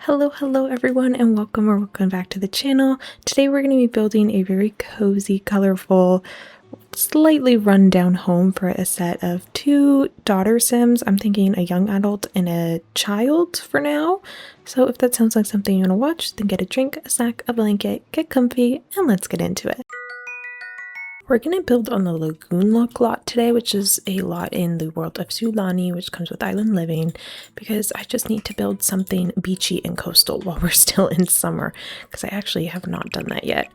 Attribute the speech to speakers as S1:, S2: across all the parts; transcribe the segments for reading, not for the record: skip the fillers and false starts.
S1: Hello everyone, and welcome back to the channel. Today we're going to be building a very cozy, colorful, slightly run-down home for a set of two daughter sims. I'm thinking a young adult and a child for now. So if that sounds like something you want to watch, then get a drink, a snack, a blanket, get comfy, and let's get into it. We're going to build on the Lagoon Look lot today, which is a lot in the world of Sulani, which comes with island living, because I just need to build something beachy and coastal while we're still in summer, because I actually have not done that yet,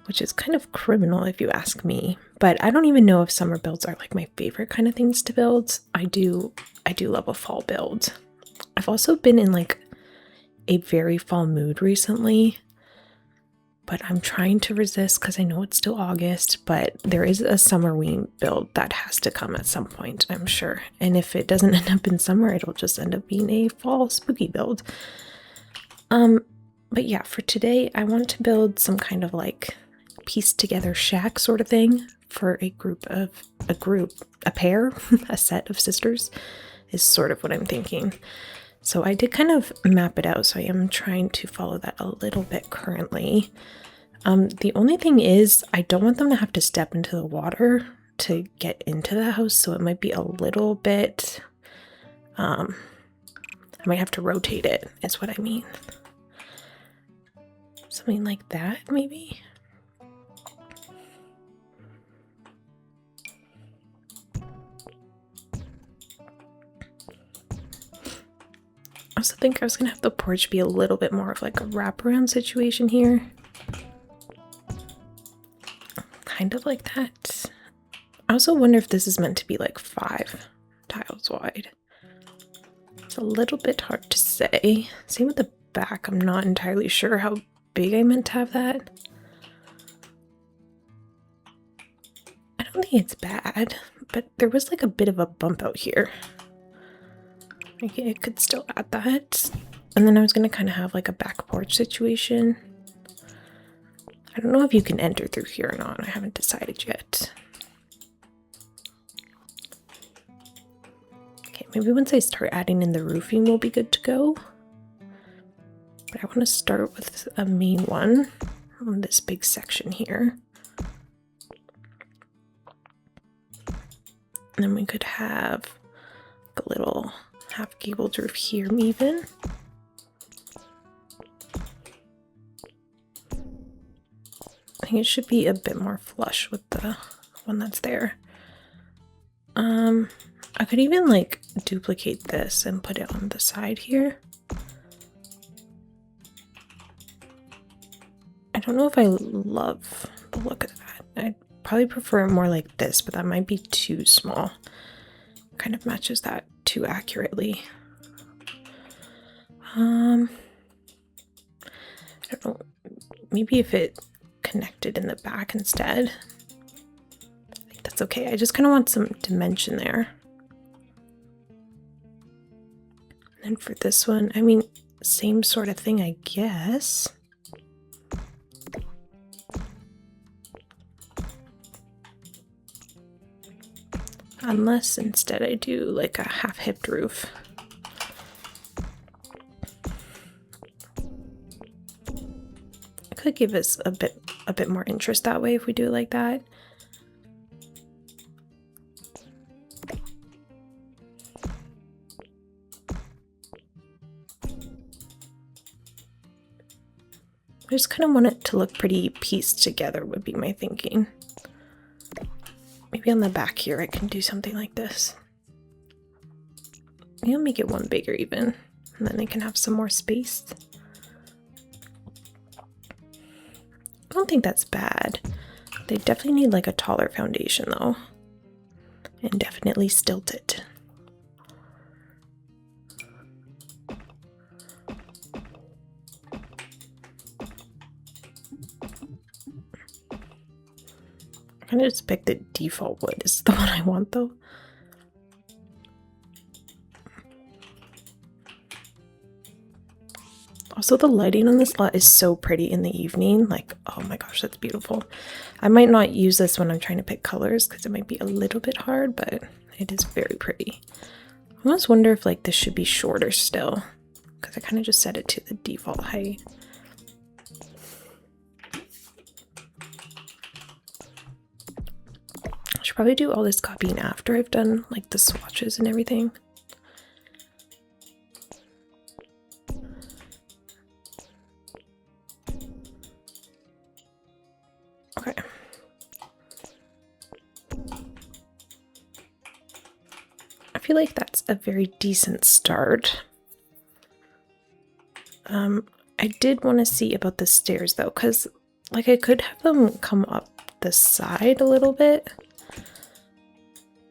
S1: which is kind of criminal if you ask me. But I don't even know if summer builds are like my favorite kind of things to build. I do love a fall build. I've also been in like a very fall mood recently, but I'm trying to resist because I know it's still August, but there is a summer-ween build that has to come at some point, I'm sure. And if it doesn't end up in summer, it'll just end up being a fall spooky build. But yeah, for today, I want to build some kind of like pieced together shack sort of thing for a pair, a set of sisters is sort of what I'm thinking. So I did kind of map it out, so I am trying to follow that a little bit currently. The only thing is I don't want them to have to step into the water to get into the house, so it might be a little bit, I might have to rotate it, is what I mean. Something like that, maybe? I also think I was gonna have the porch be a little bit more of like a wraparound situation here. Kind of like that. I also wonder if this is meant to be like 5 tiles wide. It's a little bit hard to say. Same with the back. I'm not entirely sure how big I meant to have that. I don't think it's bad, but there was like a bit of a bump out here. Okay, I could still add that. And then I was gonna kind of have like a back porch situation. I don't know if you can enter through here or not. I haven't decided yet. Okay, maybe once I start adding in the roofing, we'll be good to go. But I want to start with a main one on this big section here. And then we could have a little half gabled roof here even. I think it should be a bit more flush with the one that's there. I could even like duplicate this and put it on the side here. I don't know if I love the look of that. I'd probably prefer it more like this, but that might be too small. Kind of matches that too accurately. I don't know, maybe if it connected in the back instead. I think that's okay. I just kind of want some dimension there. And for this one, I mean, same sort of thing, I guess. Unless instead I do like a half-hipped roof. Could give us a bit more interest that way if we do it like that. I just kind of want it to look pretty pieced together would be my thinking. Maybe on the back here I can do something like this. Maybe I'll make it one bigger even, and then they can have some more space. I don't think that's bad. They definitely need like a taller foundation though, and definitely stilted. I kind of just picked the default wood is the one I want though. Also, the lighting on this lot is so pretty in the evening. Like, oh my gosh, that's beautiful. I might not use this when I'm trying to pick colors because it might be a little bit hard, but it is very pretty. I almost wonder if like this should be shorter still. because I kind of just set it to the default height. I should probably do all this copying after I've done like the swatches and everything. Okay. I feel like that's a very decent start. I did want to see about the stairs though, because like I could have them come up the side a little bit,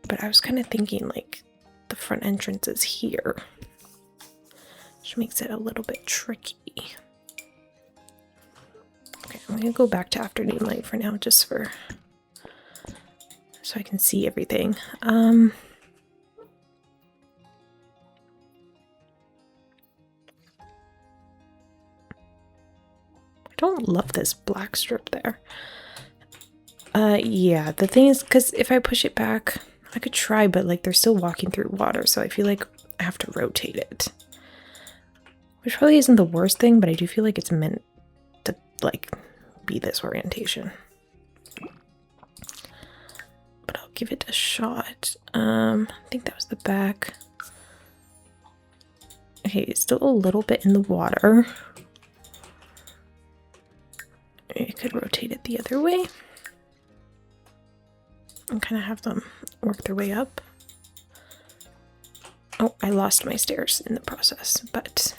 S1: but I was kind of thinking like the front entrance is here, which makes it a little bit tricky. Okay, I'm gonna go back to afternoon light for now, just for so I can see everything. I don't love this black strip there. Yeah, the thing is, because if I push it back, I could try, but like they're still walking through water, so I feel like I have to rotate it. Which probably isn't the worst thing, but I do feel like it's meant to like be this orientation. But I'll give it a shot. I think that was the back. Okay, it's still a little bit in the water. I could rotate it the other way and kind of have them work their way up. Oh, I lost my stairs in the process, but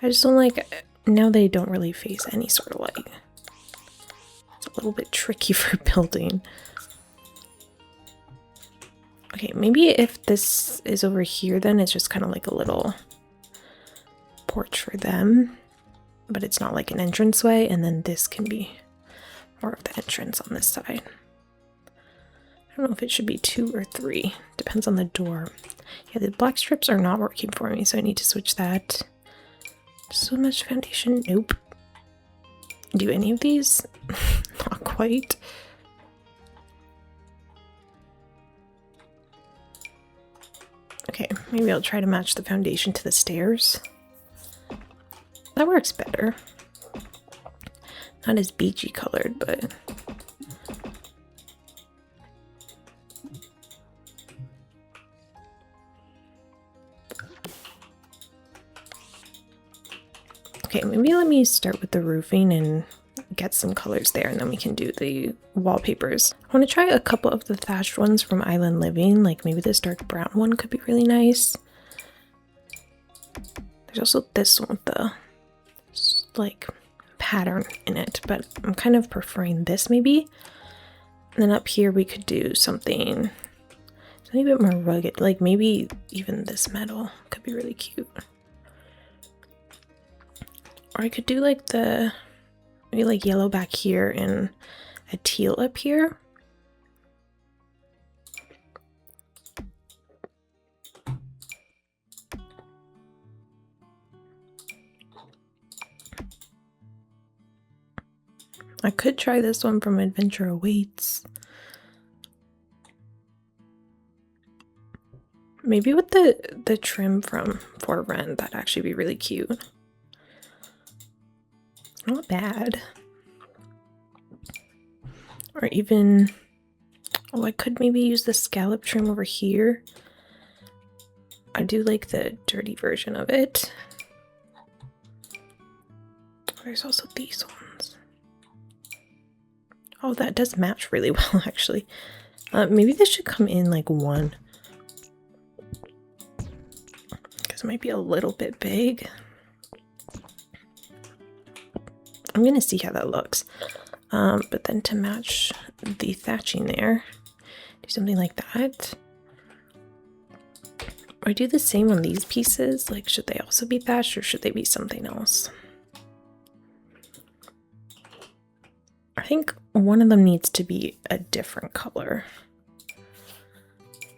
S1: I just don't like, now they don't really face any sort of light. It's a little bit tricky for building. Okay, maybe if this is over here, then it's just kind of like a little porch for them. But it's not like an entranceway, and then this can be more of the entrance on this side. I don't know if it should be 2 or 3. Depends on the door. Yeah, the black strips are not working for me, so I need to switch that. So much foundation. Nope. Do any of these? Not quite. Okay, maybe I'll try to match the foundation to the stairs. That works better. Not as beachy colored, but okay, maybe let me start with the roofing and get some colors there, and then we can do the wallpapers. I want to try a couple of the thatched ones from Island Living, like maybe this dark brown one could be really nice. There's also this one with the like pattern in it, but I'm kind of preferring this maybe. And then up here we could do something a bit more rugged, like maybe even this metal could be really cute. Or I could do like the maybe like yellow back here and a teal up here. I could try this one from Adventure Awaits. Maybe with the trim from For Rent, that'd actually be really cute. Not bad. Or even, oh, I could maybe use the scallop trim over here. I do like the dirty version of it. There's also these ones. Oh, that does match really well, actually. Maybe this should come in like one. Because it might be a little bit big. I'm going to see how that looks. But then to match the thatching there, do something like that. Or do the same on these pieces. Like, should they also be thatched or should they be something else? I think one of them needs to be a different color.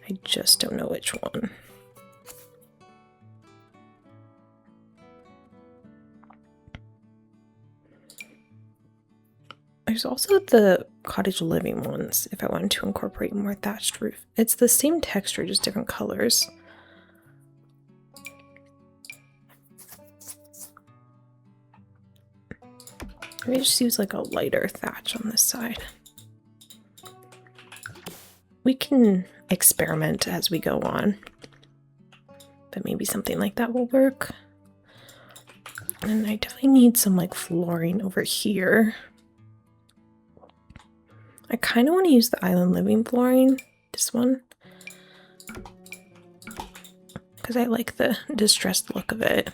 S1: I just don't know which one. There's also the cottage living ones if I wanted to incorporate more thatched roof. It's the same texture, just different colors. Maybe just use like a lighter thatch on this side. We can experiment as we go on, but maybe something like that will work. And I definitely need some like flooring over here. I kind of want to use the island living flooring, this one, because I like the distressed look of it.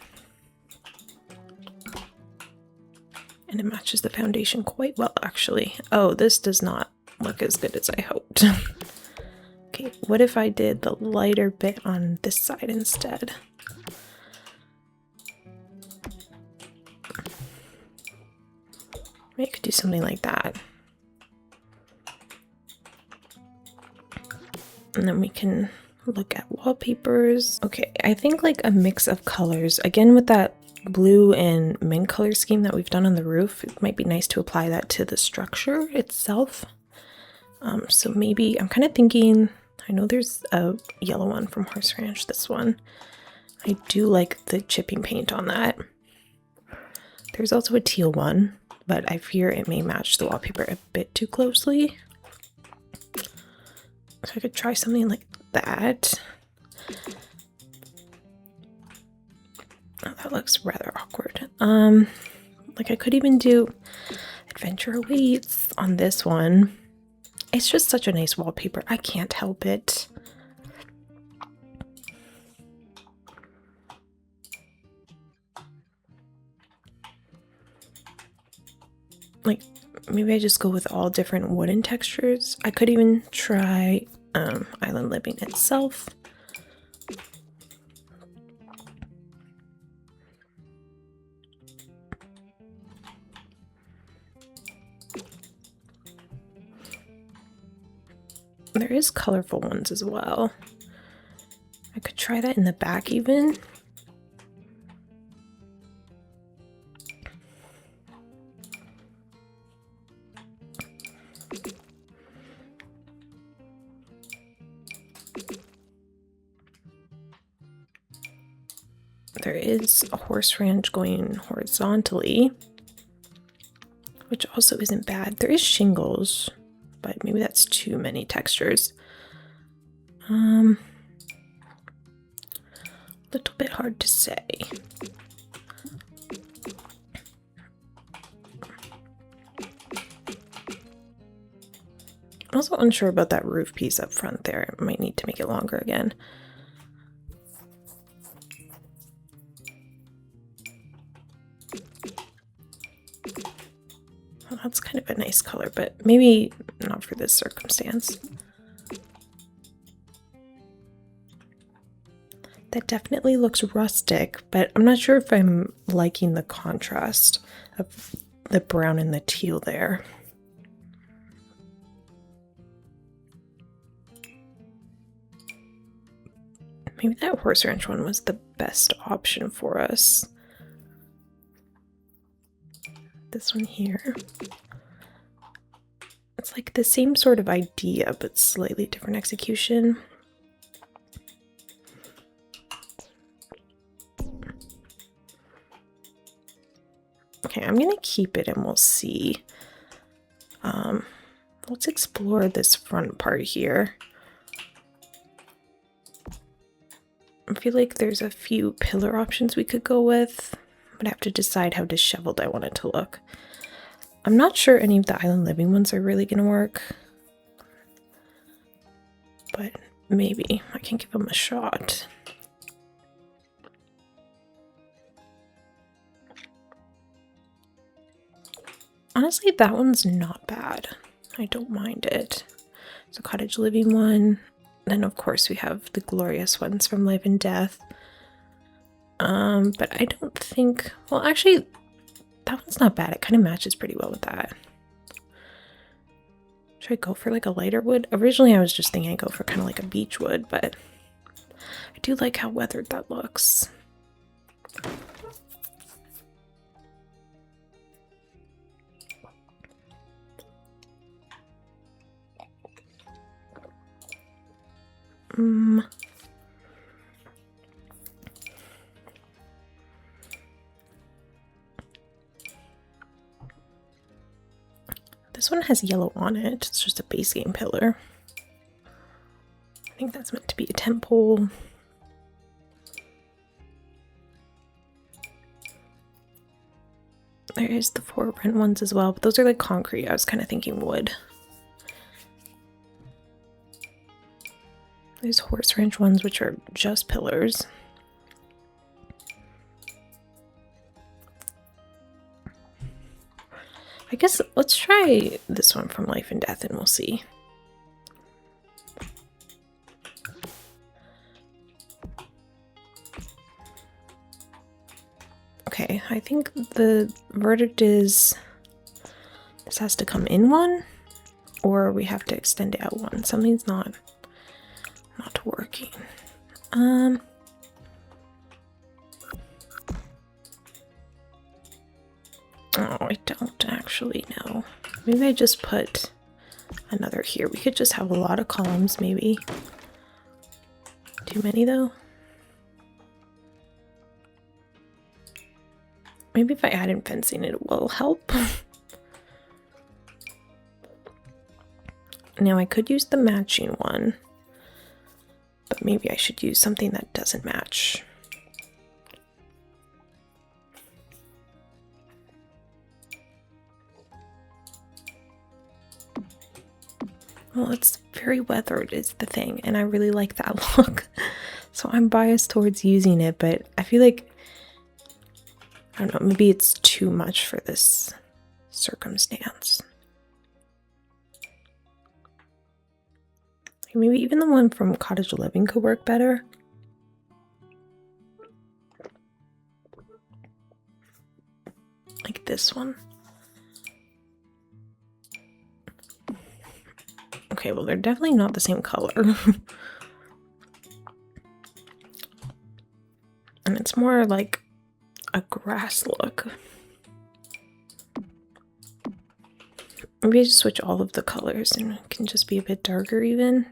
S1: And it matches the foundation quite well, actually. Oh, this does not look as good as I hoped. Okay, what if I did the lighter bit on this side instead? Maybe I could do something like that. And then we can look at wallpapers. Okay, I think like a mix of colors. Again, with that blue and mint color scheme that we've done on the roof, it might be nice to apply that to the structure itself. So maybe I'm kind of thinking, I know there's a yellow one from Horse Ranch, this one. I do like the chipping paint on that. There's also a teal one, but I fear it may match the wallpaper a bit too closely. So I could try something like that. Oh, that looks rather awkward. Like I could even do Adventure Awaits on this one. It's just such a nice wallpaper. I can't help it. Like, maybe I just go with all different wooden textures. I could even try Island Living itself. There is colorful ones as well. I could try that in the back even. There is a horse ranch going horizontally, which also isn't bad. There is shingles, but maybe that's too many textures. Little bit hard to say. I'm also unsure about that roof piece up front there. I might need to make it longer again. Well, that's kind of a nice color, but maybe not for this circumstance. That definitely looks rustic, but I'm not sure if I'm liking the contrast of the brown and the teal there. Maybe that horse ranch one was the best option for us. This one here. It's like the same sort of idea, but slightly different execution. Okay, I'm gonna keep it and we'll see. Let's explore this front part here. I feel like there's a few pillar options we could go with, but I have to decide how disheveled I want it to look. I'm not sure any of the island living ones are really gonna work, but maybe I can give them a shot. Honestly, that one's not bad. I don't mind it. It's a cottage living one. Then of course we have the glorious ones from Life and Death. But I don't think, well actually that one's not bad. It kind of matches pretty well with that. Should I go for like a lighter wood? Originally I was just thinking I'd go for kind of like a beech wood, but I do like how weathered that looks. This one has yellow on it. It's just a base game pillar. I think that's meant to be a tent pole. There is the 4 rent ones as well, but those are like concrete. I was kind of thinking wood. There's horse ranch ones, which are just pillars. I guess let's try this one from Life and Death and we'll see. Okay, I think the verdict is this has to come in one, or we have to extend it out one. Something's not working. Oh, I don't actually know. Maybe I just put another here. We could just have a lot of columns, maybe. Too many though. Maybe if I add in fencing it will help. Now I could use the matching one, but maybe I should use something that doesn't match. Well, it's very weathered is the thing, and I really like that look. So I'm biased towards using it, but I feel like, I don't know, maybe it's too much for this circumstance. Maybe even the one from Cottage Living could work better. Like this one. Okay, well, they're definitely not the same color. And it's more like a grass look. Maybe I just switch all of the colors and it can just be a bit darker even.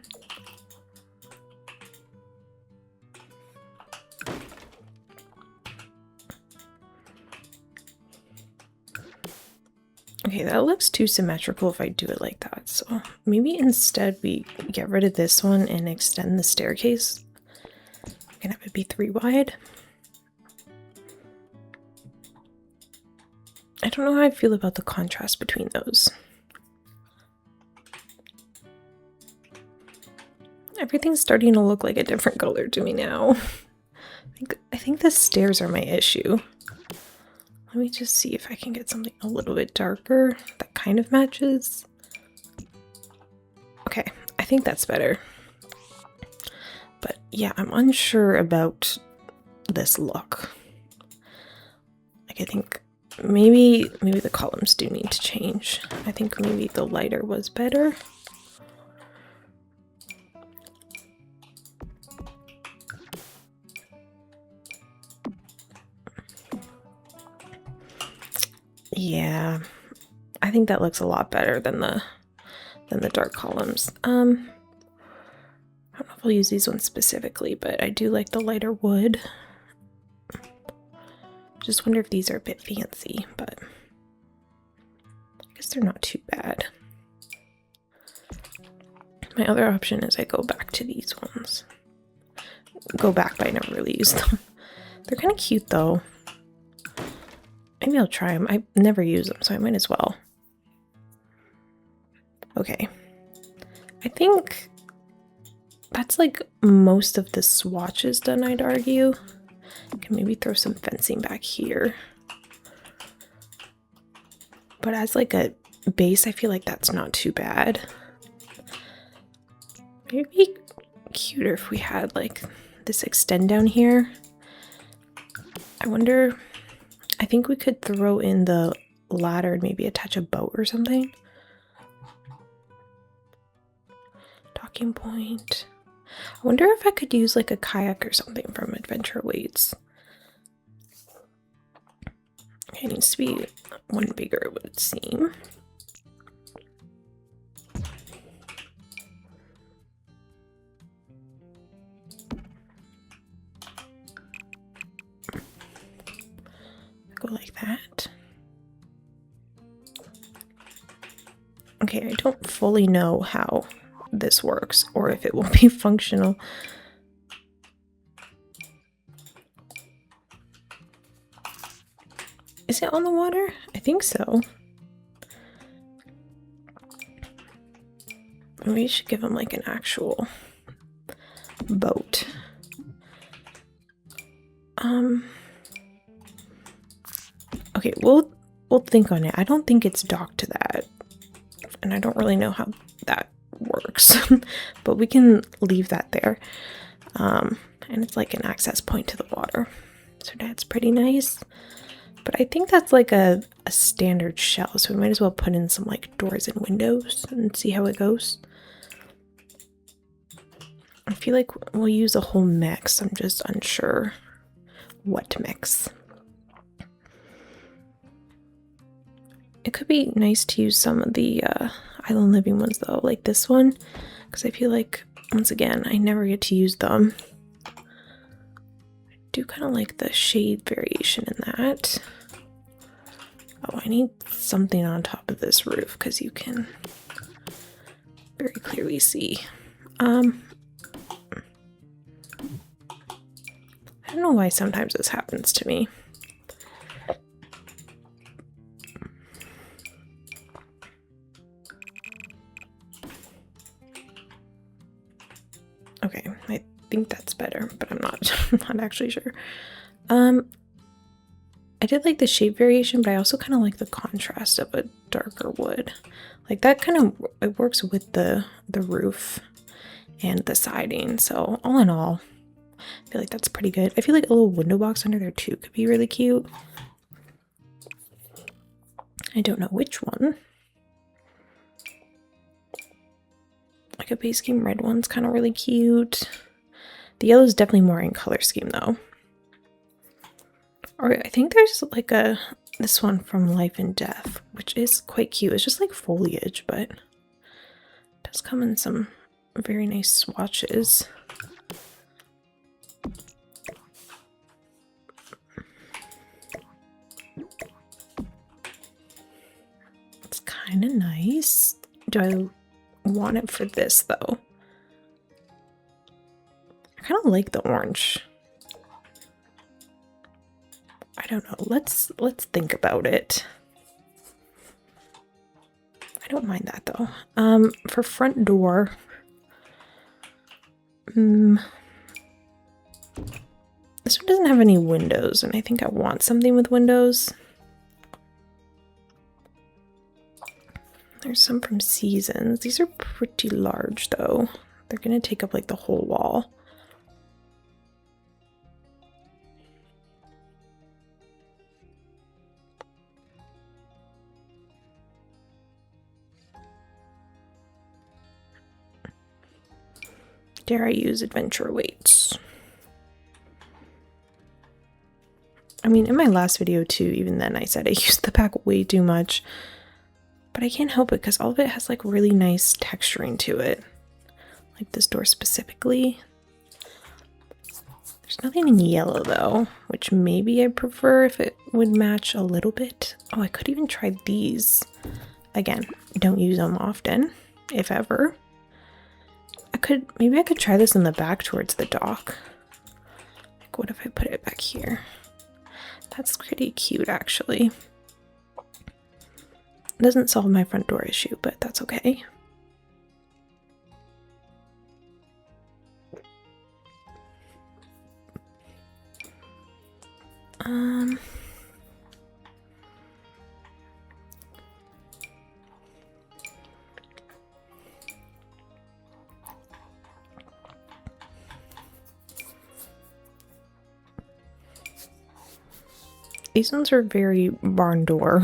S1: Okay, that looks too symmetrical if I do it like that. So maybe instead we get rid of this one and extend the staircase. I can have it be 3 wide. I don't know how I feel about the contrast between those. Everything's starting to look like a different color to me now. I think the stairs are my issue. Let me just see if I can get something a little bit darker that kind of matches. Okay, I think that's better. But yeah, I'm unsure about this look. Like, I think maybe the columns do need to change. I think maybe the lighter was better. Yeah, I think that looks a lot better than the dark columns. I don't know if I'll use these ones specifically, but I do like the lighter wood. Just wonder if these are a bit fancy, but I guess they're not too bad. My other option is I go back to these ones. Go back, but I never really use them. They're kind of cute though. Maybe I'll try them. I never use them, so I might as well. Okay. I think that's like most of the swatches done, I'd argue. I can maybe throw some fencing back here. But as like a base, I feel like that's not too bad. It'd be cuter if we had like this extend down here. I wonder, I think we could throw in the ladder and maybe attach a boat or something. Docking point. I wonder if I could use like a kayak or something from Adventure Awaits. Okay, it needs to be one bigger, it would seem. Go like that. Okay, I don't fully know how this works or if it will be functional. Is it on the water? I think so. Maybe we should give him like an actual boat. Okay, we'll think on it. I don't think it's docked to that. And I don't really know how that works. But we can leave that there. And it's like an access point to the water. So that's pretty nice. But I think that's like a standard shell. So we might as well put in some like doors and windows and see how it goes. I feel like we'll use a whole mix. I'm just unsure what mix. It could be nice to use some of the island living ones though, like this one, because I feel like, once again, I never get to use them. I do kind of like the shade variation in that. Oh, I need something on top of this roof because you can very clearly see. I don't know why sometimes this happens to me. Okay, I think that's better, but I'm not actually sure. I did like the shape variation, but I also kind of like the contrast of a darker wood. Like that kind of, it works with the roof and the siding. So all in all, I feel like that's pretty good. I feel like a little window box under there too could be really cute. I don't know which one. Like a base scheme red one's kind of really cute. The yellow is definitely more in color scheme though. Or I think there's like this one from Life and Death, which is quite cute. It's just like foliage, but it does come in some very nice swatches. It's kind of nice. Do I want it for this though? I kind of like the orange. I don't know. Let's think about it. I don't mind that though. For front door, this one doesn't have any windows, and I think I want something with windows. There's some from Seasons. These are pretty large though. They're gonna take up like the whole wall. Dare I use adventure weights? I mean, in my last video too, even then I said I used the pack way too much. But I can't help it because all of it has like really nice texturing to it. Like this door specifically. There's nothing in yellow though, which maybe I prefer if it would match a little bit. Oh, I could even try these. Again, don't use them often, if ever. Maybe I could try this in the back towards the dock. Like what if I put it back here? That's pretty cute actually. It doesn't solve my front door issue, but that's okay. These ones are very barn door.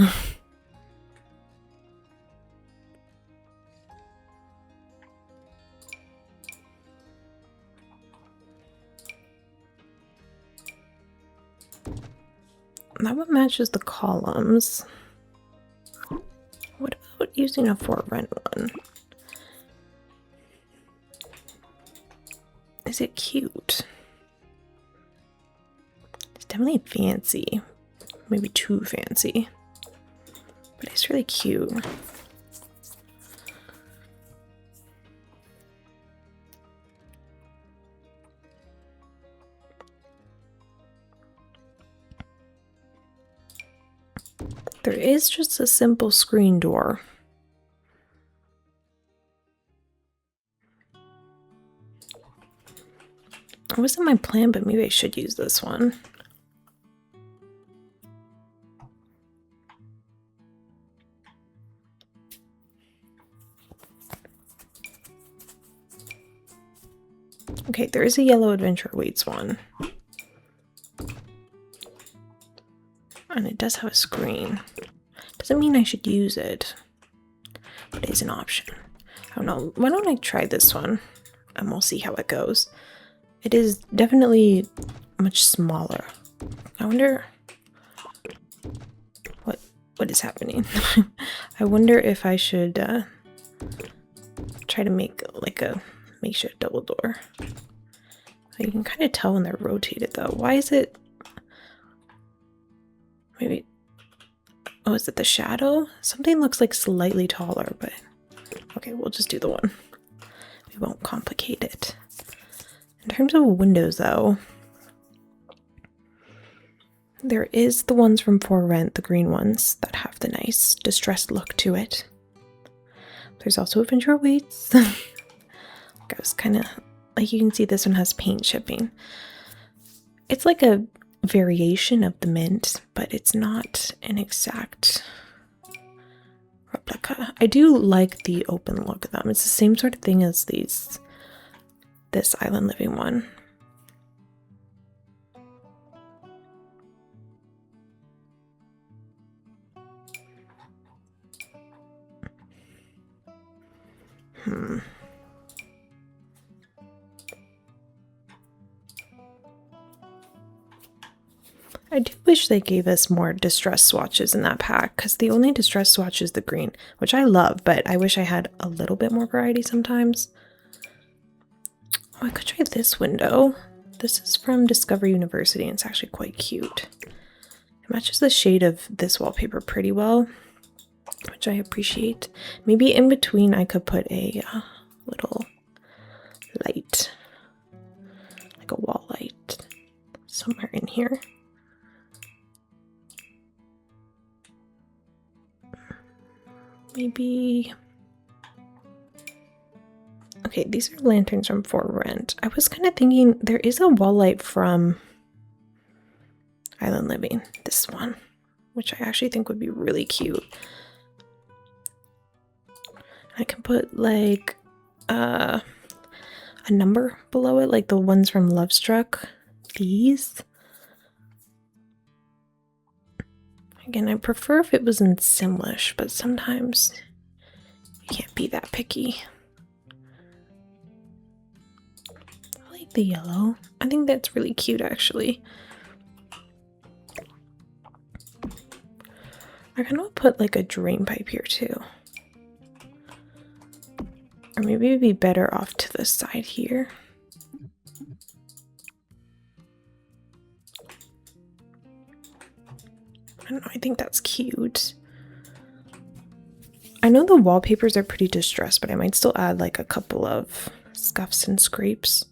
S1: That one matches the columns. What about using a for rent one? Is it cute? It's definitely fancy. Maybe too fancy. But it's really cute. There is just a simple screen door. It wasn't my plan, but maybe I should use this one. Okay, there is a yellow adventure awaits one. And it does have a screen. Doesn't mean I should use it, but it is an option. I don't know. Why don't I try this one and we'll see how it goes. It is definitely much smaller. I wonder what is happening. I wonder if I should try to make like a makeshift double door. You can kind of tell when they're rotated though. Why is it? Maybe. Oh, is it the shadow? Something looks like slightly taller, but okay, we'll just do the one. We won't complicate it. In terms of windows though, there is the ones from For Rent, the green ones that have the nice distressed look to it. There's also Adventure Awaits. I was kind of like, you can see this one has paint chipping. It's like a variation of the mint, but it's not an exact replica. I do like the open look of them. It's the same sort of thing as this Island Living one. I do wish they gave us more distress swatches in that pack, because the only distress swatch is the green, which I love, but I wish I had a little bit more variety sometimes. Oh, I could try this window. This is from Discover University, and it's actually quite cute. It matches the shade of this wallpaper pretty well, which I appreciate. Maybe in between I could put a little light, like a wall light, somewhere in here. Maybe. Okay, these are lanterns from For Rent. I was kind of thinking there is a wall light from Island Living, this one, which I actually think would be really cute. I can put like a number below it, like the ones from Love Struck. These. Again, I prefer if it was in Simlish, but sometimes you can't be that picky. I like the yellow. I think that's really cute, actually. I kind of put like a drain pipe here too. Or maybe it'd be better off to the side here. I don't know, I think that's cute. I know the wallpapers are pretty distressed, but I might still add like a couple of scuffs and scrapes.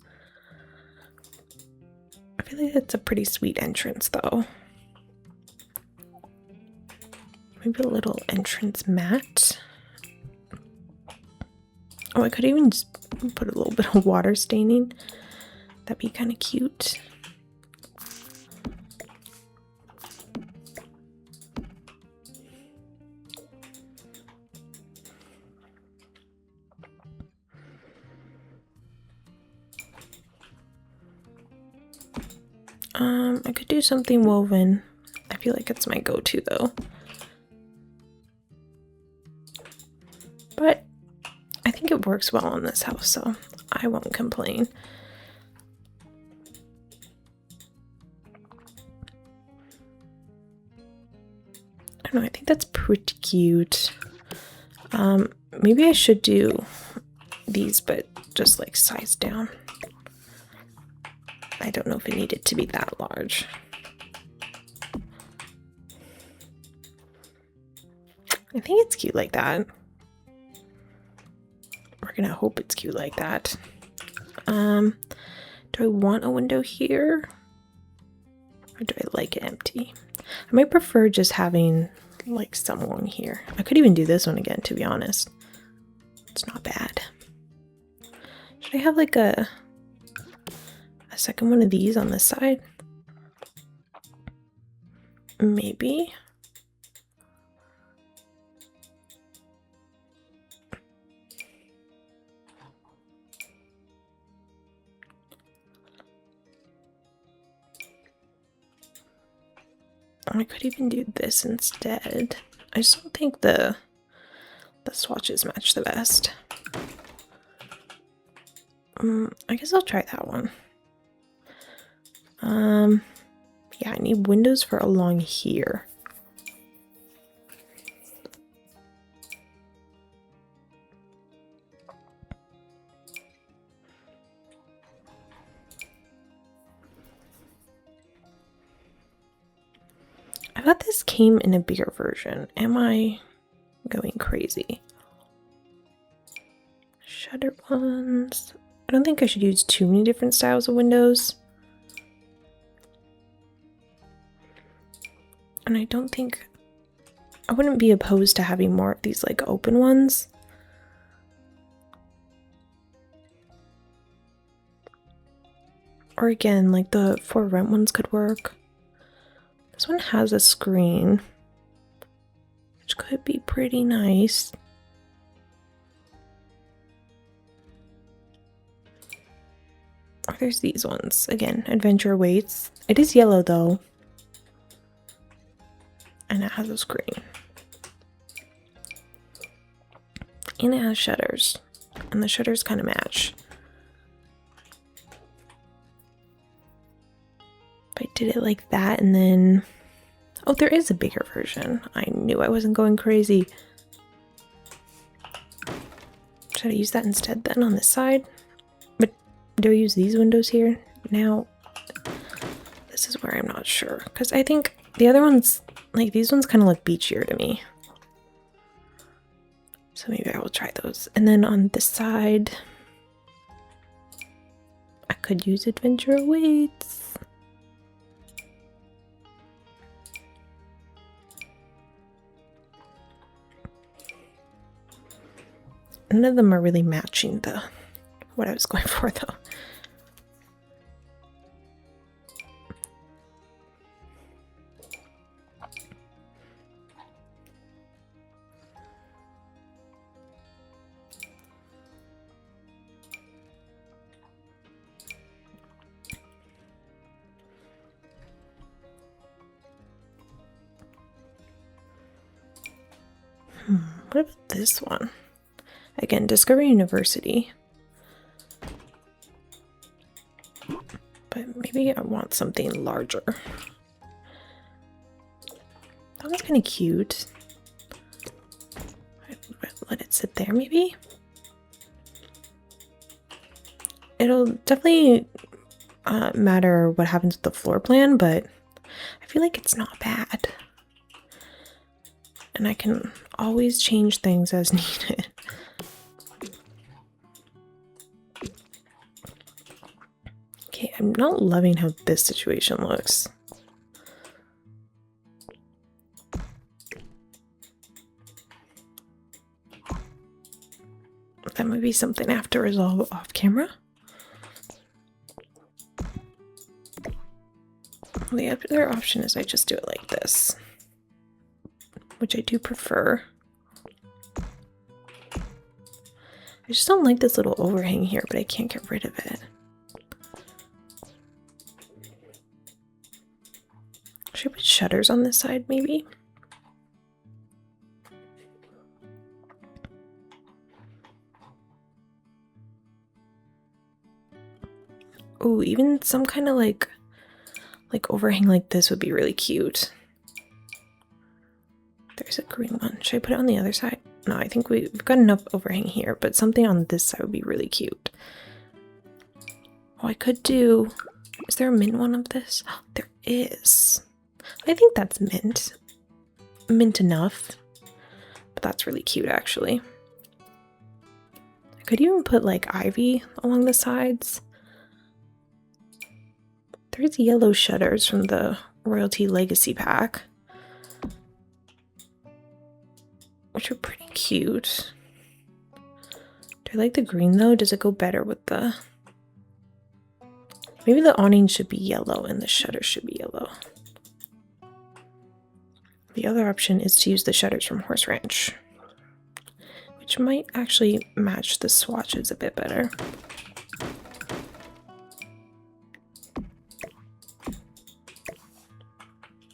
S1: I feel like it's a pretty sweet entrance though. Maybe a little entrance mat. Oh, I could even just put a little bit of water staining. That'd be kind of cute. I could do something woven. I feel like it's my go-to though. But I think it works well on this house, so I won't complain. I don't know, I think that's pretty cute. Maybe I should do these, but just like sized down. I don't know if it needed to be that large. I think it's cute like that. We're gonna hope it's cute like that. Do I want a window here? Or do I like it empty? I might prefer just having like someone here. I could even do this one again, to be honest. It's not bad. Should I have like a second one of these on this side? Maybe. I could even do this instead. I just don't think the swatches match the best. I guess I'll try that one. Yeah, I need windows for along here. I thought this came in a bigger version. Am I going crazy? Shutter ones. I don't think I should use too many different styles of windows. And I don't think I wouldn't be opposed to having more of these like open ones. Or again, like the for rent ones could work. This one has a screen, which could be pretty nice. Or there's these ones. Again, adventure awaits. It is yellow though. And it has a screen. And it has shutters. And the shutters kind of match. If I did it like that and then... Oh, there is a bigger version. I knew I wasn't going crazy. Should I use that instead then on this side? But do I use these windows here? Now, this is where I'm not sure. Because I think the other ones, like these ones kind of look beachier to me. So maybe I will try those. And then on this side, I could use adventure awaits. None of them are really matching what I was going for though. What about this one? Again, Discovery University. But maybe I want something larger. That one's kind of cute. Let it sit there maybe? It'll definitely matter what happens with the floor plan, but I feel like it's not bad. And I can always change things as needed. Okay, I'm not loving how this situation looks. That might be something I have to resolve off camera. The other option is I just do it like this, which I do prefer. I just don't like this little overhang here, but I can't get rid of it. Should I put shutters on this side, maybe? Oh, even some kind of like overhang like this would be really cute. There's a green one. Should I put it on the other side? No, I think we've got enough overhang here, but something on this side would be really cute. Oh, I could do... Is there a mint one of this? Oh, there is. I think that's mint. Mint enough. But that's really cute, actually. I could even put, like, ivy along the sides. There's yellow shutters from the Royalty Legacy pack. which are pretty cute. Do I like the green though? Does it go better with the... Maybe the awning should be yellow and the shutter should be yellow. The other option is to use the shutters from Horse Ranch, which might actually match the swatches a bit better.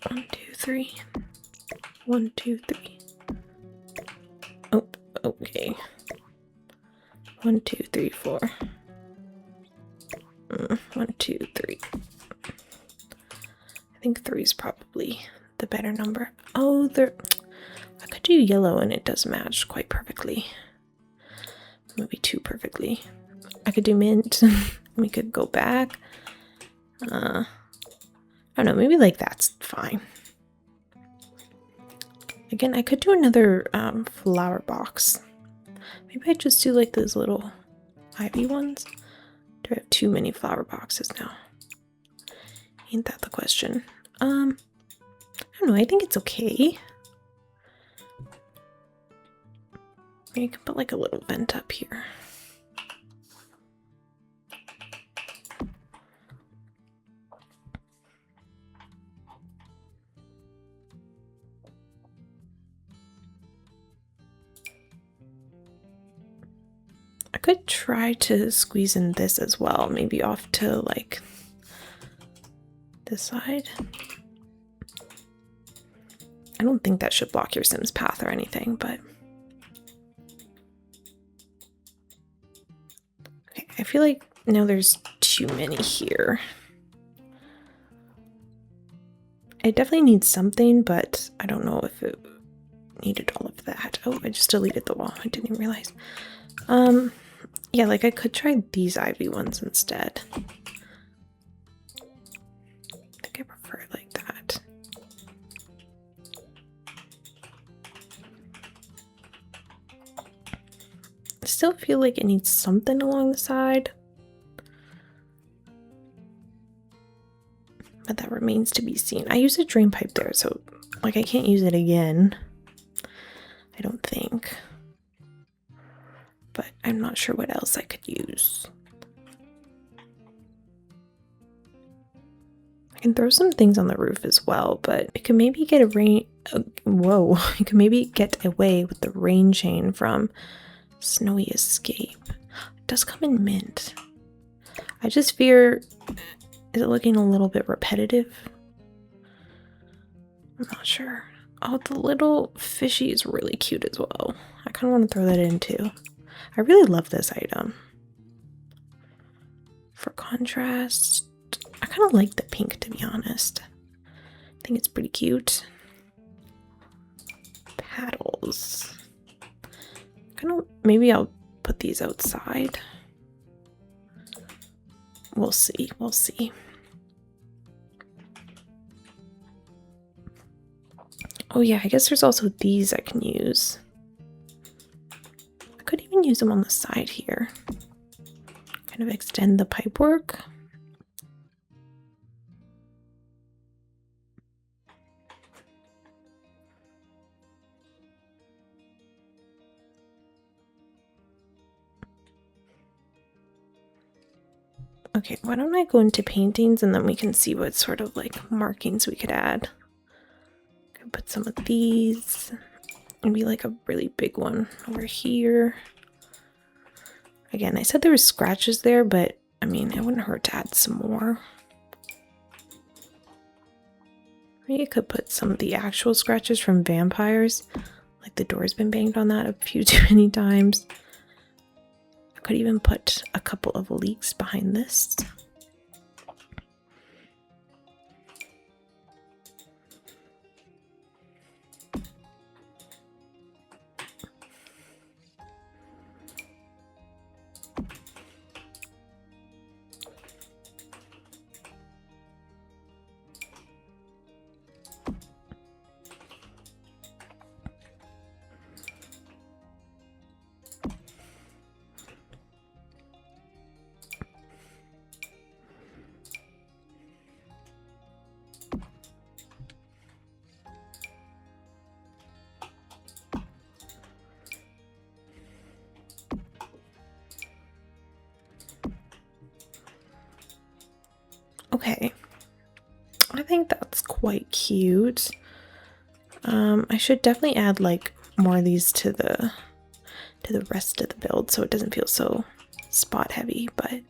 S1: One, two, three. 1, 2, 3. Oh, okay. 1, 2, 3, 4. 1, 2, 3. I think 3 is probably the better number. Oh, there. I could do yellow and it does match quite perfectly. Maybe too perfectly. I could do mint. We could go back. I don't know. Maybe like that's fine. Again, I could do another flower box. Maybe I just do like those little ivy ones. Do I have too many flower boxes now? Ain't that the question? I don't know. I think it's okay. Maybe you can put like a little vent up here. I could try to squeeze in this as well, maybe off to like this side. I don't think that should block your Sim's path or anything, but okay, I feel like now there's too many here. It definitely needs something, but I don't know if it needed all of that. Oh, I just deleted the wall. I didn't even realize. Yeah, like I could try these ivy ones instead. I think I prefer it like that. I still feel like it needs something along the side. But that remains to be seen. I used a drain pipe there, so like I can't use it again. I don't think. But I'm not sure what else I could use. I can throw some things on the roof as well, but it could maybe get whoa, it could maybe get away with the rain chain from Snowy Escape. It does come in mint. I just fear, is it looking a little bit repetitive? I'm not sure. Oh, the little fishy is really cute as well. I kind of want to throw that in too. I really love this item. For contrast, I kind of like the pink, to be honest. I think it's pretty cute. Paddles. Kind of, maybe I'll put these outside. We'll see, we'll see. Oh yeah, I guess there's also these I can use. I could even use them on the side here. Kind of extend the pipe work. Okay, why don't I go into paintings and then we can see what sort of like markings we could add. I can put some of these. Maybe like a really big one over here. Again, I said there were scratches there, but I mean, it wouldn't hurt to add some more. Maybe I could put some of the actual scratches from vampires. Like the door's been banged on that a few too many times. I could even put a couple of leaks behind this. Okay. I think that's quite cute. I should definitely add like more of these to the rest of the build so it doesn't feel so spot heavy, but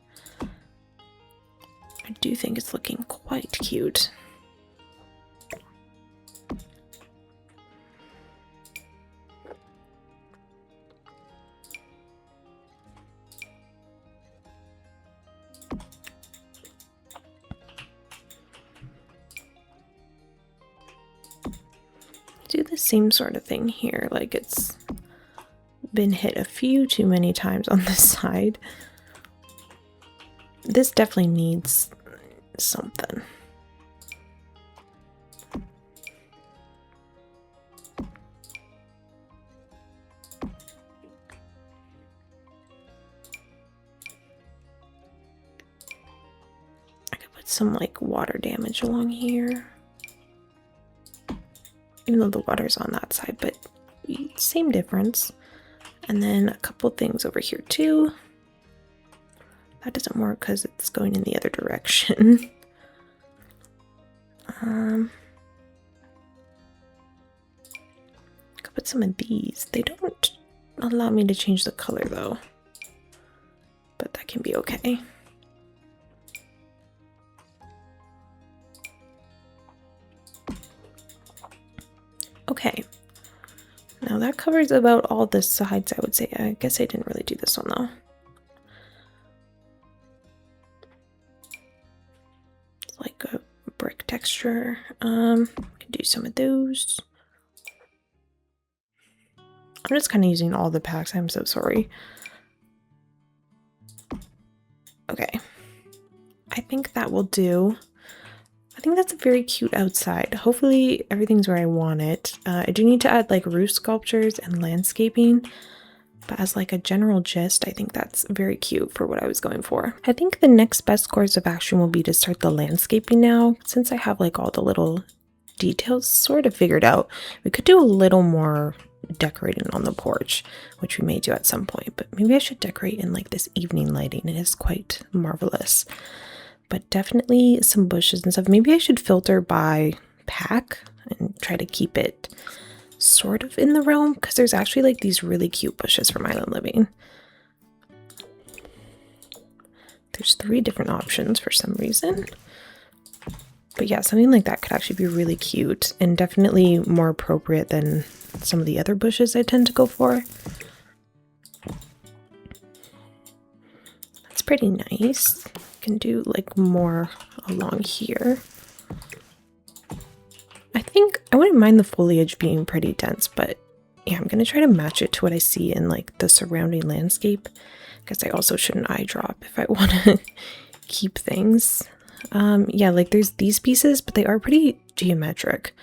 S1: I do think it's looking quite cute. Do the same sort of thing here, like it's been hit a few too many times on this side. This definitely needs something. I could put some like water damage along here. Even though the water's on that side, but same difference. And then a couple things over here too. That doesn't work because it's going in the other direction. I could put some of these. They don't allow me to change the color though, but that can be okay. Okay, now that covers about all the sides, I would say. I guess I didn't really do this one though. It's like a brick texture. I can do some of those. I'm just kind of using all the packs, I'm so sorry. Okay, I think that will do. I think that's very cute outside. Hopefully everything's where I want it. I do need to add like roof sculptures and landscaping, but as like a general gist, I think that's very cute for what I was going for. I think the next best course of action will be to start the landscaping now. Since I have like all the little details sort of figured out, we could do a little more decorating on the porch, which we may do at some point, but maybe I should decorate in like this evening lighting. It is quite marvelous. But definitely some bushes and stuff. Maybe I should filter by pack and try to keep it sort of in the realm, because there's actually like these really cute bushes from Island Living. There's 3 different options for some reason. But yeah, something like that could actually be really cute and definitely more appropriate than some of the other bushes I tend to go for. That's pretty nice. Can do like more along here. I think I wouldn't mind the foliage being pretty dense, but yeah, I'm gonna try to match it to what I see in like the surrounding landscape, because I also shouldn't eye drop if I want to keep things. Yeah, like there's these pieces, but they are pretty geometric,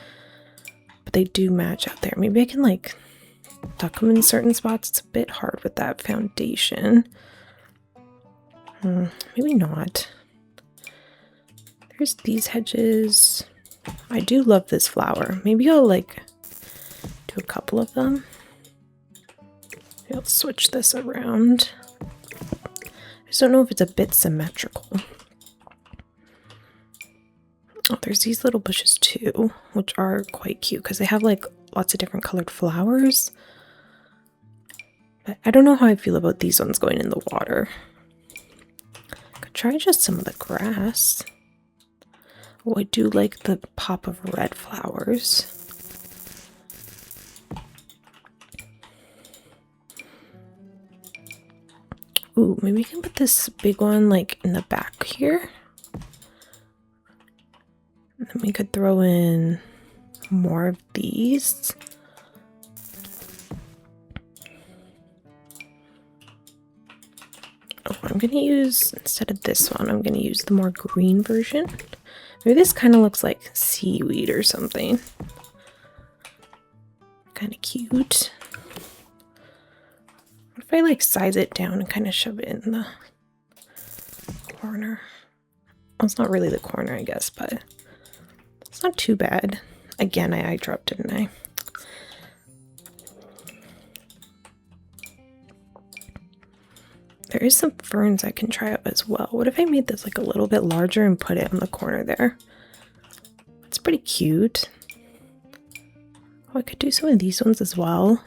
S1: but they do match out there. Maybe I can like tuck them in certain spots. It's a bit hard with that foundation. Maybe not. There's these hedges. I do love this flower. Maybe I'll like do a couple of them. Maybe I'll switch this around. I just don't know if it's a bit symmetrical. Oh, there's these little bushes too, which are quite cute because they have like lots of different colored flowers. But I don't know how I feel about these ones going in the water. Try just some of the grass. Oh, I do like the pop of red flowers. Ooh, maybe we can put this big one like in the back here. And then we could throw in more of these. Oh, I'm gonna use, instead of this one, I'm gonna use the more green version. Maybe this kind of looks like seaweed or something. Kind of cute. What if I like size it down and kind of shove it in the corner? Well, it's not really the corner, I guess, but it's not too bad. Again, I eye dropped, didn't I? There is some ferns I can try out as well. What if I made this like a little bit larger and put it in the corner there? It's pretty cute. Oh, I could do some of these ones as well.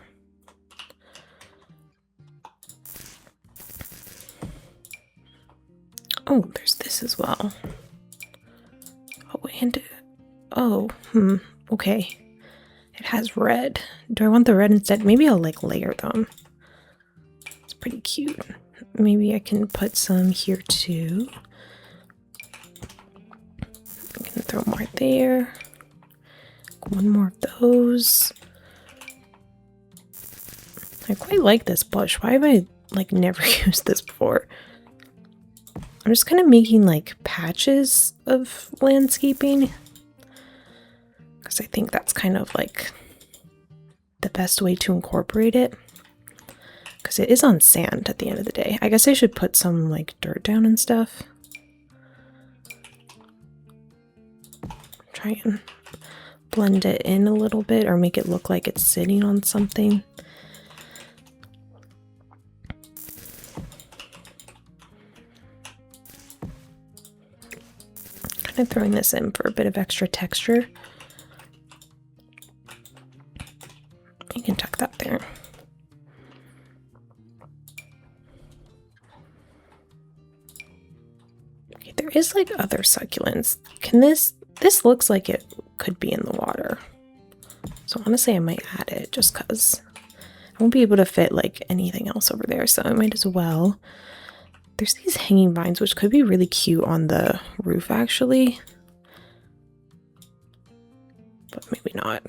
S1: Oh, there's this as well. Oh, and okay. It has red. Do I want the red instead? Maybe I'll like layer them. It's pretty cute. Maybe I can put some here too. I can throw more there. One more of those. I quite like this bush. Why have I like never used this before? I'm just kind of making like patches of landscaping because I think that's kind of like the best way to incorporate it, because it is on sand at the end of the day. I guess I should put some like dirt down and stuff. Try and blend it in a little bit or make it look like it's sitting on something. Kind of throwing this in for a bit of extra texture. You can tuck that there. Okay, there is like other succulents. Can this looks like it could be in the water. So honestly I might add it just because I won't be able to fit like anything else over there, so I might as well. There's these hanging vines which could be really cute on the roof actually. But maybe not.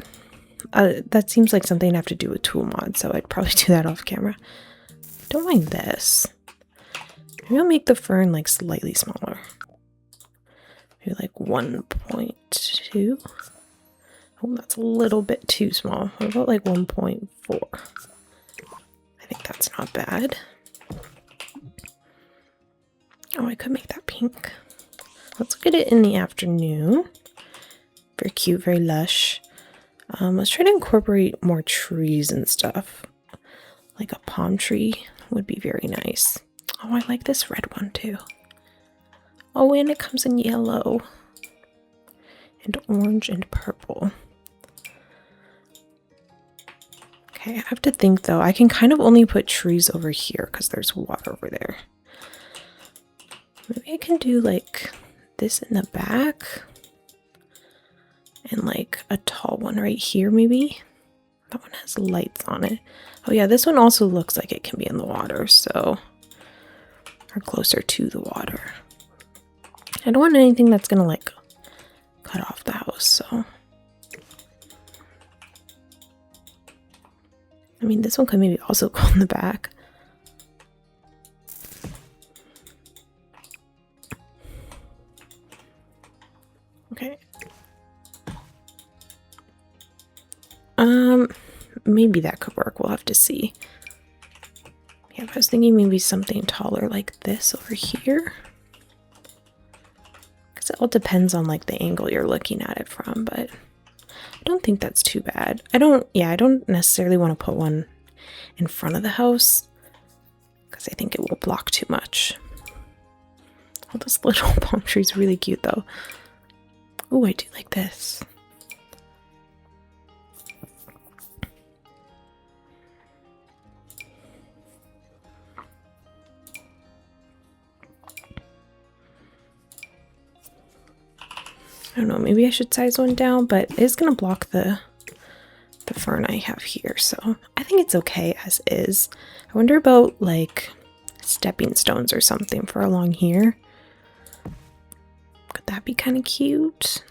S1: That seems like something I have to do with tool mod, so I'd probably do that off camera. Don't mind this. Maybe I'll make the fern like slightly smaller. Maybe like 1.2. Oh, that's a little bit too small. What about like 1.4? I think that's not bad. Oh, I could make that pink. Let's look at it in the afternoon. Very cute, very lush. Let's try to incorporate more trees and stuff. Like a palm tree would be very nice. Oh, I like this red one too. Oh, and it comes in yellow and orange and purple. Okay, I have to think though. I can kind of only put trees over here because there's water over there. Maybe I can do like this in the back. And like a tall one right here, maybe. That one has lights on it. Oh yeah, this one also looks like it can be in the water, so or closer to the water. I don't want anything that's gonna like cut off the house, so I mean this one could maybe also go in the back. Okay. Maybe that could work. We'll have to see. Yeah, I was thinking maybe something taller like this over here. Because it all depends on like the angle you're looking at it from, but I don't think that's too bad. I don't necessarily want to put one in front of the house because I think it will block too much. Oh, this little palm tree is really cute though. Oh, I do like this. I don't know, maybe I should size one down, but it's gonna block the fern I have here, so I think it's okay as is. I wonder about like stepping stones or something for along here. Could that be kind of cute?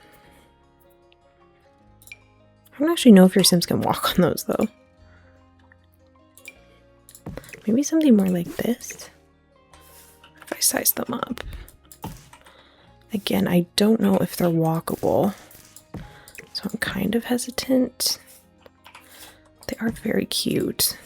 S1: I don't actually know if your Sims can walk on those though. Maybe something more like this, if I size them up. Again, I don't know if they're walkable, so I'm kind of hesitant. They are very cute.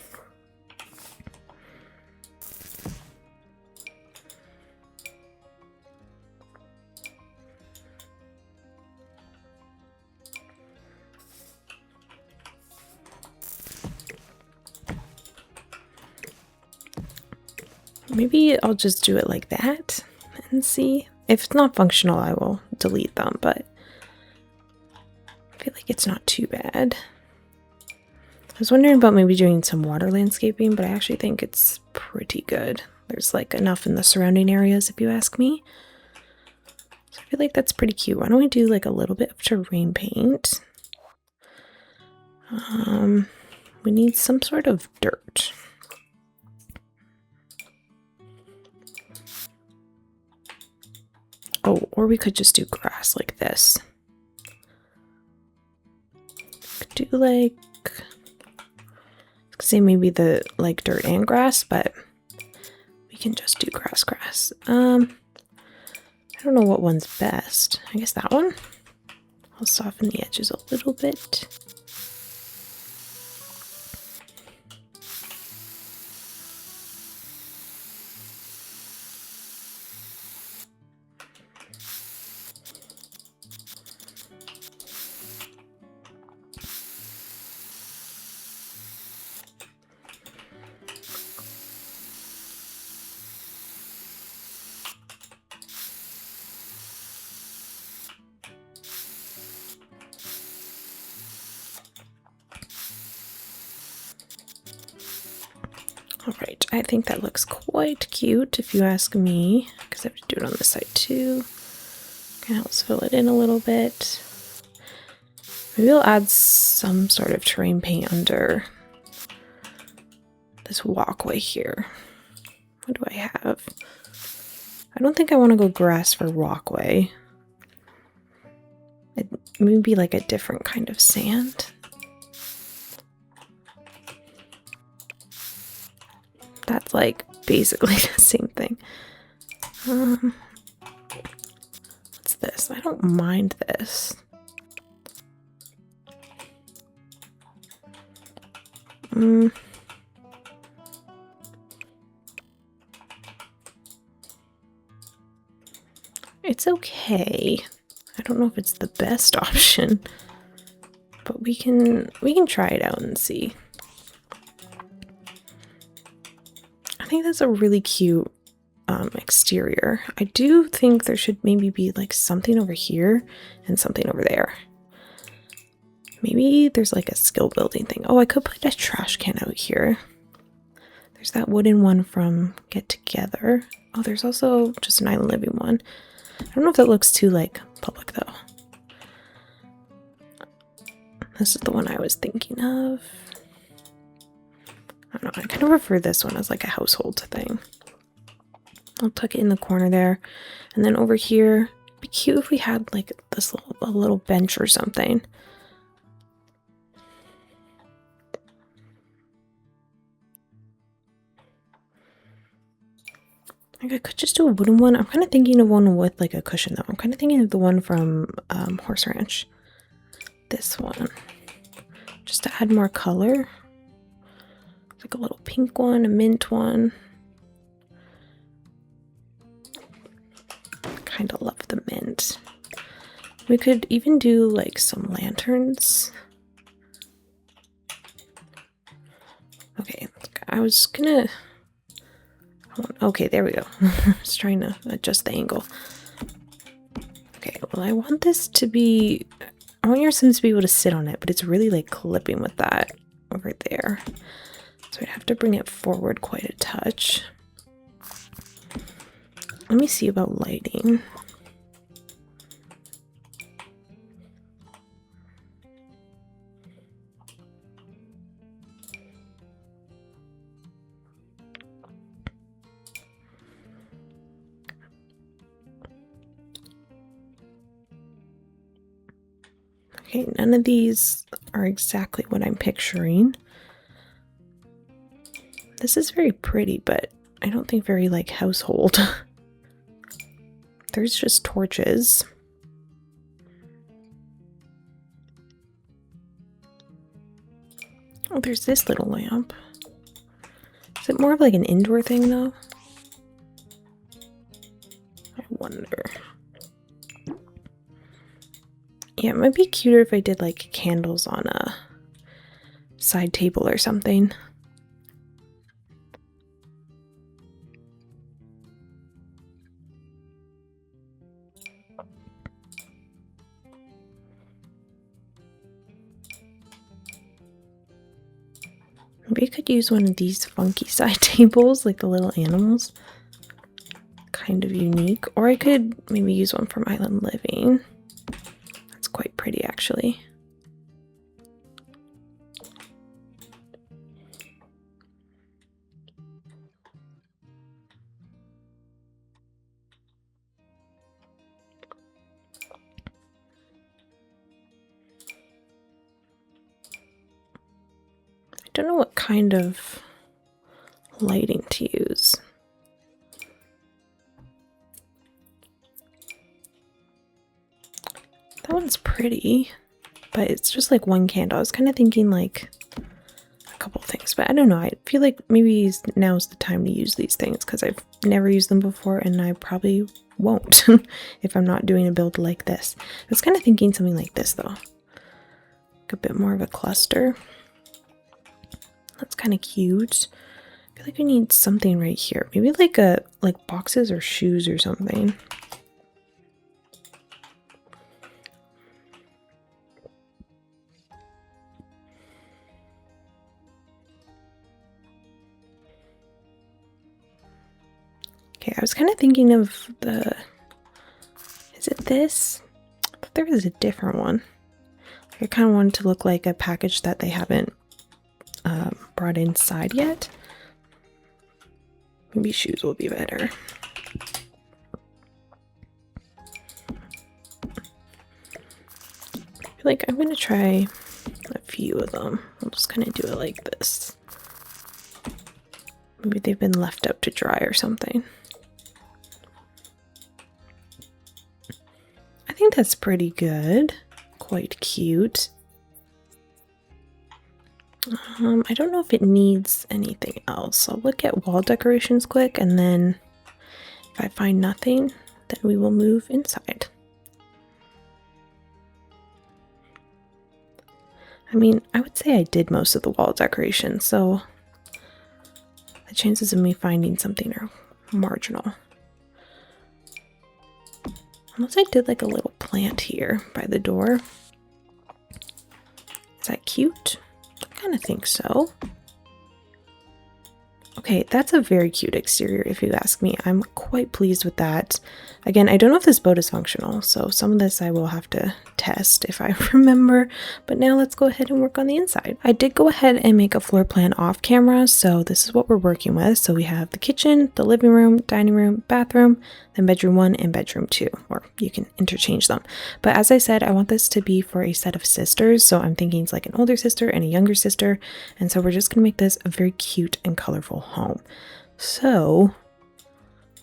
S1: Maybe I'll just do it like that and see. If it's not functional, I will delete them, but I feel like it's not too bad. I was wondering about maybe doing some water landscaping, but I actually think it's pretty good. There's like enough in the surrounding areas, if you ask me. So I feel like that's pretty cute. Why don't we do like a little bit of terrain paint? We need some sort of dirt. Oh, or we could just do grass like this. Could do like, say maybe the like dirt and grass, but we can just do grass. I don't know what one's best. I guess that one. I'll soften the edges a little bit. Alright, I think that looks quite cute if you ask me, because I have to do it on this side too. Kind of helps fill it in a little bit. Maybe I'll add some sort of terrain paint under this walkway here. What do I have? I don't think I want to go grass for walkway. It may be like a different kind of sand. That's like basically the same thing. What's this? I don't mind this. It's okay. I don't know if it's the best option, but we can try it out and see. I think that's a really cute exterior. I do think there should maybe be like something over here and something over there. Maybe there's like a skill building thing. Oh, I could put a trash can out here. There's that wooden one from Get Together. Oh, there's also just an island living one. I don't know if that looks too like public though. This is the one I was thinking of. I don't know, I kind of prefer this one as like a household thing. I'll tuck it in the corner there. And then over here, it'd be cute if we had like this a little bench or something. Like I could just do a wooden one. I'm kind of thinking of one with like a cushion though. I'm kind of thinking of the one from Horse Ranch. This one. Just to add more color. Like a little pink one, a mint one. Kind of love the mint. We could even do like some lanterns. Okay, I was gonna... Okay, there we go. I was trying to adjust the angle. Okay, well I want this to be... I want your Sims to be able to sit on it, but it's really like clipping with that over there. So I'd have to bring it forward quite a touch. Let me see about lighting. Okay, none of these are exactly what I'm picturing. This is very pretty, but I don't think very like household. There's just torches. Oh, there's this little lamp. Is it more of like an indoor thing though? I wonder. Yeah, it might be cuter if I did like candles on a side table or something. Maybe I could use one of these funky side tables, like the little animals. Kind of unique. Or I could maybe use one from Island Living. That's quite pretty, actually. I don't know what kind of lighting to use. That one's pretty, but it's just like one candle. I was kind of thinking like a couple things, but I don't know. I feel like maybe now's the time to use these things because I've never used them before and I probably won't if I'm not doing a build like this. I was kind of thinking something like this though. Like a bit more of a cluster. That's kind of cute. I feel like I need something right here. Maybe like boxes or shoes or something. Okay, I was kind of thinking of the... Is it this? I thought there was a different one. I kind of wanted to look like a package that they haven't brought inside yet. Maybe shoes will be better. I feel like I'm going to try a few of them. I'll just kind of do it like this. Maybe they've been left out to dry or something. I think that's pretty good. Quite cute. I don't know if it needs anything else. I'll look at wall decorations quick, and then if I find nothing, then we will move inside. I mean, I would say I did most of the wall decorations, so the chances of me finding something are marginal. Unless I did like a little plant here by the door. Is that cute? I kind of think so. Okay, that's a very cute exterior if you ask me. I'm quite pleased with that. Again, I don't know if this boat is functional, so some of this I will have to test if I remember. But now let's go ahead and work on the inside. I did go ahead and make a floor plan off camera, so this is what we're working with. So we have the kitchen, the living room, dining room, bathroom, then bedroom 1 and bedroom 2, or you can interchange them. But as I said, I want this to be for a set of sisters, so I'm thinking it's like an older sister and a younger sister, and so we're just gonna make this a very cute and colorful home. So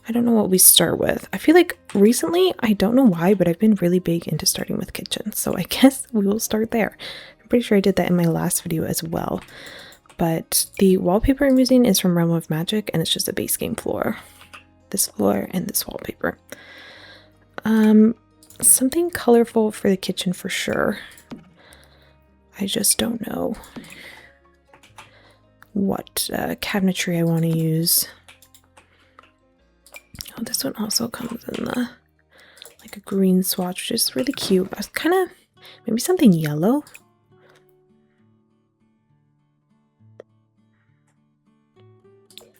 S1: I don't know what we start with. I feel like recently, I don't know why, but I've been really big into starting with kitchens, so I guess we will start there. I'm pretty sure I did that in my last video as well. But the wallpaper I'm using is from Realm of Magic, and it's just a base game floor. This floor and this wallpaper. Something colorful for the kitchen for sure. I just don't know what cabinetry I want to use. Oh, this one also comes in the like a green swatch, which is really cute. I was kind of maybe something yellow.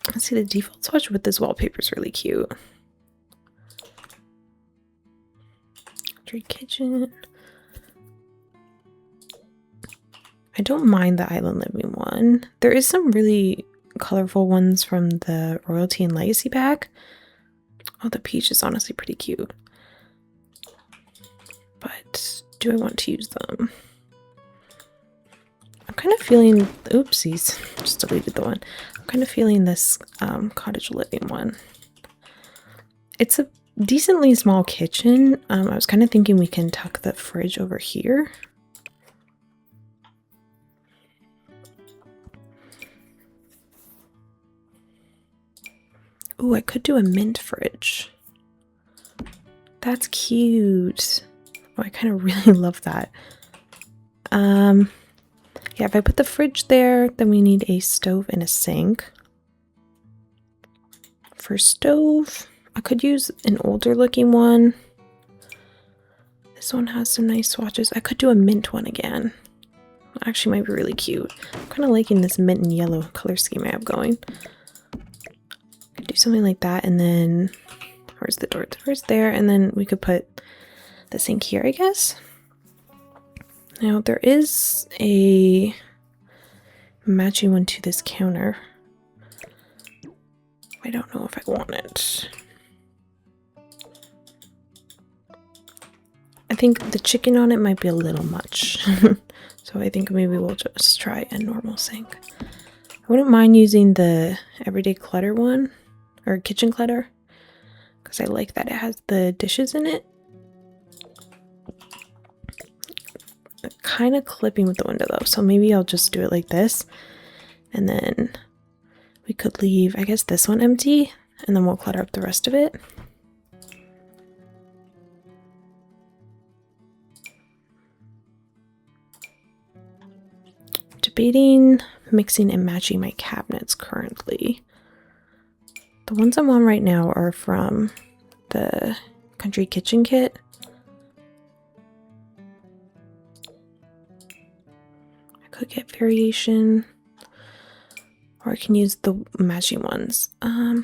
S1: Let's see, the default swatch with this wallpaper is really cute. Kitchen. I don't mind the Island Living one. There is some really colorful ones from the Royalty and Legacy pack. Oh, the peach is honestly pretty cute. But do I want to use them? I'm kind of feeling, oopsies, just deleted the one. I'm kind of feeling this cottage living one. It's a decently small kitchen. I was kind of thinking we can tuck the fridge over here. Ooh, I could do a mint fridge. That's cute. Oh, I kind of really love that. Yeah, if I put the fridge there, then we need a stove and a sink. For stove, I could use an older looking one. This one has some nice swatches. I could do a mint one again. Actually might be really cute. I'm kind of liking this mint and yellow color scheme I have going. Could do something like that, and then where's the door? The door's there, and then we could put the sink here, I guess. Now there is a matching one to this counter. I don't know if I want it. I think the chicken on it might be a little much. So I think maybe we'll just try a normal sink. I wouldn't mind using the everyday clutter one, or kitchen clutter, because I like that it has the dishes in it. Kind of clipping with the window though, so maybe I'll just do it like this, and then we could leave, I guess, this one empty, and then we'll clutter up the rest of it. Debating mixing and matching my cabinets currently. The ones I'm on right now are from the Country Kitchen Kit. I could get variation, or I can use the matching ones. I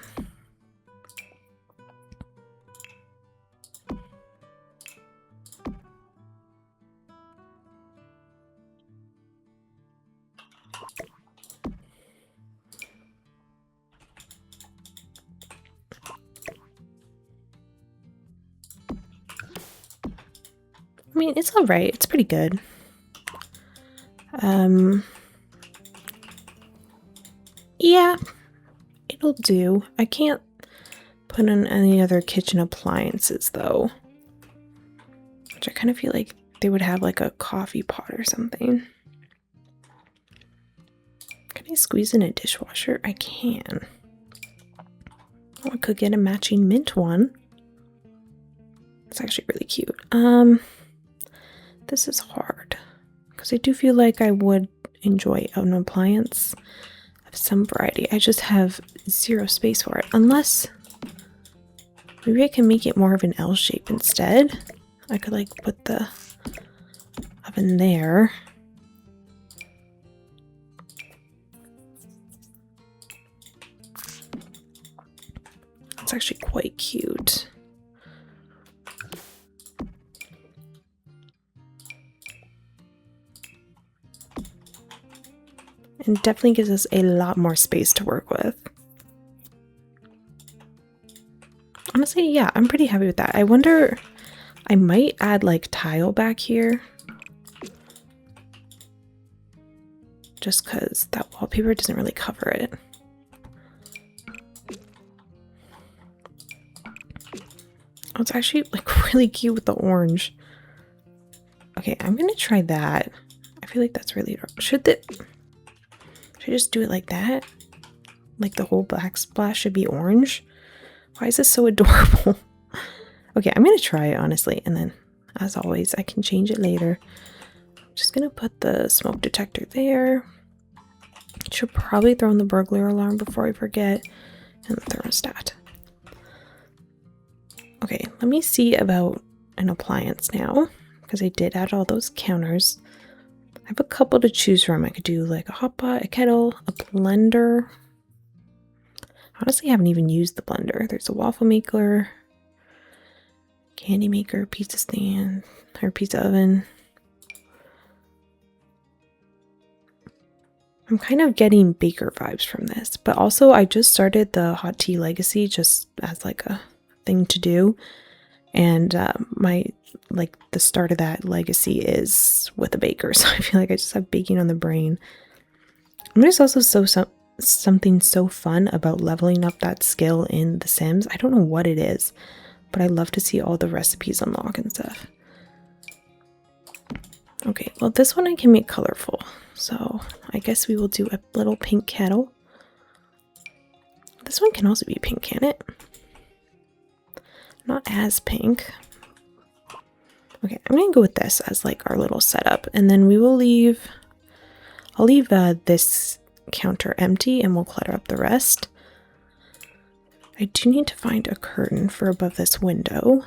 S1: mean, it's all right. It's pretty good. Yeah, it'll do. I can't put in any other kitchen appliances though, which I kind of feel like they would have like a coffee pot or something. Can I squeeze in a dishwasher? I can. Oh, I could get a matching mint one. It's actually really cute. This is hard because I do feel like I would enjoy an appliance of some variety. I just have zero space for it, unless maybe I can make it more of an L shape instead. I could like put the oven there. It's actually quite cute. And definitely gives us a lot more space to work with. Honestly, yeah, I'm pretty happy with that. I wonder, I might add like tile back here. Just because that wallpaper doesn't really cover it. Oh, it's actually like really cute with the orange. Okay, I'm gonna try that. I feel like that's really, should I just do it like that? Like the whole backsplash should be orange? Why is this so adorable? Okay, I'm gonna try it honestly, and then as always, I can change it later. I'm just gonna put the smoke detector there. Should probably throw in the burglar alarm before I forget, and the thermostat. Okay, let me see about an appliance now, because I did add all those counters. I have a couple to choose from. I could do like a hot pot, a kettle, a blender. Honestly, I haven't even used the blender. There's a waffle maker, candy maker, pizza stand, or pizza oven. I'm kind of getting baker vibes from this, but also I just started the hot tea legacy just as like a thing to do, and the start of that legacy is with a baker, so I feel like I just have baking on the brain. And there's also something so fun about leveling up that skill in The Sims. I don't know what it is, but I love to see all the recipes unlock and stuff. Okay, well this one I can make colorful, so I guess we will do a little pink kettle. This one can also be pink, can it? Not as pink. Okay, I'm gonna go with this as like our little setup, and then we will leave, I'll leave this counter empty and we'll clutter up the rest. I do need to find a curtain for above this window.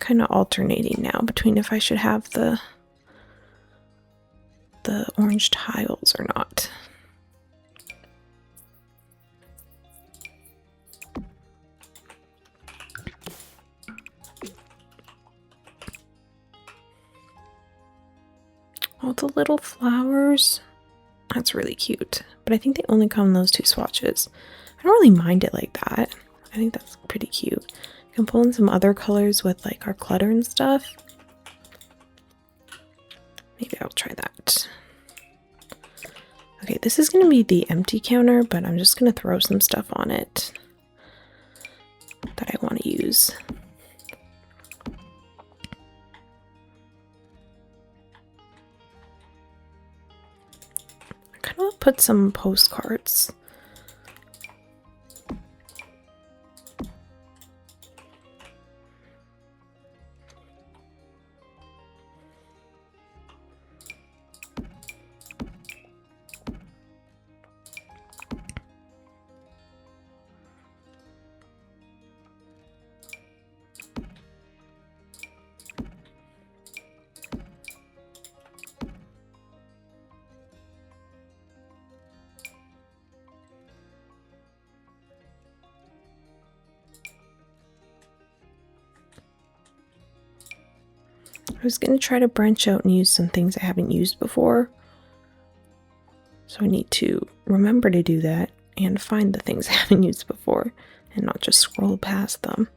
S1: kind of alternating now between if I should have the orange tiles or not. Oh, the little flowers. That's really cute. But I think they only come in those two swatches. I don't really mind it like that. I think that's pretty cute. I can pull in some other colors with like our clutter and stuff. Maybe I'll try that. Okay, this is going to be the empty counter, but I'm just going to throw some stuff on it that I want to use. I kind of want to put some postcards. I was going to try to branch out and use some things I haven't used before. So I need to remember to do that and find the things I haven't used before and not just scroll past them.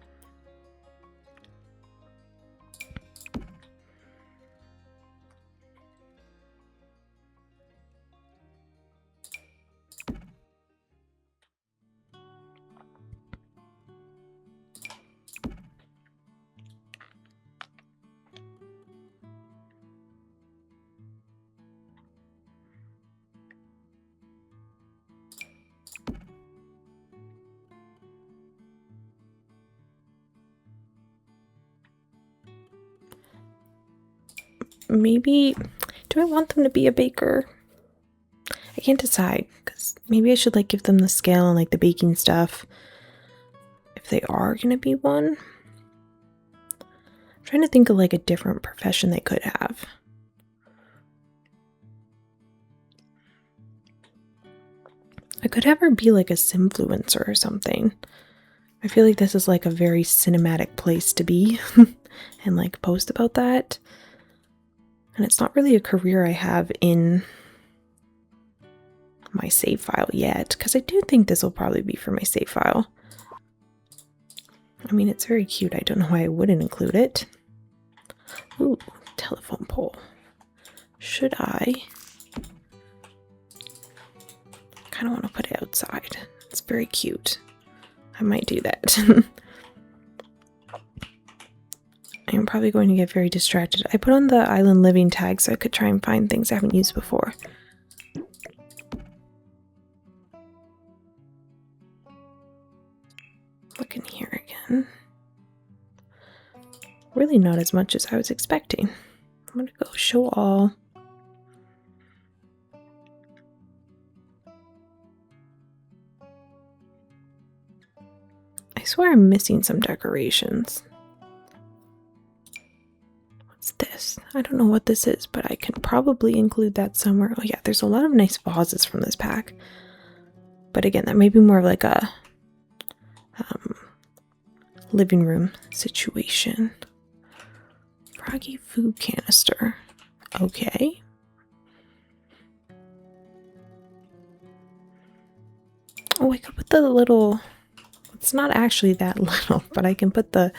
S1: Maybe, do I want them to be a baker? I can't decide, because maybe I should like give them the scale and like the baking stuff if they are going to be one. I'm trying to think of like a different profession they could have. I could have her be like a simfluencer or something. I feel like this is like a very cinematic place to be and like post about that. And it's not really a career I have in my save file yet, because I do think this will probably be for my save file. I mean, it's very cute. I don't know why I wouldn't include it. Ooh, telephone pole. Should I? I kind of want to put it outside. It's very cute. I might do that. I'm probably going to get very distracted. I put on the island living tag so I could try and find things I haven't used before. Look in here again. Really not as much as I was expecting. I'm going to go show all. I swear I'm missing some decorations. What's this? I don't know what this is, but I can probably include that somewhere. Oh yeah, there's a lot of nice vases from this pack. But again, that may be more of like a living room situation. Froggy food canister. Okay. Oh, I could put the little... It's not actually that little, but I can put the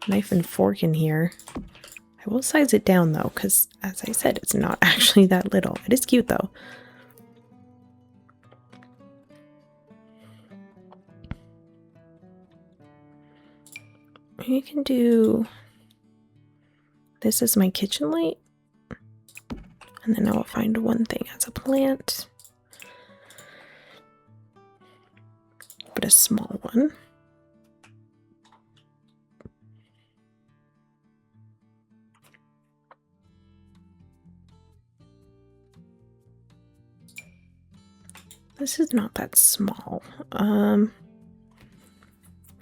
S1: knife and fork in here. I will size it down though, because as I said, it's not actually that little. It is cute though. You can do... This is my kitchen light. And then I will find one thing as a plant. But a small one. This is not that small.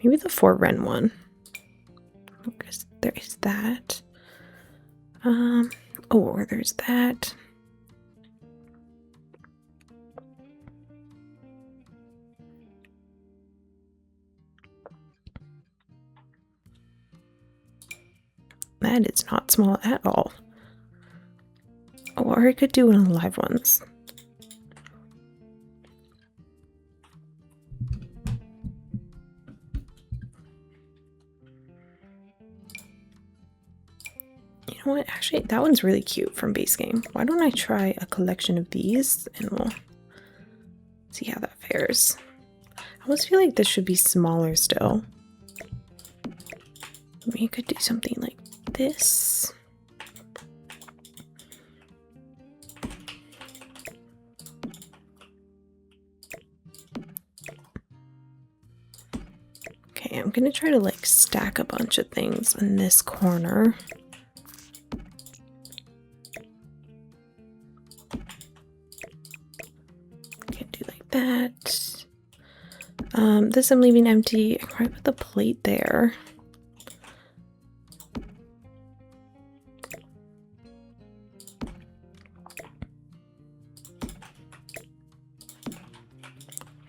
S1: Maybe the 4 Ren one. Because there is that. Oh, there's that. That is not small at all. Oh, or I could do one of the live ones. You know what? Actually, that one's really cute from base game. Why don't I try a collection of these and we'll see how that fares. I almost feel like this should be smaller still. Maybe you could do something like this. Okay, I'm gonna try to like stack a bunch of things in this corner. Okay, do like that. This I'm leaving empty. I can probably put the plate there.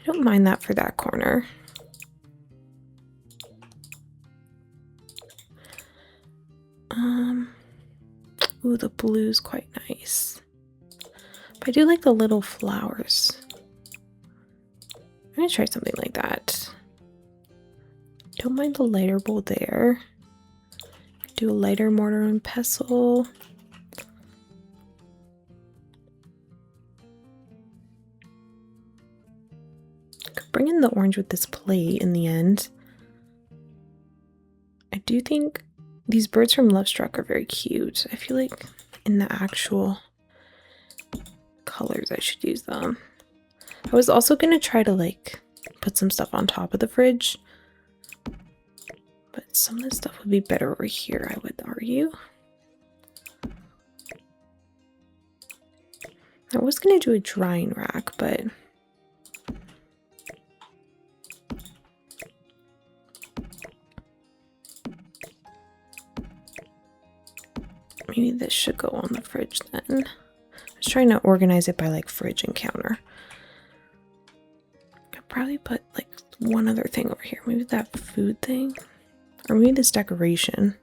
S1: I don't mind that for that corner. Ooh, the blue's quite nice. But I do like the little flowers. I'm gonna try something like that. Don't mind the lighter bowl there. Do a lighter mortar and pestle. Could bring in the orange with this plate in the end. I do think these birds from Love Struck are very cute. I feel like in the actual colors I should use them. I was also gonna try to like put some stuff on top of the fridge, but some of this stuff would be better over here, I would argue. I was gonna do a drying rack, but maybe this should go on the fridge then. I was trying to organize it by like fridge and counter. Could probably put like one other thing over here. Maybe that food thing. Or maybe this decoration.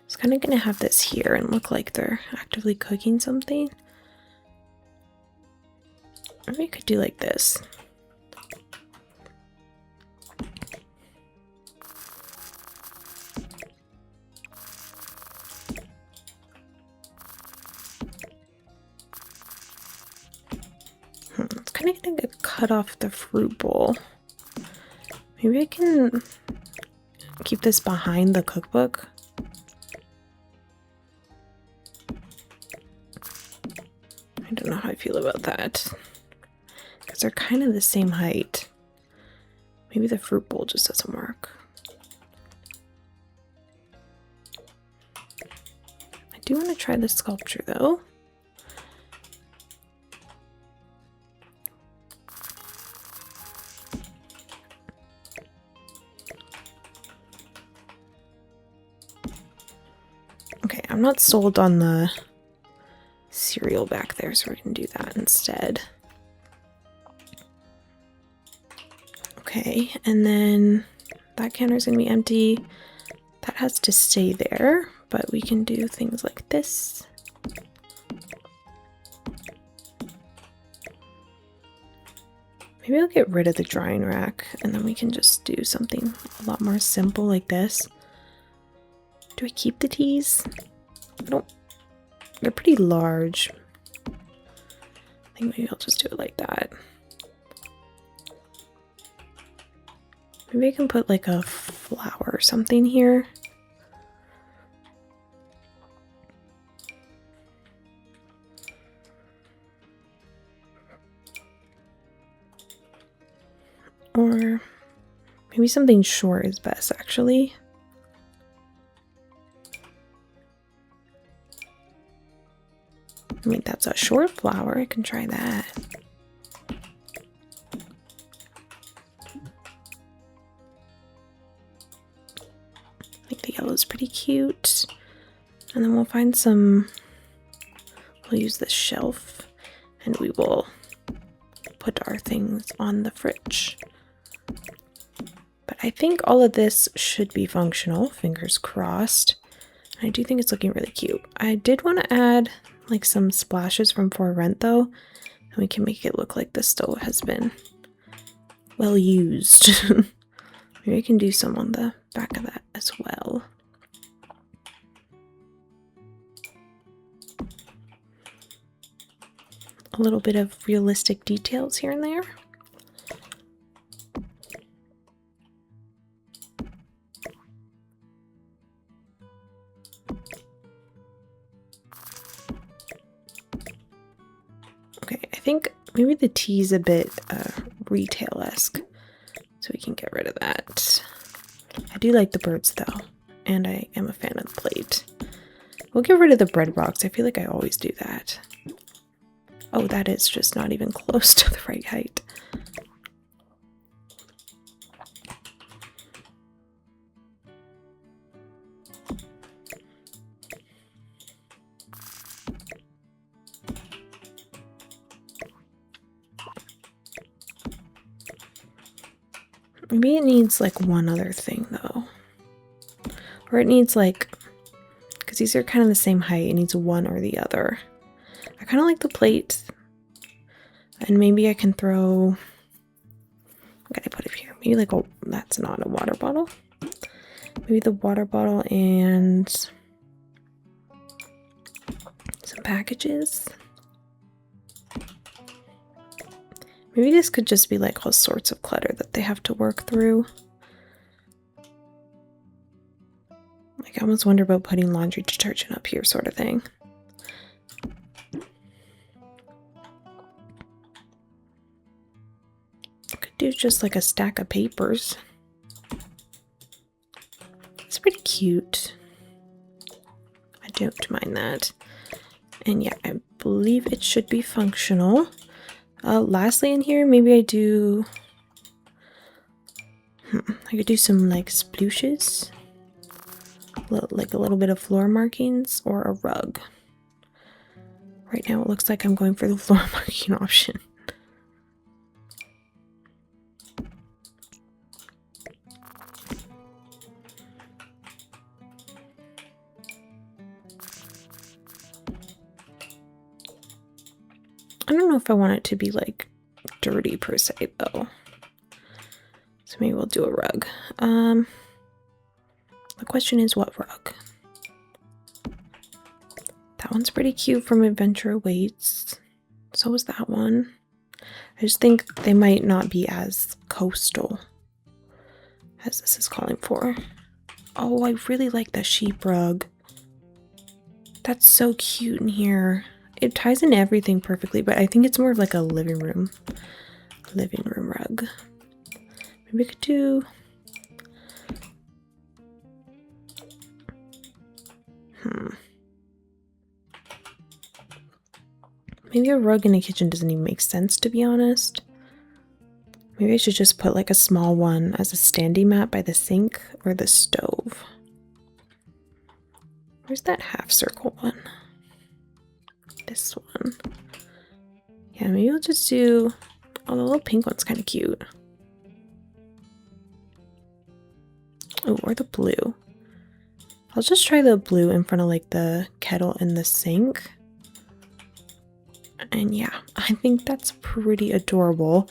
S1: It's kind of going to have this here and look like they're actively cooking something. Or we could do like this. It's kind of going to cut off the fruit bowl. Maybe I can keep this behind the cookbook. I don't know how I feel about that. Because they're kind of the same height. Maybe the fruit bowl just doesn't work. I do want to try the sculpture though. Okay, I'm not sold on the cereal back there, so we're going to do that instead. Okay, and then that counter's going to be empty. That has to stay there, but we can do things like this. Maybe I'll get rid of the drying rack, and then we can just do something a lot more simple like this. Do I keep the teas? I don't. They're pretty large. I think maybe I'll just do it like that. Maybe I can put like a flower or something here. Or maybe something short is best, actually. I mean, that's a short flower. I can try that. is pretty cute. And then we'll find some, we'll use this shelf and we will put our things on the fridge. But I think all of this should be functional, fingers crossed. I do think it's looking really cute. I did want to add like some splashes from For Rent though, and we can make it look like the stove has been well used. Maybe I can do some on the back of that as well. A little bit of realistic details here and there. Okay, I think maybe the tea's a bit retail-esque, so we can get rid of that. I do like the birds though, and I am a fan of the plate. We'll get rid of the bread box. I feel like I always do that. Oh, that is just not even close to the right height. Maybe it needs like one other thing though. Or it needs like, because these are kind of the same height, it needs one or the other. I kind of like the plate. And maybe I can throw, what can I put it here? Maybe like, oh, that's not a water bottle. Maybe the water bottle and some packages. Maybe this could just be like all sorts of clutter that they have to work through. Like I almost wonder about putting laundry detergent up here sort of thing. I could do just like a stack of papers. It's pretty cute. I don't mind that. And yeah, I believe it should be functional. Lastly in here, maybe I do, I could do some like splooshes, like a little bit of floor markings or a rug. Right now it looks like I'm going for the floor marking option. I don't know if I want it to be like dirty per se though. So maybe we'll do a rug. The question is what rug? That one's pretty cute from Adventure Awaits. So is that one. I just think they might not be as coastal as this is calling for. Oh, I really like the sheep rug. That's so cute in here. It ties in everything perfectly, but I think it's more of like a living room rug. Maybe we could do maybe a rug in a kitchen doesn't even make sense, to be honest. Maybe I should just put like a small one as a standing mat by the sink or the stove. Where's that half circle one? This one. Yeah, maybe I'll just do, oh, the little pink one's kind of cute. Oh, or the blue. I'll just try the blue in front of like the kettle and the sink. And yeah, I think that's pretty adorable.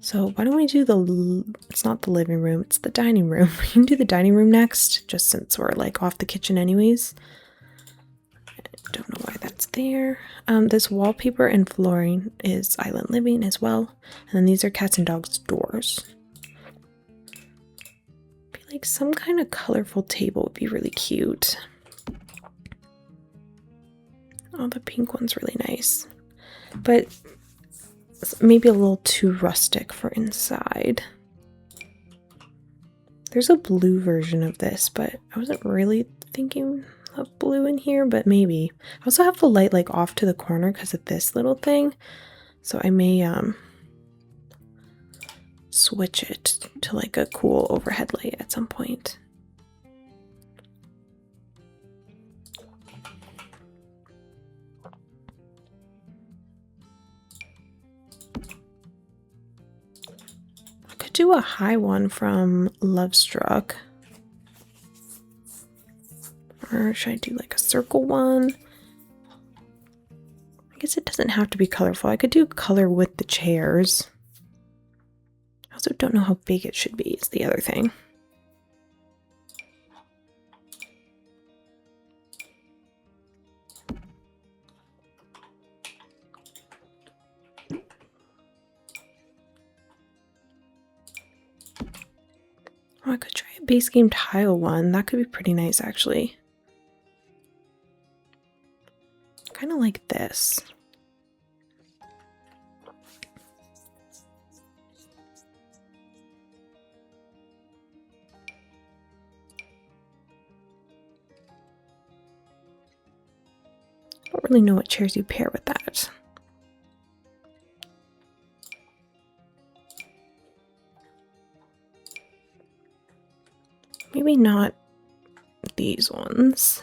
S1: So why don't we do the, it's not the living room, it's the dining room. We can do the dining room next, just since we're like off the kitchen anyways. I don't know why that's there. This wallpaper and flooring is island living as well. And then these are cats and dogs doors. Be like some kind of colorful table would be really cute. Oh, the pink one's really nice. But maybe a little too rustic for inside. There's a blue version of this, but I wasn't really thinking of blue in here, but maybe. I also have the light like off to the corner because of this little thing, so I may switch it to like a cool overhead light at some point. do a high one from Love Struck. Or should I do like a circle one? I guess it doesn't have to be colorful. I could do color with the chairs. I also don't know how big it should be, is the other thing. Oh, I could try a base game tile one. That could be pretty nice, actually. Kind of like this. I don't really know what chairs you pair with that. Maybe not these ones.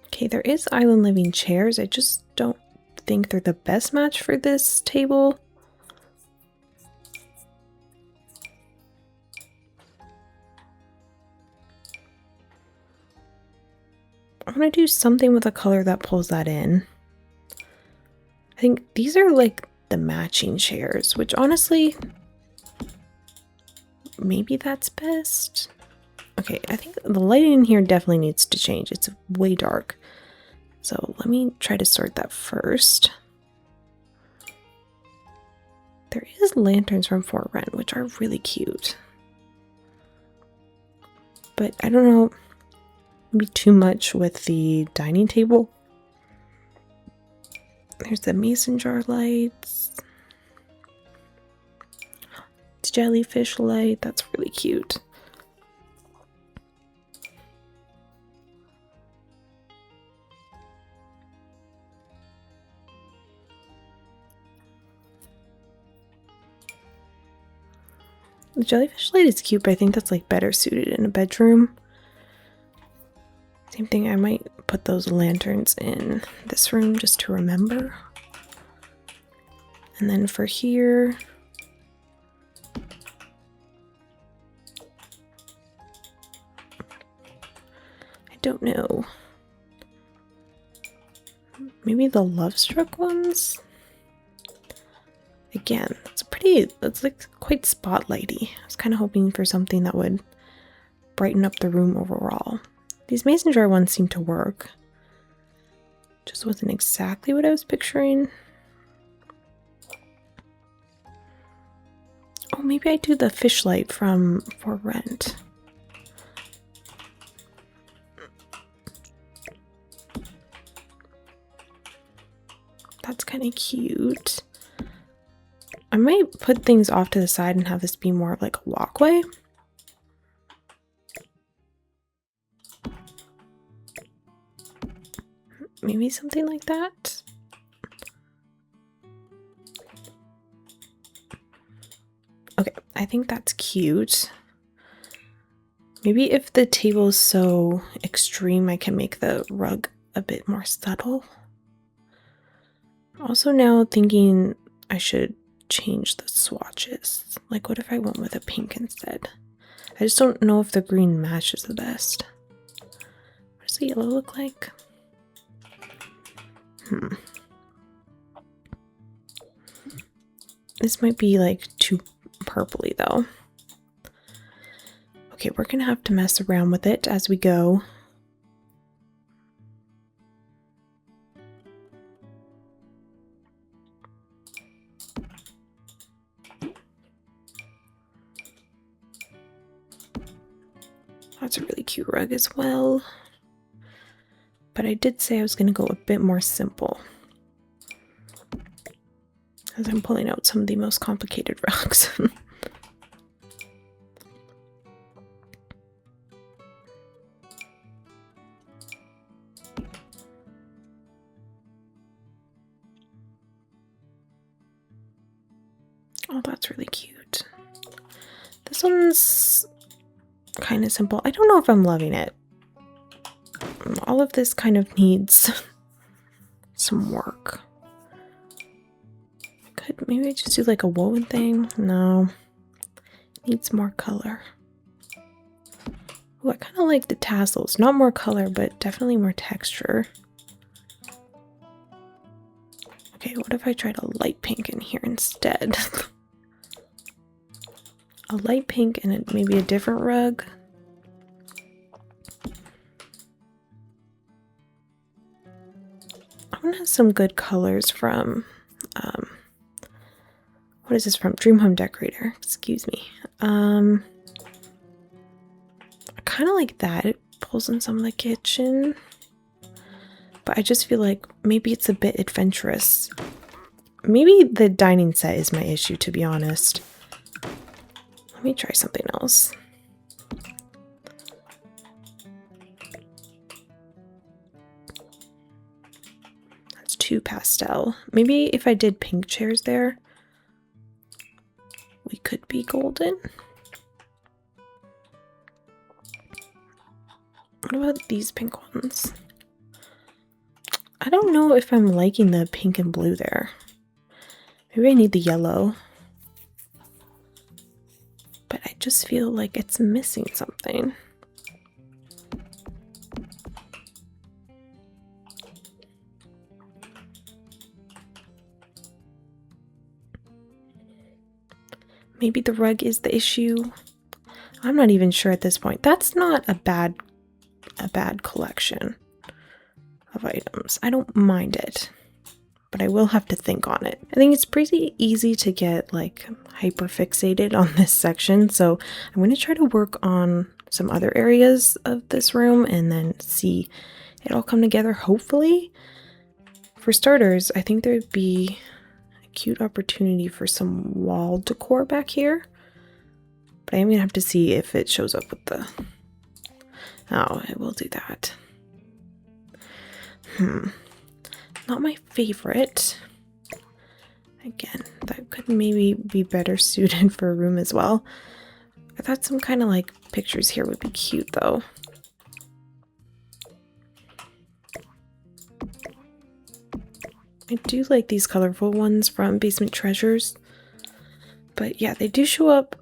S1: Okay, there is island living chairs. I just don't think they're the best match for this table. I want to do something with a color that pulls that in. I think these are like the matching chairs, which honestly, maybe that's best. Okay, I think the lighting in here definitely needs to change. It's way dark. So let me try to sort that first. There is lanterns from For Rent, which are really cute. But I don't know, maybe too much with the dining table. There's the mason jar lights. It's jellyfish light, that's really cute. The jellyfish light is cute, but I think that's like better suited in a bedroom. Same thing, I might put those lanterns in this room just to remember. And then for here, I don't know. Maybe the Love Struck ones? Again, that's like quite spotlighty. I was kind of hoping for something that would brighten up the room overall. These mason jar ones seem to work. Just wasn't exactly what I was picturing. Oh, maybe I do the fish light from For Rent. That's kind of cute. I might put things off to the side and have this be more of like a walkway. Maybe something like that. Okay, I think that's cute. Maybe if the table is so extreme, I can make the rug a bit more subtle. Also now thinking I should change the swatches. Like what if I went with a pink instead? I just don't know if the green matches the best. What does the yellow look like? This might be like too purpley though. Okay, we're gonna have to mess around with it as we go. That's a really cute rug as well. But I did say I was going to go a bit more simple, as I'm pulling out some of the most complicated rugs. Oh, that's really cute. This one's kind of simple. I don't know if I'm loving it. All of this kind of needs some work. Could maybe just do like a woven thing. No, needs more color. Ooh, I kind of like the tassels. Not more color, but definitely more texture. Okay, what if I tried a light pink in here instead? A light pink and maybe a different rug. I'm gonna have some good colors from, what is this from? Dream Home Decorator, excuse me. I kind of like that. It pulls in some of the kitchen. But I just feel like maybe it's a bit adventurous. Maybe the dining set is my issue, to be honest. Let me try something else. That's too pastel. Maybe if I did pink chairs there, we could be golden. What about these pink ones? I don't know if I'm liking the pink and blue there. Maybe I need the yellow. But I just feel like it's missing something. Maybe the rug is the issue. I'm not even sure at this point. That's not a bad collection of items. I don't mind it, but I will have to think on it. I think it's pretty easy to get like hyper fixated on this section, so I'm going to try to work on some other areas of this room and then see it all come together, hopefully. For starters, I think there'd be a cute opportunity for some wall decor back here, but I am going to have to see if it shows up with the... Oh, it will do that. Not my favorite. Again, that could maybe be better suited for a room as well. I thought some kind of like pictures here would be cute though. I do like these colorful ones from Basement Treasures. But yeah, they do show up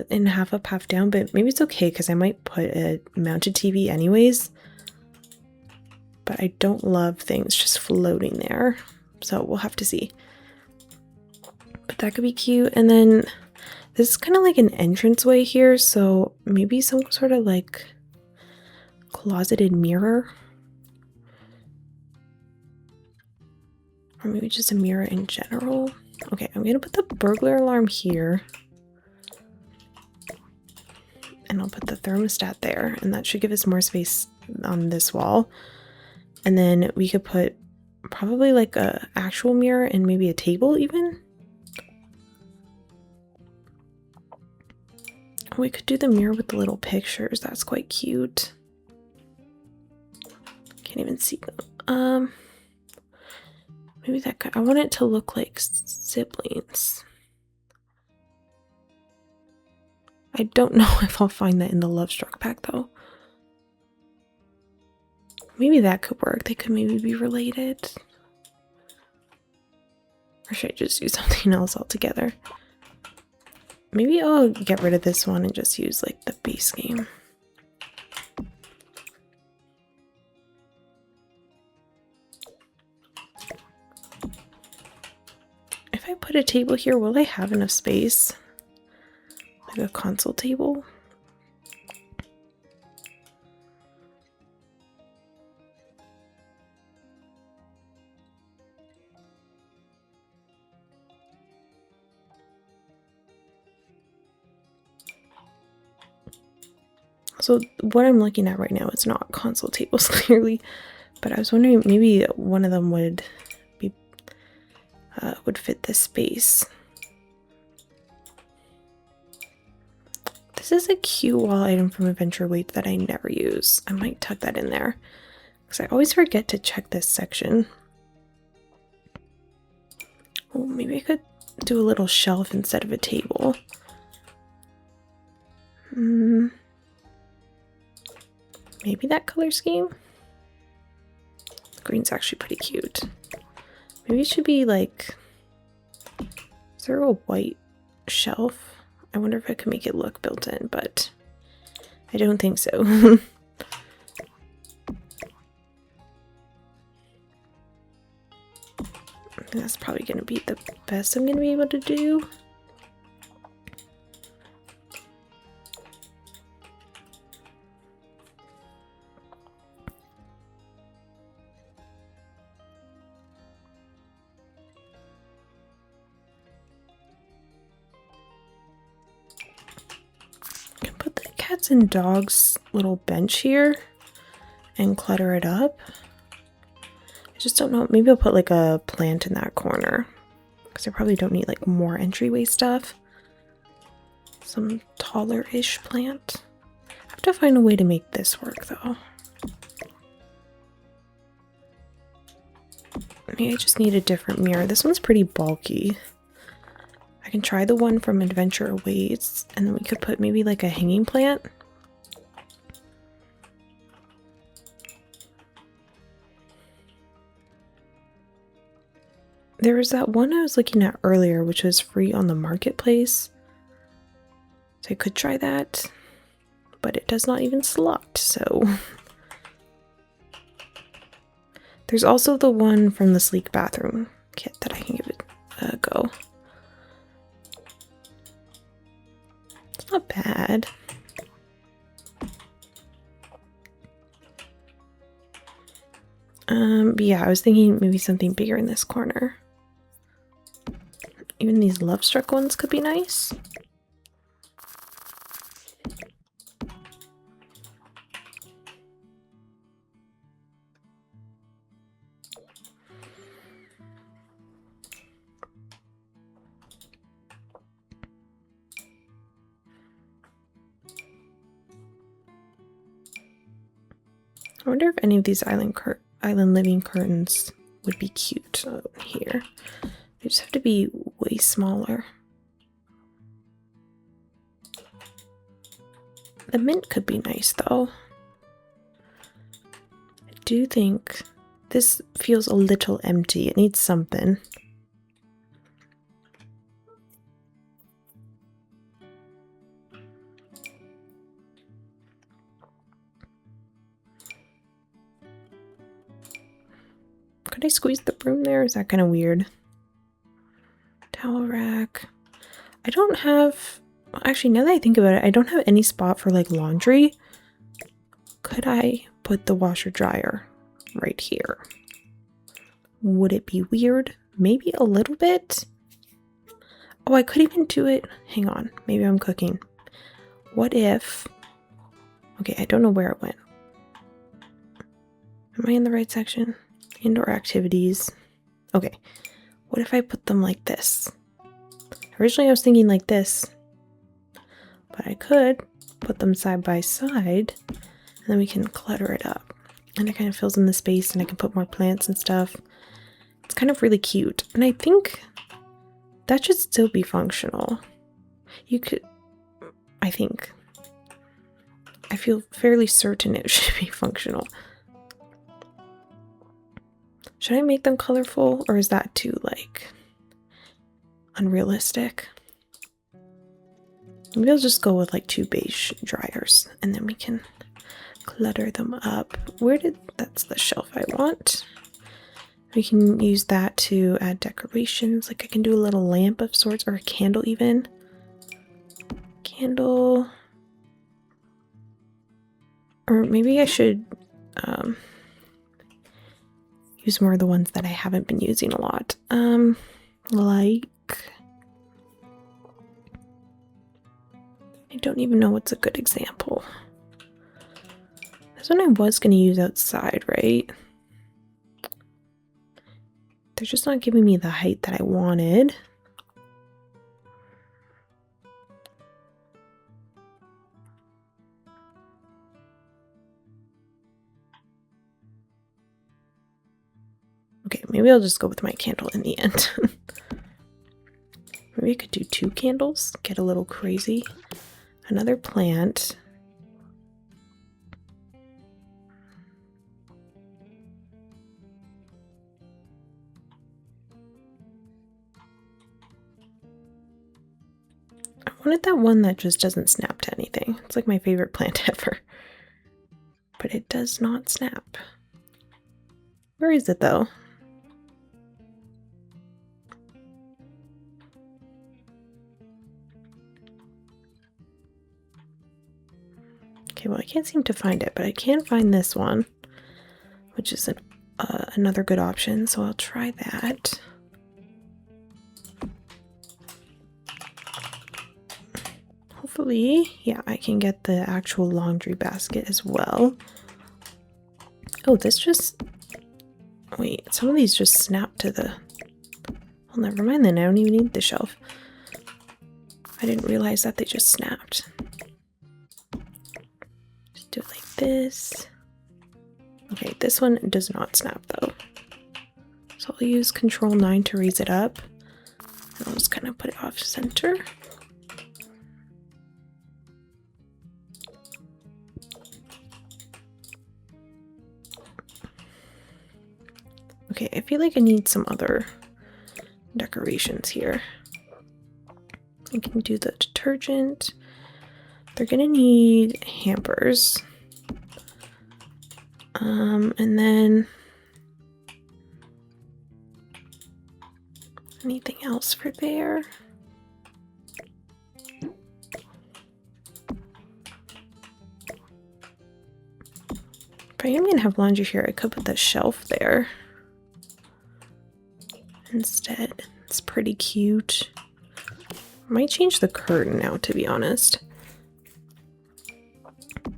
S1: in half up, half down, but maybe it's okay because I might put a mounted TV anyways. But I don't love things just floating there, so we'll have to see. But that could be cute. And then this is kind of like an entranceway here, so maybe some sort of like closeted mirror. Or maybe just a mirror in general. Okay, I'm gonna put the burglar alarm here. And I'll put the thermostat there, and that should give us more space on this wall. And then we could put probably like a actual mirror and maybe a table even. We could do the mirror with the little pictures. That's quite cute. Can't even see them. Maybe that could, I want it to look like siblings. I don't know if I'll find that in the Love Struck pack though. Maybe that could work. They could maybe be related. Or should I just do something else altogether? Maybe I'll get rid of this one and just use like the base game. If I put a table here, will I have enough space? Like a console table? So what I'm looking at right now is not console tables clearly, but I was wondering maybe one of them would be would fit this space. This is a cute wall item from Adventure Weight that I never use. I might tuck that in there because I always forget to check this section. Oh, maybe I could do a little shelf instead of a table. Maybe that color scheme? The green's actually pretty cute. Maybe it should be like... Is there a white shelf? I wonder if I could make it look built in, but I don't think so. I think that's probably going to be the best I'm going to be able to do. Cats and dogs little bench here and clutter it up. I just don't know. Maybe I'll put like a plant in that corner because I probably don't need like more entryway stuff. Some taller-ish plant. I have to find a way to make this work though. Maybe I just need a different mirror. This one's pretty bulky. I can try the one from Adventure Awaits, and then we could put maybe like a hanging plant. There was that one I was looking at earlier, which was free on the marketplace. So I could try that, but it does not even slot, so. There's also the one from the Sleek Bathroom kit that I can give it a go. Not bad. But yeah, I was thinking maybe something bigger in this corner. Even these Love Struck ones could be nice. I wonder if any of these island living curtains would be cute here. They just have to be way smaller. The mint could be nice though. I do think this feels a little empty. It needs something. Could I squeeze the broom there? Is that kind of weird? Towel rack. I don't have... Actually, now that I think about it, I don't have any spot for like laundry. Could I put the washer dryer right here? Would it be weird? Maybe a little bit. Oh, I could even do it. Hang on. Maybe I'm cooking. What if... Okay, I don't know where it went. Am I in the right section? Indoor activities. Okay, what if I put them like this? Originally I was thinking like this, but I could put them side by side and then we can clutter it up. And it kind of fills in the space and I can put more plants and stuff. It's kind of really cute. And I think that should still be functional. You could, I think. I feel fairly certain it should be functional. Should I make them colorful or is that too, like, unrealistic? Maybe I'll just go with like 2 beige dryers and then we can clutter them up. That's the shelf I want. We can use that to add decorations. Like I can do a little lamp of sorts or a candle even. Candle. Or maybe I should use more of the ones that I haven't been using a lot. Like... I don't even know what's a good example. This one I was going to use outside, right? They're just not giving me the height that I wanted. Okay, maybe I'll just go with my candle in the end. Maybe I could do 2 candles, get a little crazy. Another plant. I wanted that one that just doesn't snap to anything. It's like my favorite plant ever. But it does not snap. Where is it though? Okay, well I can't seem to find it, but I can find this one, which is another good option, so I'll try that. Hopefully, yeah, I can get the actual laundry basket as well. Oh, this just... Wait, some of these just snap to the... Well, never mind then, I don't even need the shelf. I didn't realize that they just snapped. Just do it like this. Okay, this one does not snap though. So I'll use Ctrl 9 to raise it up. And I'll just kind of put it off center. Okay, I feel like I need some other decorations here. I can do the detergent. They're gonna need hampers. And then anything else for there? If I am gonna have laundry here, I could put the shelf there instead. It's pretty cute. I might change the curtain now, to be honest. I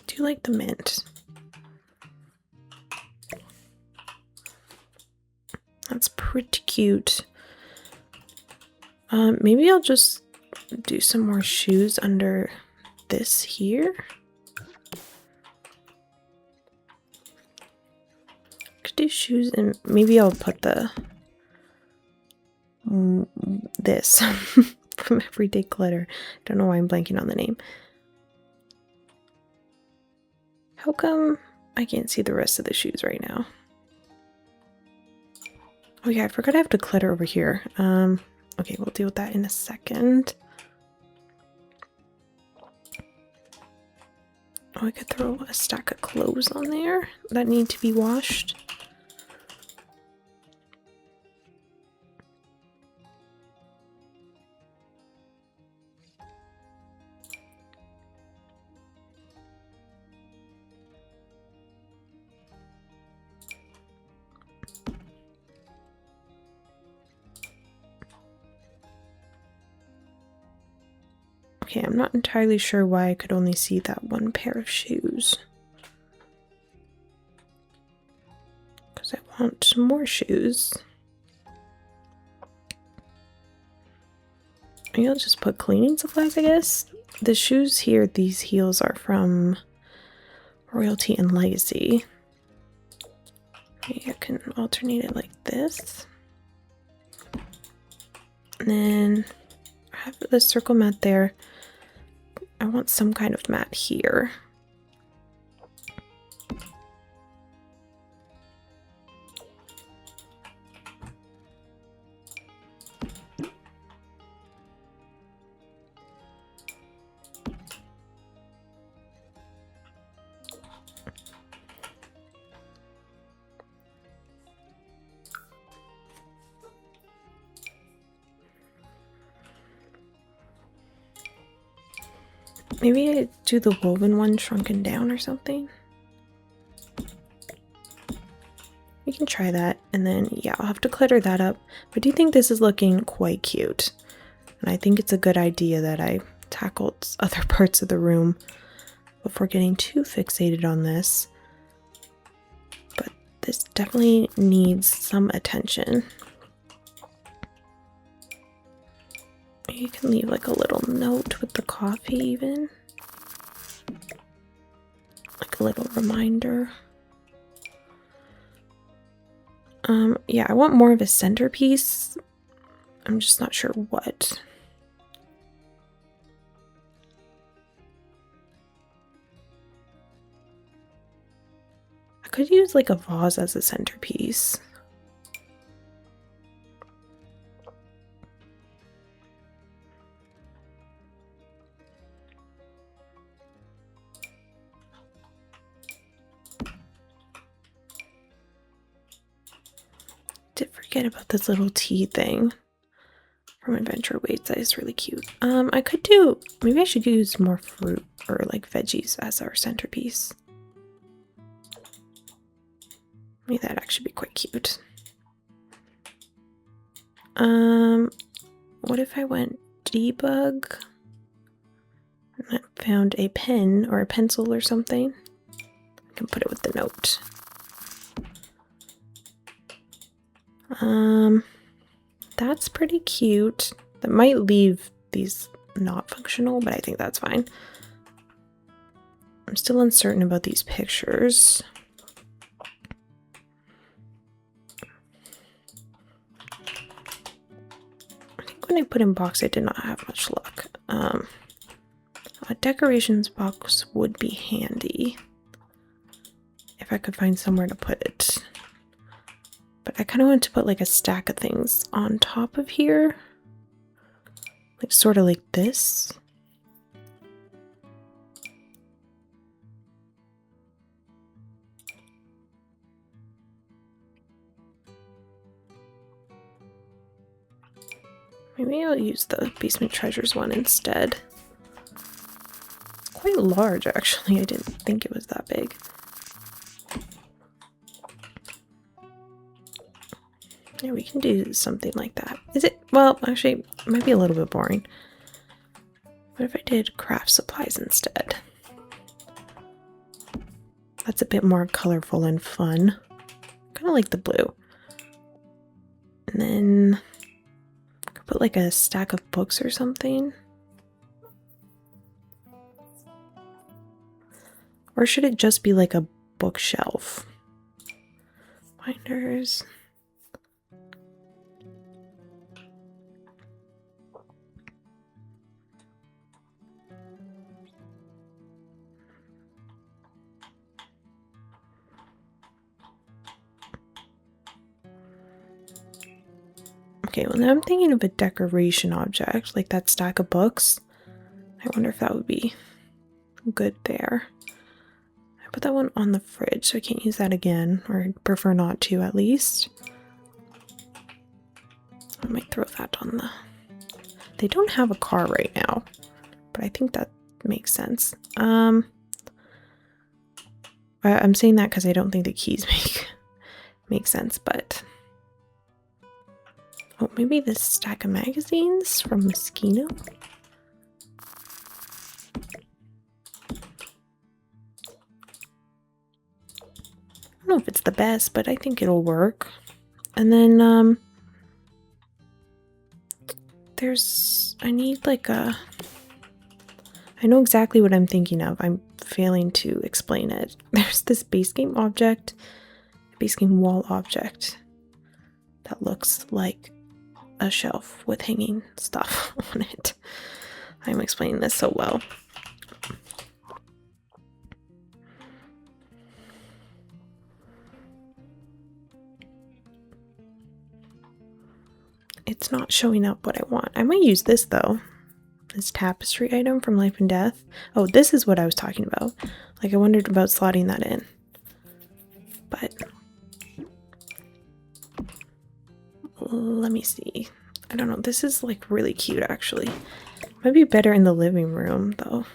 S1: do like the mint. That's pretty cute. Maybe I'll just do some more shoes under this here. Could do shoes, and maybe I'll put the this from Everyday Glitter. Don't know why I'm blanking on the name. How come I can't see the rest of the shoes right now? Oh yeah, I forgot I have to clutter over here. Okay, we'll deal with that in a second. Oh, I could throw a stack of clothes on there that need to be washed. Okay, I'm not entirely sure why I could only see that one pair of shoes. Because I want some more shoes. Maybe I'll just put cleaning supplies, I guess. The shoes here, these heels are from Royalty and Legacy. Maybe I can alternate it like this. And then I have the circle mat there. I want some kind of mat here. Maybe I do the woven one shrunken down or something. We can try that, and then yeah, I'll have to clutter that up. But I do think this is looking quite cute, and I think it's a good idea that I tackled other parts of the room before getting too fixated on this. But this definitely needs some attention. You can leave like a little note with the coffee even. Like a little reminder. Yeah, I want more of a centerpiece. I'm just not sure what. could use like a vase as a centerpiece. Did forget about this little tea thing from Adventure Waits. That is really cute. I could do, maybe I should use more fruit or like veggies as our centerpiece. Maybe that'd actually be quite cute. What if I went debug and I found a pen or a pencil or something? I can put it with the note. That's pretty cute. That might leave these not functional, but I think that's fine. I'm still uncertain about these pictures. I think when I put in box, I did not have much luck. A decorations box would be handy if I could find somewhere to put it. But I kind of want to put like a stack of things on top of here. Like sort of like this. Maybe I'll use the Basement Treasures one instead. It's quite large actually. I didn't think it was that big. Yeah, we can do something like that. Is it? Well, actually, it might be a little bit boring. What if I did craft supplies instead? That's a bit more colorful and fun. Kind of like the blue. And then I could put like a stack of books or something. Or should it just be like a bookshelf? Binders. Okay, well now I'm thinking of a decoration object, like that stack of books. I wonder if that would be good there. I put that one on the fridge, so I can't use that again, or I'd prefer not to at least. I might throw that on the... They don't have a car right now, but I think that makes sense. I'm saying that because I don't think the keys make sense, but... Oh, maybe this stack of magazines from Moschino? I don't know if it's the best, but I think it'll work. And then, I need like a... I know exactly what I'm thinking of. I'm failing to explain it. There's this base game object, base game wall object that looks like a shelf with hanging stuff on it. I'm explaining this so well. It's not showing up what I want. I might use this though. This tapestry item from Life and Death. Oh, this is what I was talking about. Like I wondered about slotting that in. But let me see. I don't know. This is like really cute actually. Might be better in the living room though.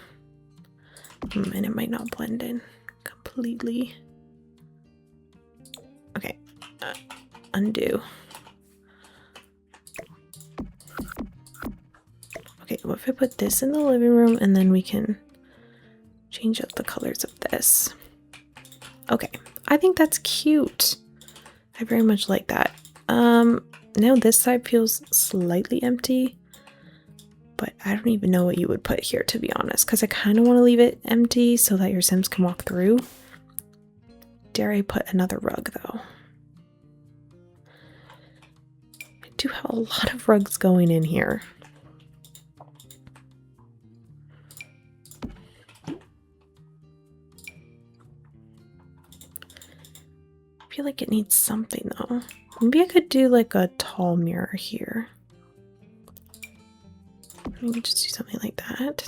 S1: And it might not blend in completely. Okay. Undo. Okay, what if I put this in the living room and then we can change up the colors of this? Okay, I think that's cute. I very much like that. Now this side feels slightly empty, but I don't even know what you would put here, to be honest, because I kind of want to leave it empty so that your Sims can walk through. Dare I put another rug, though? I do have a lot of rugs going in here. feel like it needs something though. Maybe I could do like a tall mirror here. Maybe just do something like that.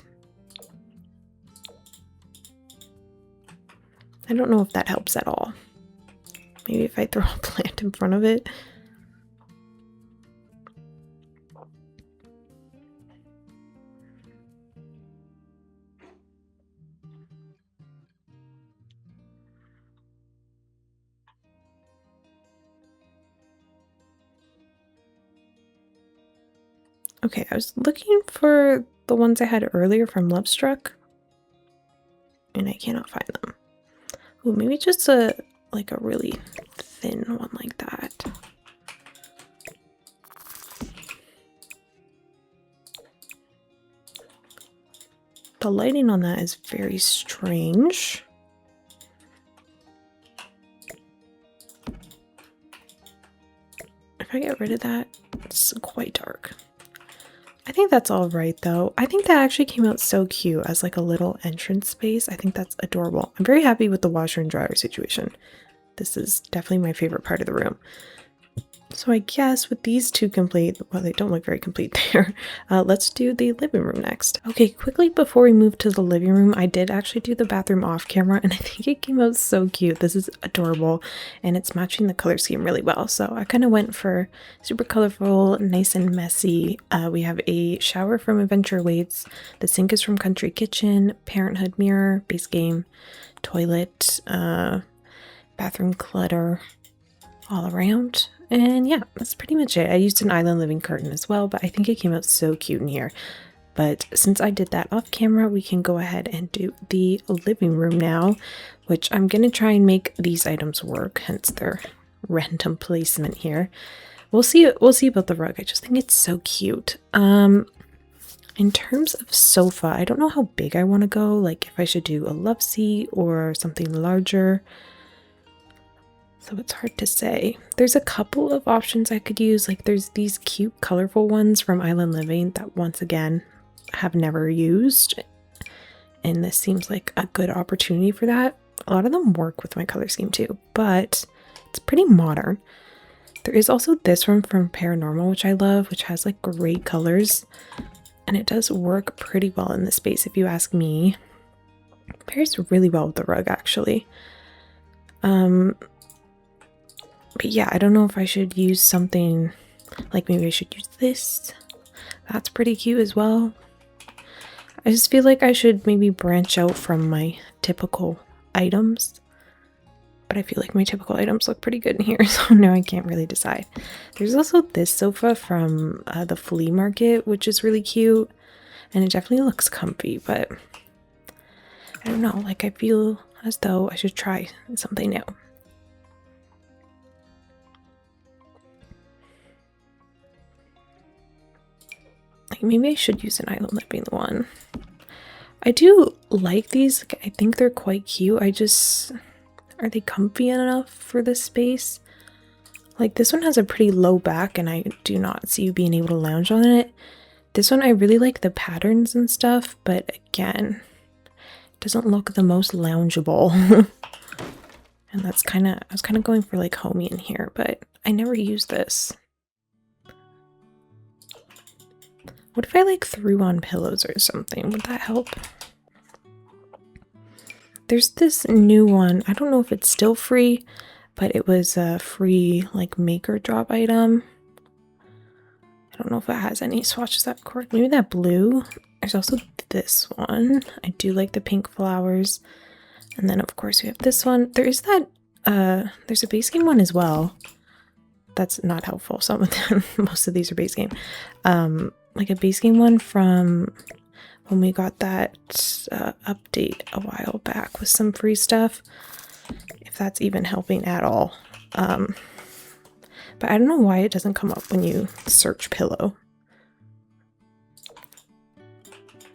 S1: I don't know if that helps at all. Maybe if I throw a plant in front of it. Okay, I was looking for the ones I had earlier from Love Struck, and I cannot find them. Ooh, maybe just like a really thin one like that. The lighting on that is very strange. If I get rid of that, it's quite dark. I think that's all right though. I think that actually came out so cute as like a little entrance space. I think that's adorable. I'm very happy with the washer and dryer situation. This is definitely my favorite part of the room. So I guess with these two complete, well, they don't look very complete there. Let's do the living room next. Okay, quickly before we move to the living room, I did actually do the bathroom off camera and I think it came out so cute. This is adorable and it's matching the color scheme really well. So I kind of went for super colorful, nice and messy. We have a shower from Adventure Waits. The sink is from Country Kitchen, Parenthood mirror, base game, toilet, bathroom clutter all around. And yeah, that's pretty much it. I used an island living curtain as well, but I think it came out so cute in here. But since I did that off camera, we can go ahead and do the living room now, which I'm going to try and make these items work, hence their random placement here. We'll see about the rug. I just think it's so cute. In terms of sofa, I don't know how big I want to go, like if I should do a love seat or something larger. So it's hard to say. There's a couple of options I could use. Like there's these cute colorful ones from Island Living that once again I have never used. And this seems like a good opportunity for that. A lot of them work with my color scheme too, but it's pretty modern. There is also this one from Paranormal, which I love, which has like great colors. And it does work pretty well in this space if you ask me. It pairs really well with the rug actually. But yeah, I don't know if I should use something like maybe I should use this. That's pretty cute as well. I just feel like I should maybe branch out from my typical items. But I feel like my typical items look pretty good in here, so now I can't really decide. There's also this sofa from the flea market, which is really cute. And it definitely looks comfy, but I don't know, like I feel as though I should try something new. Like maybe I should use an island living one. I do like these. Like, I think they're quite cute. Are they comfy enough for this space? Like this one has a pretty low back and I do not see you being able to lounge on it. This one I really like the patterns and stuff, but again, it doesn't look the most loungeable. And that's I was kind of going for like homey in here, but I never use this. What if I like threw on pillows or something? Would that help? There's this new one. I don't know if it's still free, but it was a free like maker drop item. I don't know if it has any swatches that correct. Maybe that blue. There's also this one. I do like the pink flowers. And then of course we have this one. There is that there's a base game one as well. That's not helpful. Some of them, most of these are base game. Like a base game one from when we got that update a while back with some free stuff, if that's even helping at all. But I don't know why it doesn't come up when you search pillow.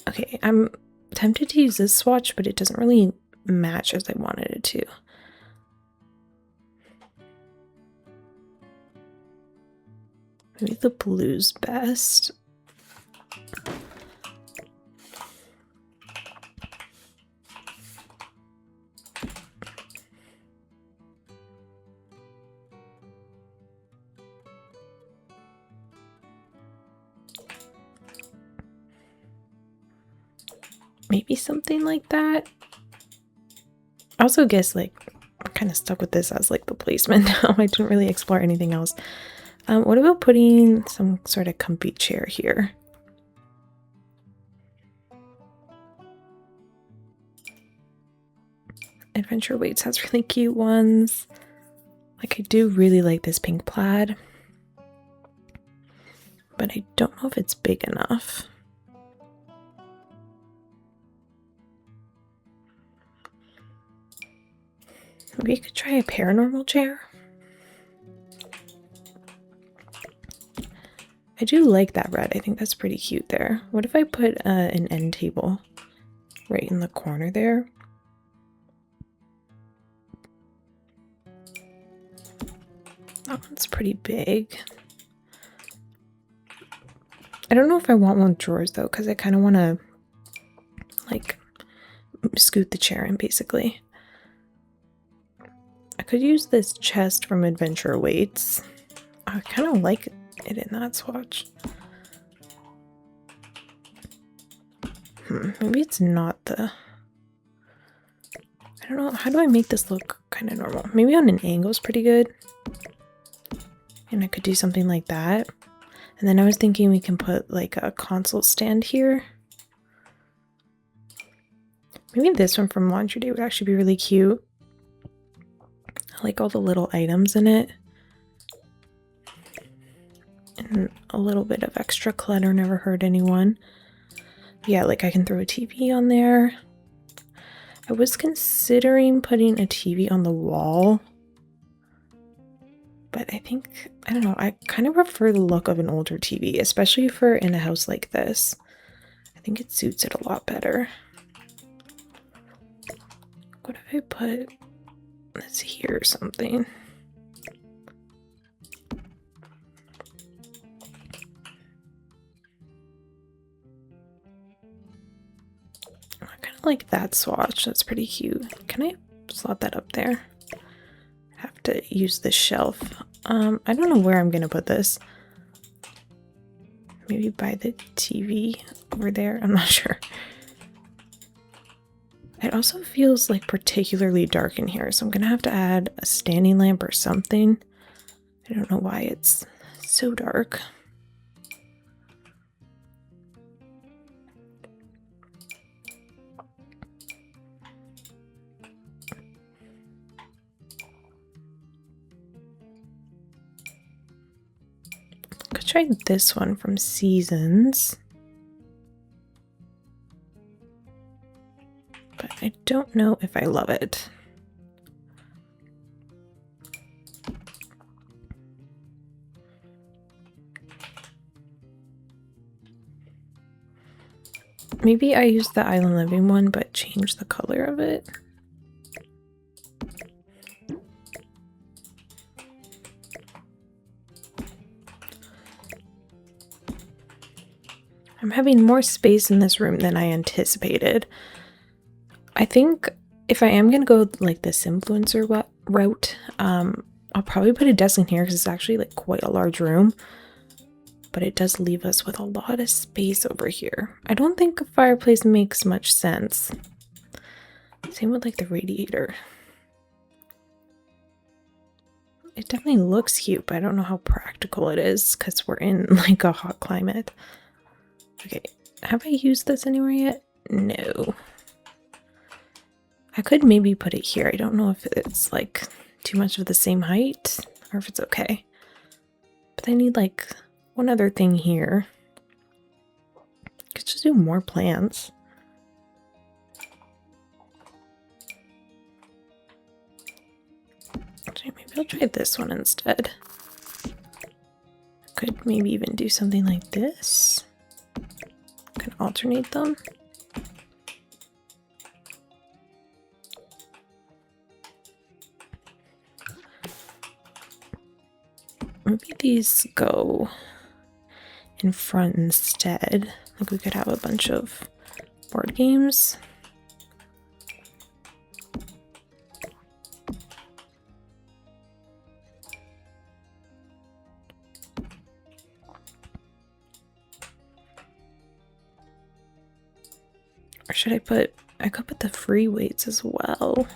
S1: Okay, I'm tempted to use this swatch, but it doesn't really match as I wanted it to. Maybe the blue's best. maybe something like that. I also guess like I'm kind of stuck with this as like the placement now. I didn't really explore anything else. What about putting some sort of comfy chair here? Adventure Weights has really cute ones. Like I do really like this pink plaid, but I don't know if it's big enough. Maybe you could try a paranormal chair. I do like that red. I think that's pretty cute there. What if I put an end table right in the corner there? That one's pretty big. I don't know if I want one with drawers though, because I kind of want to like scoot the chair in basically. I could use this chest from Adventure Weights. I kind of like it in that swatch. Maybe it's not the... I don't know. How do I make this look kind of normal? Maybe on an angle is pretty good. And I could do something like that. And then I was thinking we can put like a console stand here. Maybe this one from Laundry Day would actually be really cute. I like all the little items in it. And a little bit of extra clutter never hurt anyone. Yeah, like I can throw a TV on there. I was considering putting a TV on the wall. But I think, I don't know, I kind of prefer the look of an older TV, especially for in a house like this. I think it suits it a lot better. What if I put this here or something? I kind of like that swatch. That's pretty cute. Can I slot that up there? Have to use this shelf. I don't know where I'm gonna put this. Maybe by the TV over there. I'm not sure. It also feels like particularly dark in here, so I'm gonna have to add a standing lamp or something. I don't know why it's so dark. Could try this one from Seasons. But I don't know if I love it. Maybe I use the Island Living one, but change the color of it. I'm having more space in this room than I anticipated. I think if I am going to go like this influencer route, I'll probably put a desk in here because it's actually like quite a large room. But it does leave us with a lot of space over here. I don't think a fireplace makes much sense. Same with like the radiator. It definitely looks cute, but I don't know how practical it is because we're in like a hot climate. Okay, have I used this anywhere yet? No. I could maybe put it here. I don't know if it's like too much of the same height or if it's okay. But I need like one other thing here. Could just do more plants. Actually, maybe I'll try this one instead. Could maybe even do something like this. Can alternate them. Maybe these go in front instead. Like we could have a bunch of board games. Or should I put, I could put the free weights as well.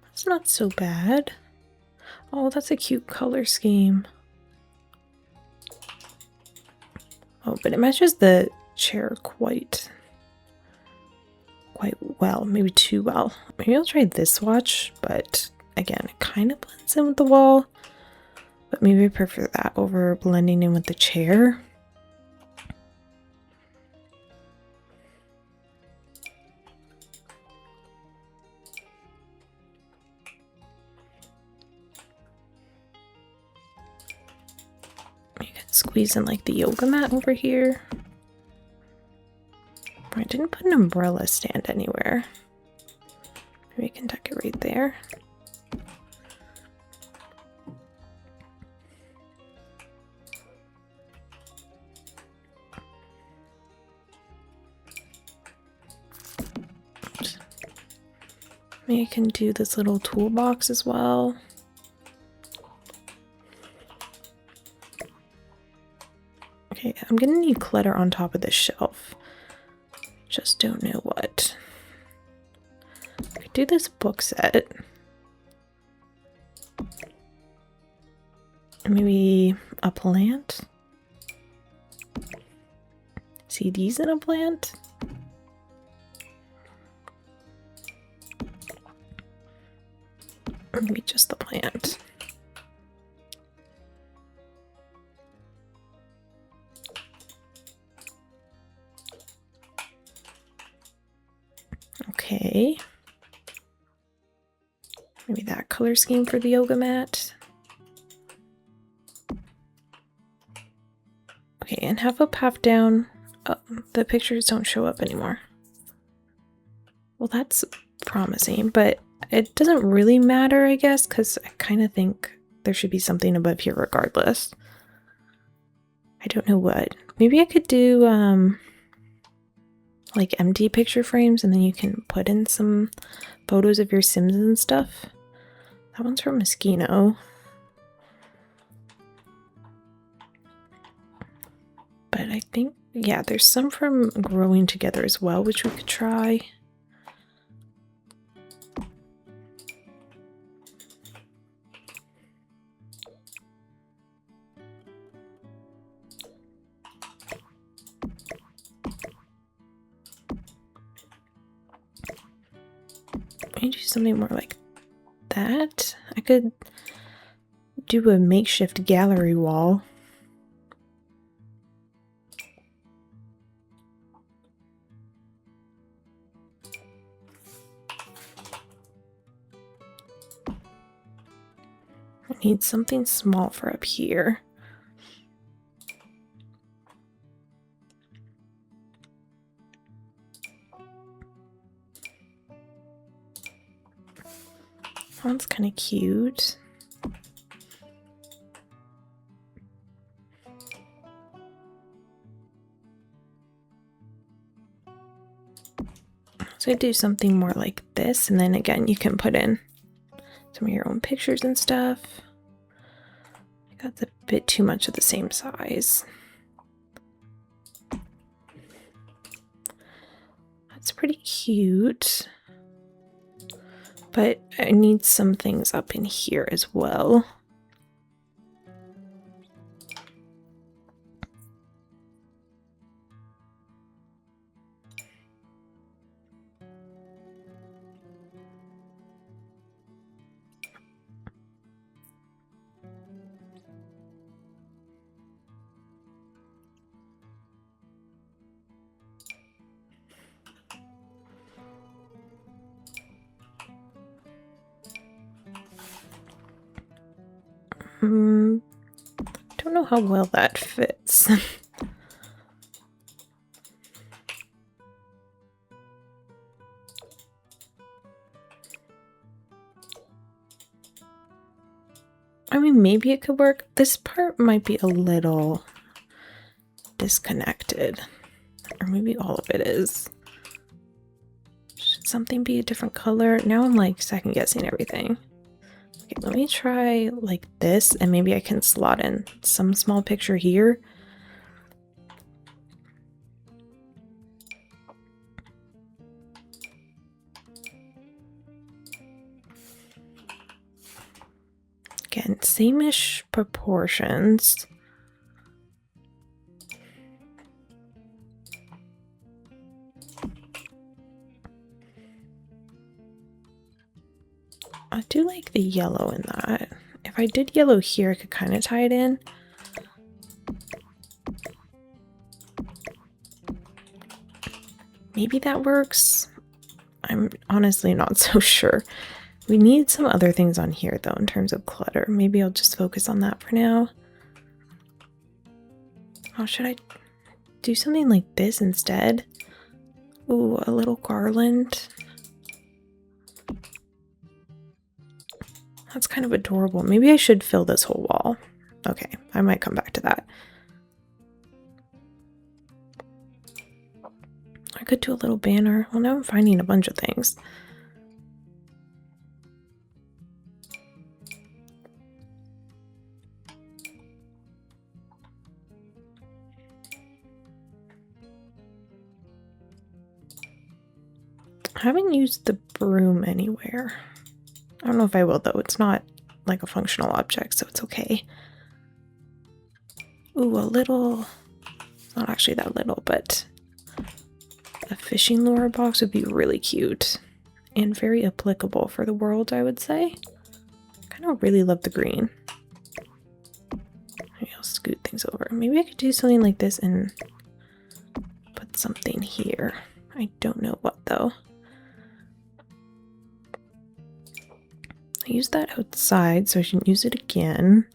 S1: That's not so bad. Oh, that's a cute color scheme. Oh, but it matches the chair quite well, maybe too well. Maybe I'll try this swatch, but again, it kind of blends in with the wall, but maybe I prefer that over blending in with the chair. You can squeeze in like the yoga mat over here. I didn't put an umbrella stand anywhere. Maybe I can tuck it right there. Maybe I can do this little toolbox as well. Okay, I'm gonna need clutter on top of this shelf. Just don't know what. I could do this book set. Maybe a plant? CDs in a plant? Or maybe just the plant. Okay. Maybe that color scheme for the yoga mat. Okay, and half up, half down. Oh, the pictures don't show up anymore. Well, that's promising, but it doesn't really matter, I guess, because I kind of think there should be something above here regardless. I don't know what. Maybe I could do like empty picture frames, and then you can put in some photos of your Sims and stuff. That one's from Moschino. But I think, yeah, there's some from Growing Together as well, which we could try. Maybe do something more like that. I could do a makeshift gallery wall. I need something small for up here. That one's kind of cute. So I do something more like this, and then again you can put in some of your own pictures and stuff. That's a bit too much of the same size. That's pretty cute. But I need some things up in here as well. Don't know how well that fits. I mean, maybe it could work. This part might be a little disconnected. Or maybe all of it is. Should something be a different color? Now I'm like second guessing everything. Okay, let me try like this, and maybe I can slot in some small picture here. Again, same-ish proportions. I do like the yellow in that. If I did yellow here, I could kind of tie it in. Maybe that works. I'm honestly not so sure. We need some other things on here though in terms of clutter. Maybe I'll just focus on that for now. Oh, should I do something like this instead? Ooh, a little garland. That's kind of adorable. Maybe I should fill this whole wall. Okay, I might come back to that. I could do a little banner. Well, now I'm finding a bunch of things. I haven't used the broom anywhere. I don't know if I will though. It's not like a functional object, so it's okay. Ooh, a little, not actually that little, but a fishing lure box would be really cute and very applicable for the world, I would say. I kind of really love the green. Maybe I'll scoot things over. Maybe I could do something like this and put something here. I don't know what though. I used that outside, so I shouldn't use it again.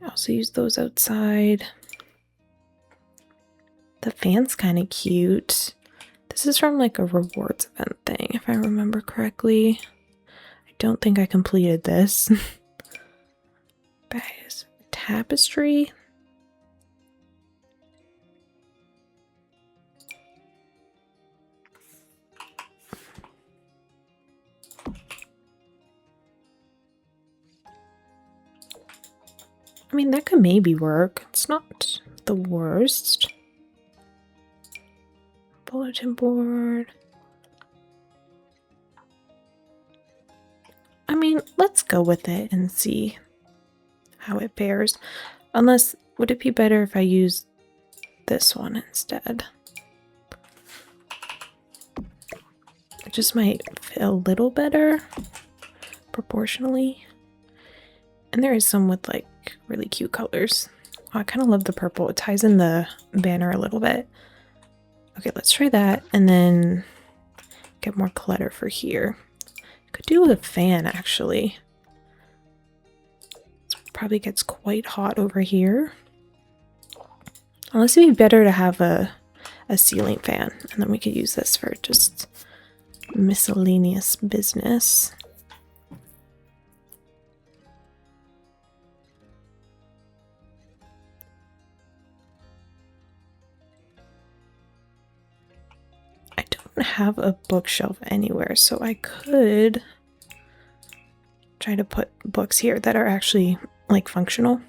S1: I also use those outside. The fan's kind of cute. This is from like a rewards event thing, if I remember correctly. I don't think I completed this. Guys, tapestry. I mean, that could maybe work. It's not the worst. Bulletin board. I mean, let's go with it and see how it bears. Unless, would it be better if I use this one instead? It just might fit a little better proportionally. And there is some with like really cute colors. Oh, I kind of love the purple. It ties in the banner a little bit. Okay, let's try that and then get more clutter for here. Could do a fan actually. This probably gets quite hot over here. Unless it'd be better to have a ceiling fan, and then we could use this for just miscellaneous business. I don't have a bookshelf anywhere, so I could try to put books here that are actually like functional.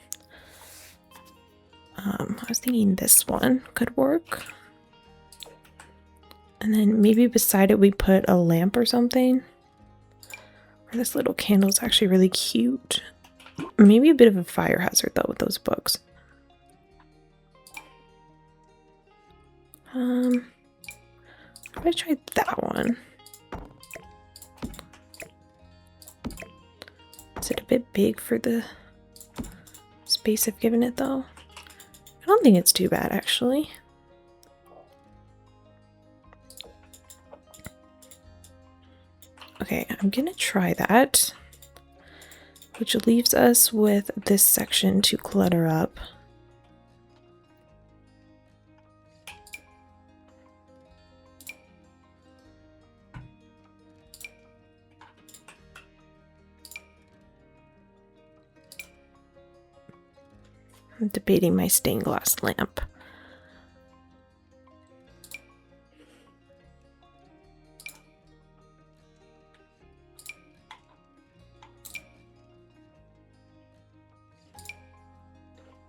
S1: I was thinking this one could work. And then maybe beside it we put a lamp or something. Or this little candle is actually really cute. Maybe a bit of a fire hazard though with those books. If I tried that one. Is it a bit big for the space I've given it though? I don't think it's too bad actually. Okay, I'm gonna try that, which leaves us with this section to clutter up. I'm debating my stained glass lamp.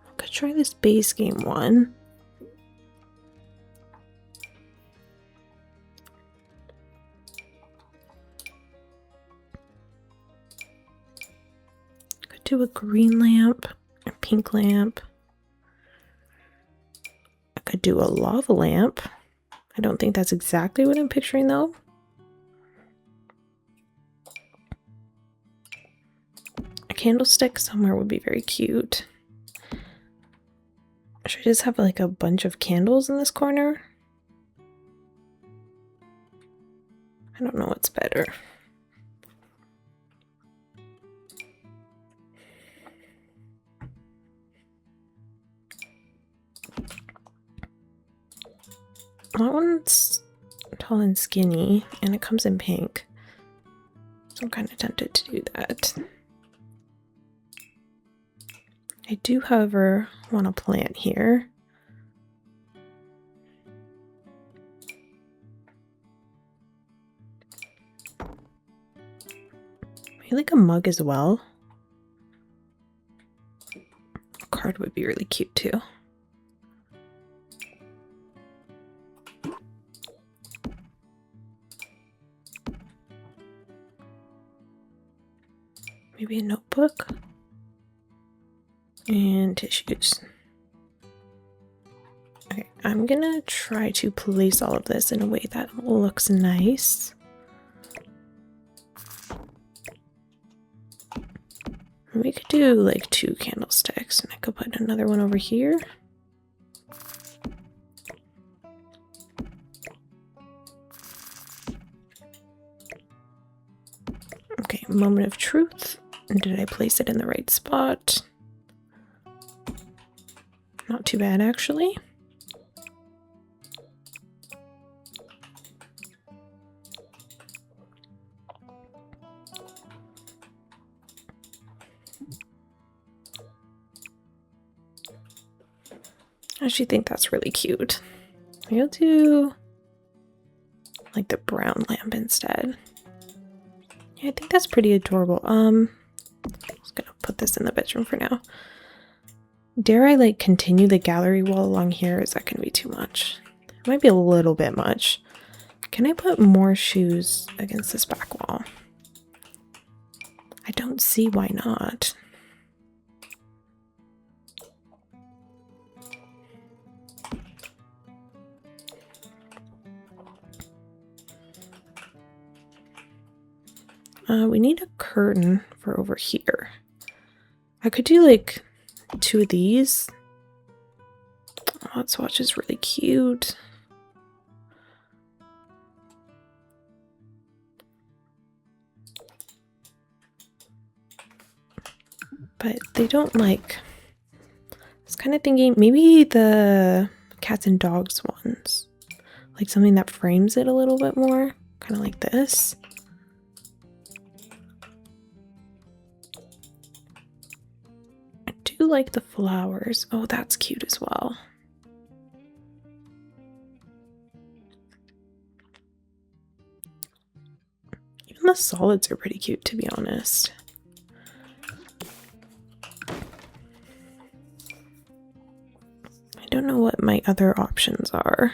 S1: I could try this base game one. Could do a green lamp, a pink lamp. I could do a lava lamp. I don't think that's exactly what I'm picturing though. A candlestick somewhere would be very cute. Should I just have like a bunch of candles in this corner? I don't know what's better. That one's tall and skinny, and it comes in pink. So I'm kind of tempted to do that. I do, however, want a plant here. Maybe like a mug as well. A card would be really cute too. Maybe a notebook and tissues. Okay, I'm gonna try to place all of this in a way that looks nice. We could do like 2 candlesticks, and I could put another one over here. Okay, moment of truth. Did I place it in the right spot? Not too bad, actually. I actually think that's really cute. Maybe I'll do like the brown lamp instead. Yeah, I think that's pretty adorable. I'm just gonna put this in the bedroom for now. Dare I like continue the gallery wall along here? Is that gonna be too much? It might be a little bit much. Can I put more shoes against this back wall? I don't see why not. We need a curtain for over here. I could do like 2 of these. Oh, that swatch is really cute. But they don't like... I was kind of thinking maybe the cats and dogs ones. Like something that frames it a little bit more. Kind of like this. I do like the flowers. Oh, that's cute as well. Even the solids are pretty cute, to be honest. I don't know what my other options are.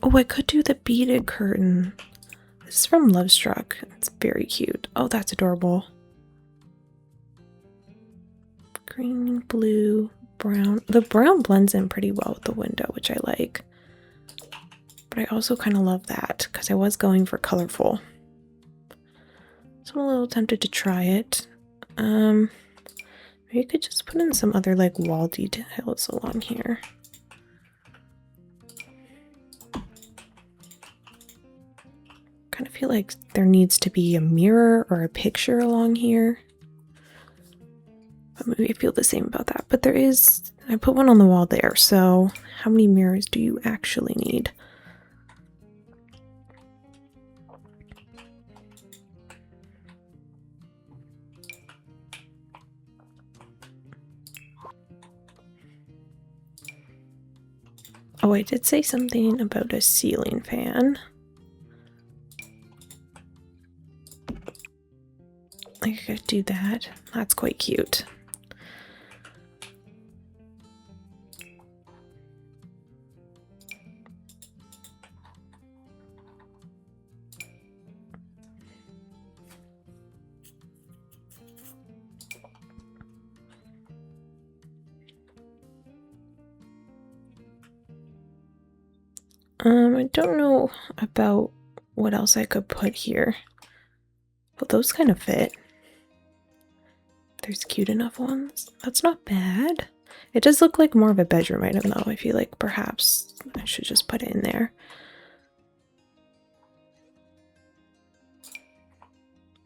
S1: Oh, I could do the beaded curtain. This is from Lovestruck. It's very cute. Oh, that's adorable. Green, blue, brown. The brown blends in pretty well with the window, which I like. But I also kind of love that because I was going for colorful. So I'm a little tempted to try it. Maybe I could just put in some other like wall details along here. Kind of feel like there needs to be a mirror or a picture along here. But maybe I feel the same about that. But there is, I put one on the wall there, so how many mirrors do you actually need? Oh, I did say something about a ceiling fan. I could do that. That's quite cute. I don't know about what else I could put here. Well, those kind of fit. There's cute enough ones. That's not bad. It does look like more of a bedroom item though. I feel like perhaps I should just put it in there.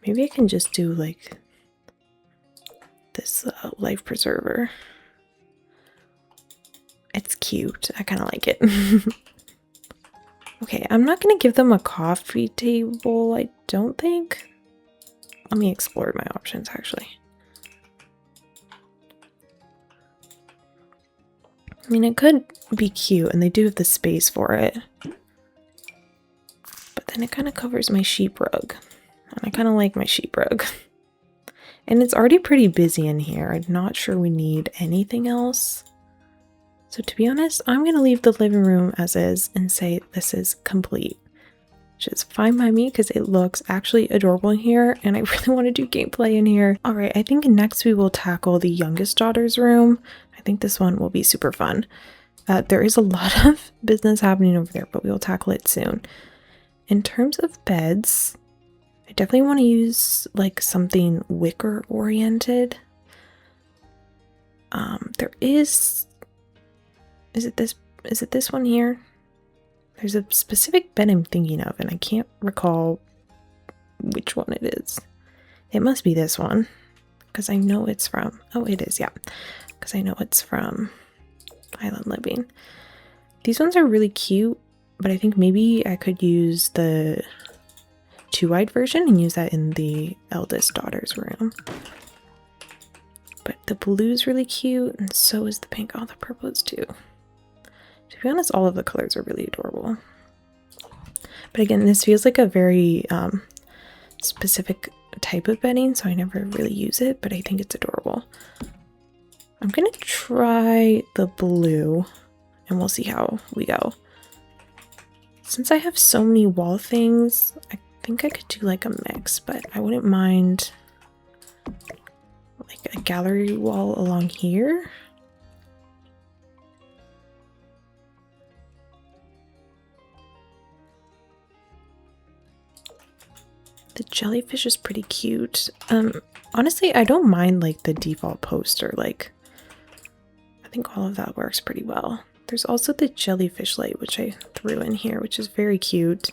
S1: Maybe I can just do like this life preserver. It's cute. I kind of like it. Okay, I'm not going to give them a coffee table, I don't think. Let me explore my options, actually. I mean, it could be cute, and they do have the space for it. But then it kind of covers my sheep rug. And I kind of like my sheep rug. And it's already pretty busy in here. I'm not sure we need anything else. So to be honest, I'm going to leave the living room as is and say this is complete. Which is fine by me because it looks actually adorable in here and I really want to do gameplay in here. Alright, I think next we will tackle the youngest daughter's room. I think this one will be super fun. There is a lot of business happening over there, but we will tackle it soon. In terms of beds, I definitely want to use like something wicker oriented. There is it this one here? There's a specific bed I'm thinking of and I can't recall which one it is. It must be this one because I know it's from, oh it is, yeah, because I know it's from Island Living. These ones are really cute, but I think maybe I could use the 2-wide version and use that in the eldest daughter's room. But the blue is really cute and so is the pink. Oh, the purple is too. To be honest, all of the colors are really adorable. But again, this feels like a very specific type of bedding, so I never really use it, but I think it's adorable. I'm gonna try the blue and we'll see how we go. Since I have so many wall things, I think I could do like a mix, but I wouldn't mind like a gallery wall along here. The jellyfish is pretty cute. Honestly, I don't mind like the default poster. Like, I think all of that works pretty well. There's also the jellyfish light, which I threw in here, which is very cute.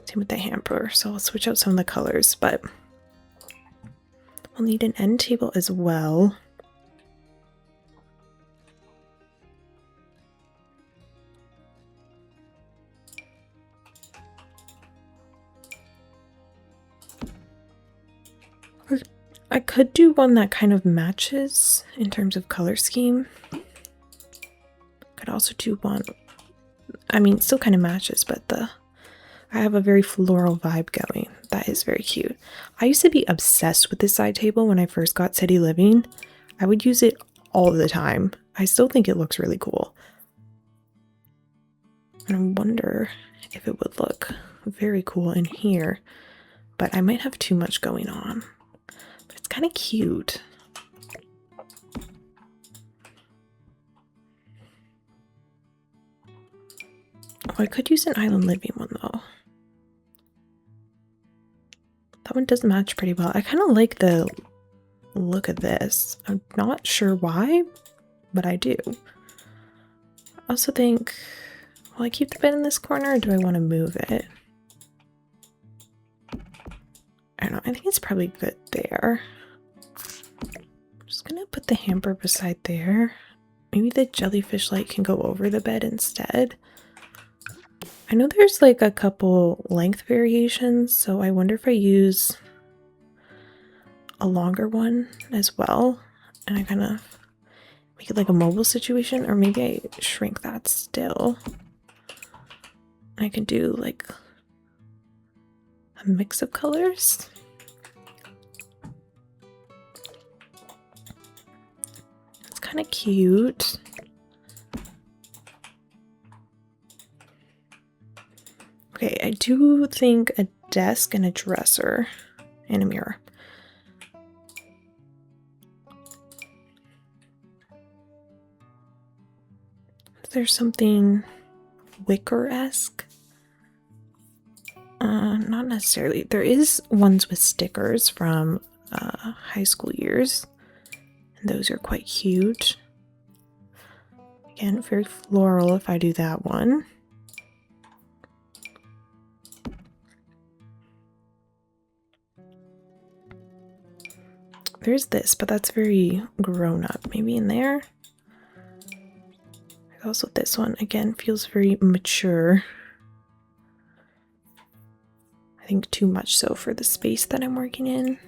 S1: Same with the hamper, so I'll switch out some of the colors, but we'll need an end table as well. I could do one that kind of matches in terms of color scheme. Could also do one, I mean, still kind of matches, but I have a very floral vibe going. That is very cute. I used to be obsessed with this side table when I first got City Living. I would use it all the time. I still think it looks really cool. And I wonder if it would look very cool in here, but I might have too much going on. But it's kind of cute. Oh, I could use an Island Living one though. That one does match pretty well. I kind of like the look of this. I'm not sure why, but I do. I also think, will I keep the bed in this corner or do I want to move it? I don't know. I think it's probably good there. I'm just going to put the hamper beside there. Maybe the jellyfish light can go over the bed instead. I know there's like a couple length variations, so I wonder if I use a longer one as well. And I kind of make it like a mobile situation, or maybe I shrink that still. I can do like a mix of colors. It's kind of cute. Okay, I do think a desk and a dresser and a mirror. Is there something wicker-esque? Not necessarily. There is ones with stickers from high school years, and those are quite cute. Again, very floral if I do that one. There's this, but that's very grown up. Maybe in there. Also this one, again, feels very mature. I think too much so for the space that I'm working in.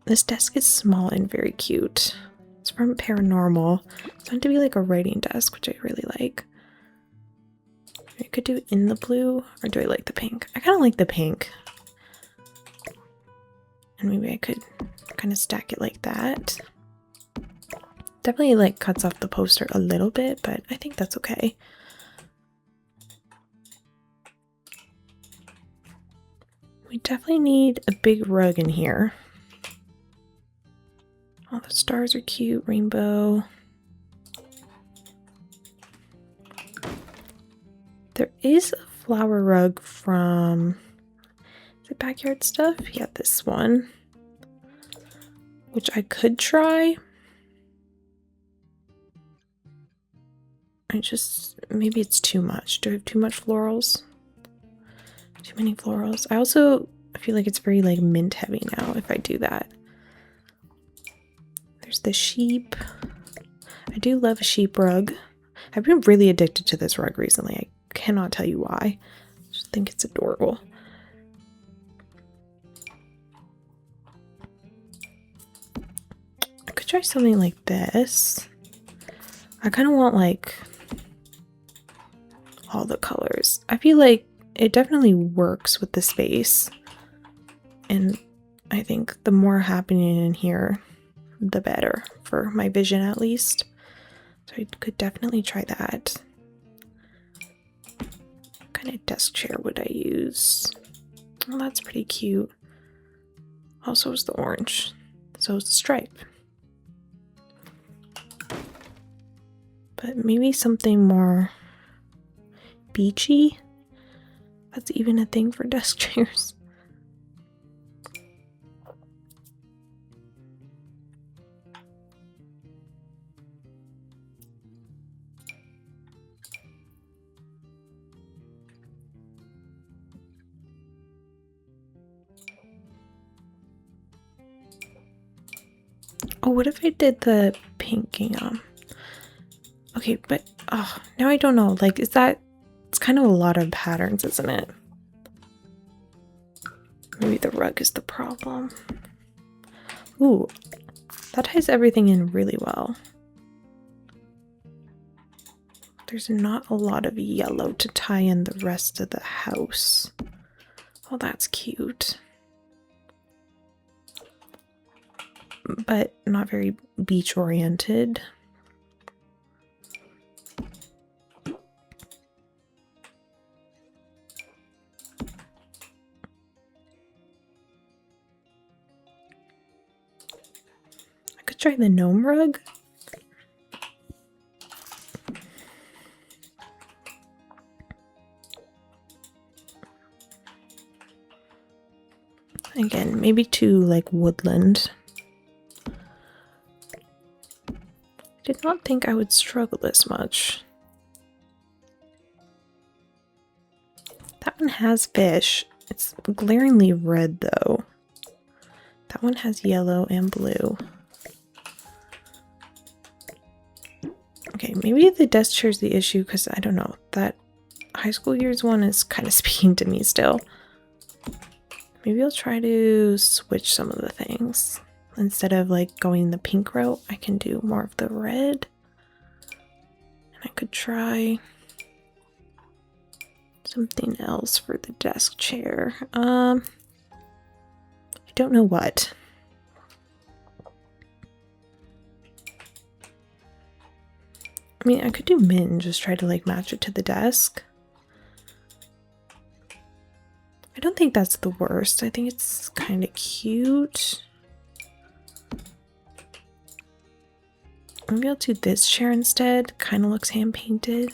S1: This desk is small and very cute. It's from Paranormal. It's meant to be like a writing desk, which I really like. I could do it in the blue, or do I like the pink? I kind of like the pink. And maybe I could kind of stack it like that. Definitely like cuts off the poster a little bit, but I think that's okay. We definitely need a big rug in here. All the stars are cute, rainbow. There is a flower rug from, is it Backyard Stuff? Yeah, this one. Which I could try. Maybe it's too much. Do I have too much florals? Too many florals. I also feel like it's very like mint heavy now if I do that. There's the sheep. I do love a sheep rug. I've been really addicted to this rug recently. I cannot tell you why. I just think it's adorable. I could try something like this. I kind of want like all the colors. I feel like it definitely works with the space. And I think the more happening in here, the better for my vision at least. So I could definitely try that. What kind of desk chair would I use? Oh, that's pretty cute. Also is the orange. So is the stripe. But maybe something more beachy. That's even a thing for desk chairs. Oh, what if I did the pinking on? Okay, but now I don't know. Like, is that, it's kind of a lot of patterns, isn't it? Maybe the rug is the problem. Ooh, that ties everything in really well. There's not a lot of yellow to tie in the rest of the house. Oh, that's cute. But not very beach oriented. I could try the gnome rug. Again, maybe too like woodland. Did not think I would struggle this much. That one has fish. It's glaringly red though. That one has yellow and blue. Okay, maybe the desk chair is the issue because I don't know. That high school years one is kind of speaking to me still. Maybe I'll try to switch some of the things. Instead of like going the pink route, I can do more of the red. And I could try something else for the desk chair. I don't know what. I mean, I could do mint and just try to like match it to the desk. I don't think that's the worst. I think it's kind of cute. Maybe I'll do this chair instead. Kind of looks hand painted.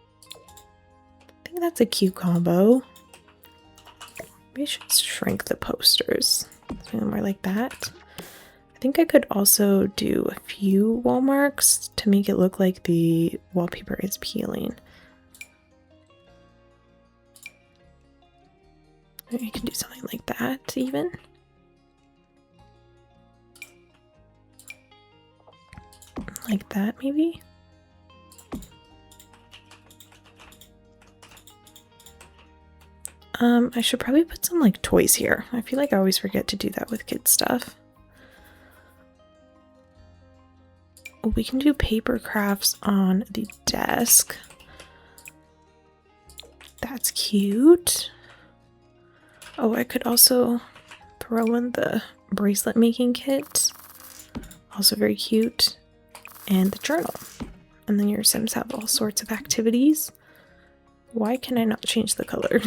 S1: I think that's a cute combo. Maybe I should shrink the posters. Something more like that. I think I could also do a few wall marks to make it look like the wallpaper is peeling. Maybe I can do something like that even. Like that maybe. I should probably put some like toys here. I feel like I always forget to do that with kids stuff. We can do paper crafts on the desk. That's cute. Oh, I could also throw in the bracelet making kit. Also very cute. And the journal. And then your Sims have all sorts of activities. Why can I not change the color?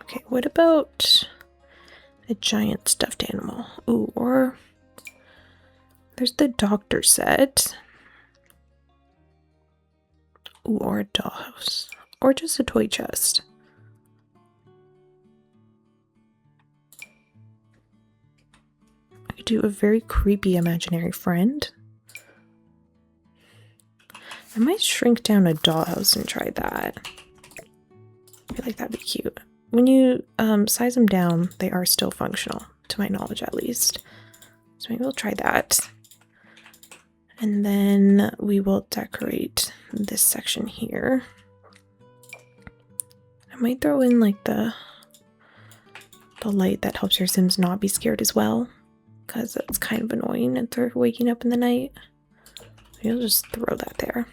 S1: Okay, what about a giant stuffed animal? Ooh, or there's the doctor set. Ooh, or a dollhouse. Or just a toy chest. I could do a very creepy imaginary friend. I might shrink down a dollhouse and try that. I feel like that'd be cute. When you size them down, they are still functional, to my knowledge at least. So maybe we'll try that. And then we will decorate this section here. I might throw in like the light that helps your Sims not be scared as well, because that's kind of annoying if they're waking up in the night. Maybe I'll just throw that there.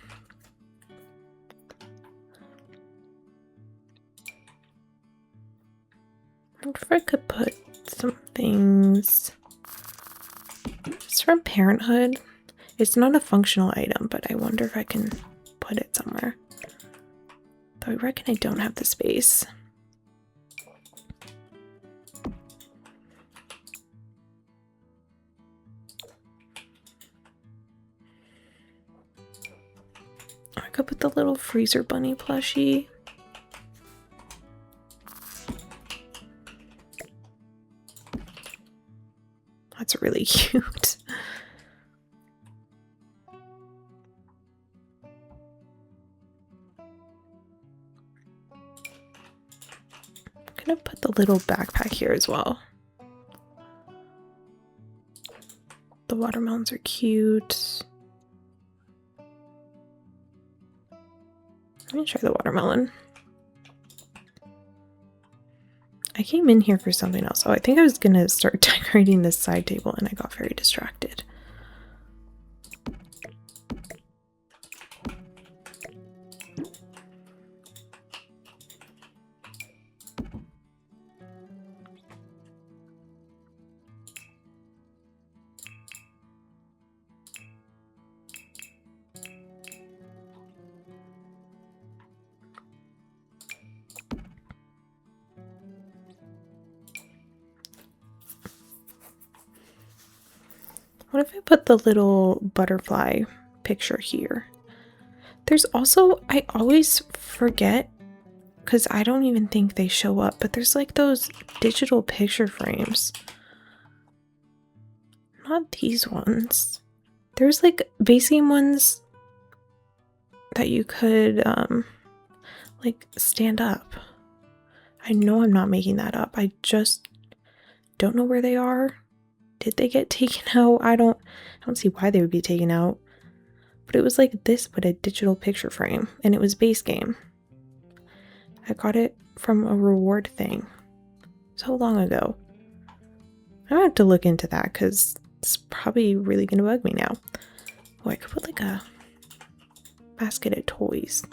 S1: I wonder if I could put some things. It's from Parenthood. It's not a functional item, but I wonder if I can put it somewhere. Though I reckon I don't have the space. I could put the little freezer bunny plushie. That's really cute. I'm gonna put the little backpack here as well. The watermelons are cute. I'm gonna try the watermelon. I came in here for something else. Oh, I think I was gonna start decorating this side table and I got very distracted. What if I put the little butterfly picture here? There's also, I always forget because I don't even think they show up, but there's like those digital picture frames. Not these ones. There's like base game ones that you could like stand up. I know I'm not making that up. I just don't know where they are. Did they get taken out? I don't see why they would be taken out. But it was like this, but a digital picture frame, and it was base game. I got it from a reward thing so long ago. I have to look into that because it's probably really gonna bug me now. Oh, I could put like a basket of toys.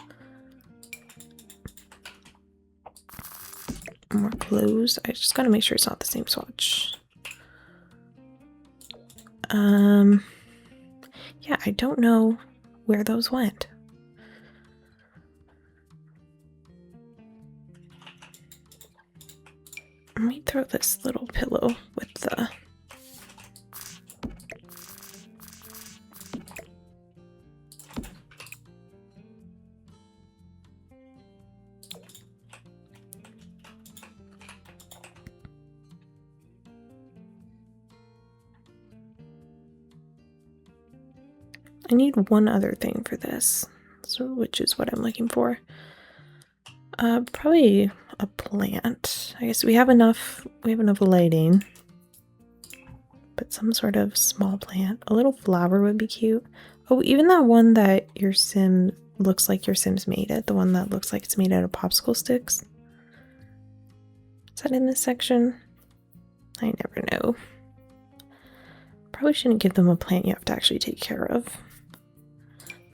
S1: More clothes. I just gotta make sure it's not the same swatch. Yeah, I don't know where those went. Let me throw this little pillow with the... I need one other thing for this, so which is what I'm looking for. Probably a plant. I guess we have enough lighting. But some sort of small plant. A little flower would be cute. Oh, even that one that your sim looks like your Sims made it. The one that looks like it's made out of popsicle sticks. Is that in this section? I never know. Probably shouldn't give them a plant you have to actually take care of.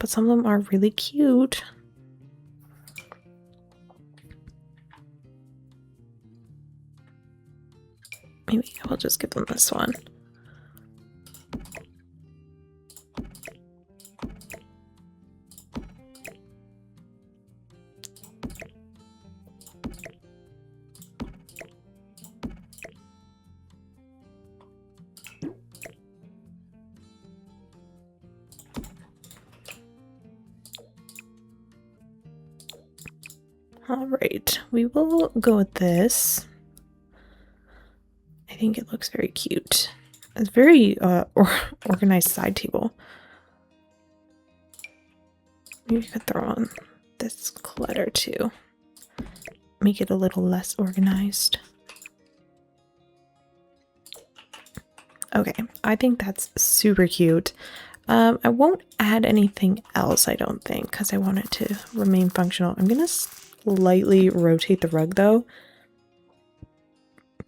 S1: But some of them are really cute. Maybe we'll just give them this one. All right, we will go with this. I think it looks very cute. It's very organized side table. Maybe you could throw on this clutter too. Make it a little less organized. Okay, I think that's super cute. I won't add anything else, I don't think, because I want it to remain functional. I'm gonna slightly rotate the rug though,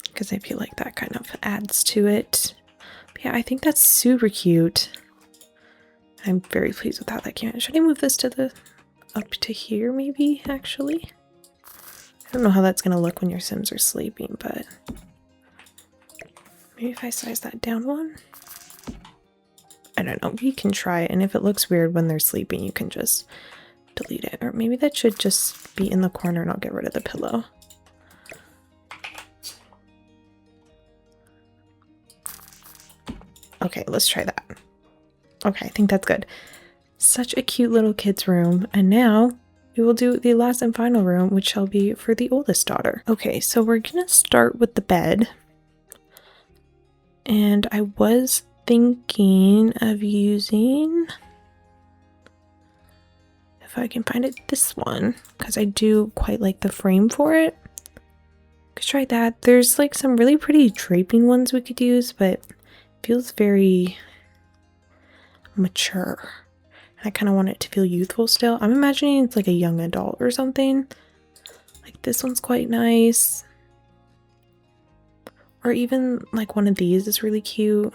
S1: because I feel like that kind of adds to it. But yeah, I think that's super cute. I'm very pleased with how that came out. Should I move this to the up to here maybe, actually? I don't know how that's gonna look when your Sims are sleeping, but maybe if I size that down one. I don't know, you can try it, and if it looks weird when they're sleeping, you can just delete it. Or maybe that should just be in the corner and I'll get rid of the pillow. Okay, let's try that. Okay, I think that's good. Such a cute little kid's room. And now we will do the last and final room, which shall be for the oldest daughter. Okay, so we're gonna start with the bed. And I was thinking of using, if I can find it, this one, because I do quite like the frame for it. Could try that. There's like some really pretty draping ones we could use, but it feels very mature. I kind of want it to feel youthful still. I'm imagining it's like a young adult or something. Like this one's quite nice. Or even like one of these is really cute.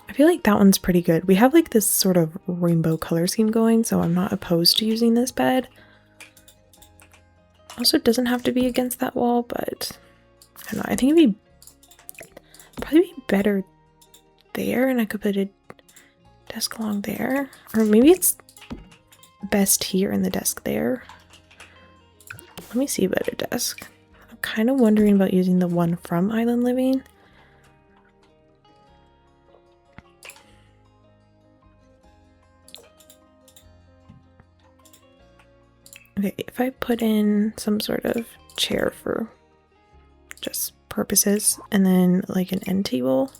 S1: I feel like that one's pretty good. We have like this sort of rainbow color scheme going, so I'm not opposed to using this bed. Also, it doesn't have to be against that wall, but I don't know. I think it'd be probably be better there, and I could put a desk along there. Or maybe it's best here and the desk there. Let me see about a desk. I'm kind of wondering about using the one from Island Living. Okay, if I put in some sort of chair for just purposes, and then like an end table,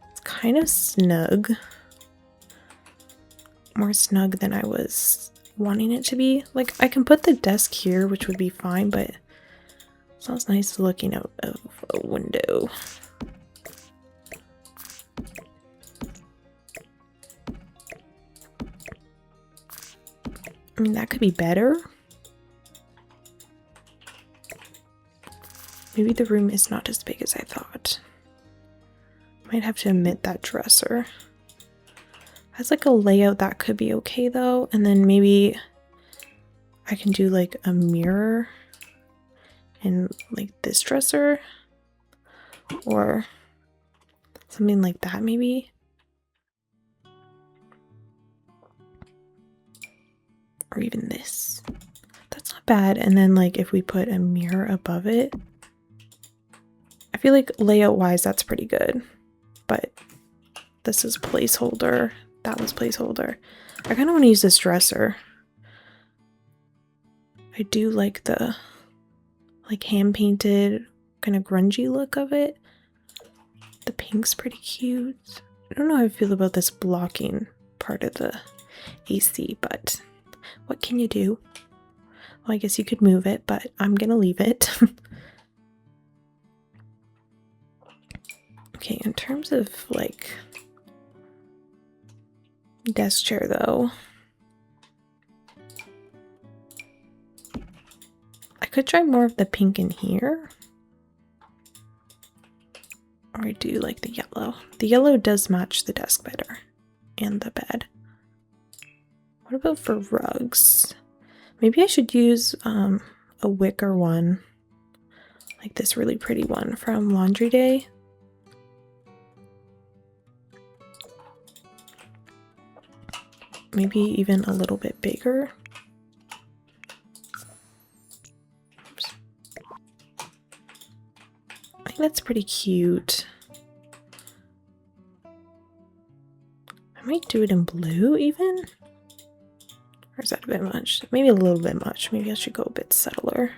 S1: it's kind of snug. More snug than I was wanting it to be. Like, I can put the desk here, which would be fine, but it sounds nice looking out of a window. I mean, that could be better. Maybe the room is not as big as I thought. Might have to omit that dresser. As like a layout, that could be okay though. And then maybe I can do like a mirror and like this dresser or something like that maybe. Or even this. That's not bad. And then like if we put a mirror above it, I feel like layout wise that's pretty good. But this is placeholder. That was placeholder. I kind of want to use this dresser. I do like the like hand painted kind of grungy look of it. The pink's pretty cute. I don't know how I feel about this blocking part of the AC, but what can you do? Well, I guess you could move it, but I'm gonna leave it. Okay, in terms of like desk chair though, I could try more of the pink in here. Or I do like the yellow. The yellow does match the desk better and the bed. What about for rugs? Maybe I should use a wicker one, like this really pretty one from Laundry Day. Maybe even a little bit bigger. Oops. I think that's pretty cute. I might do it in blue even. Or is that a bit much? Maybe a little bit much. Maybe I should go a bit subtler.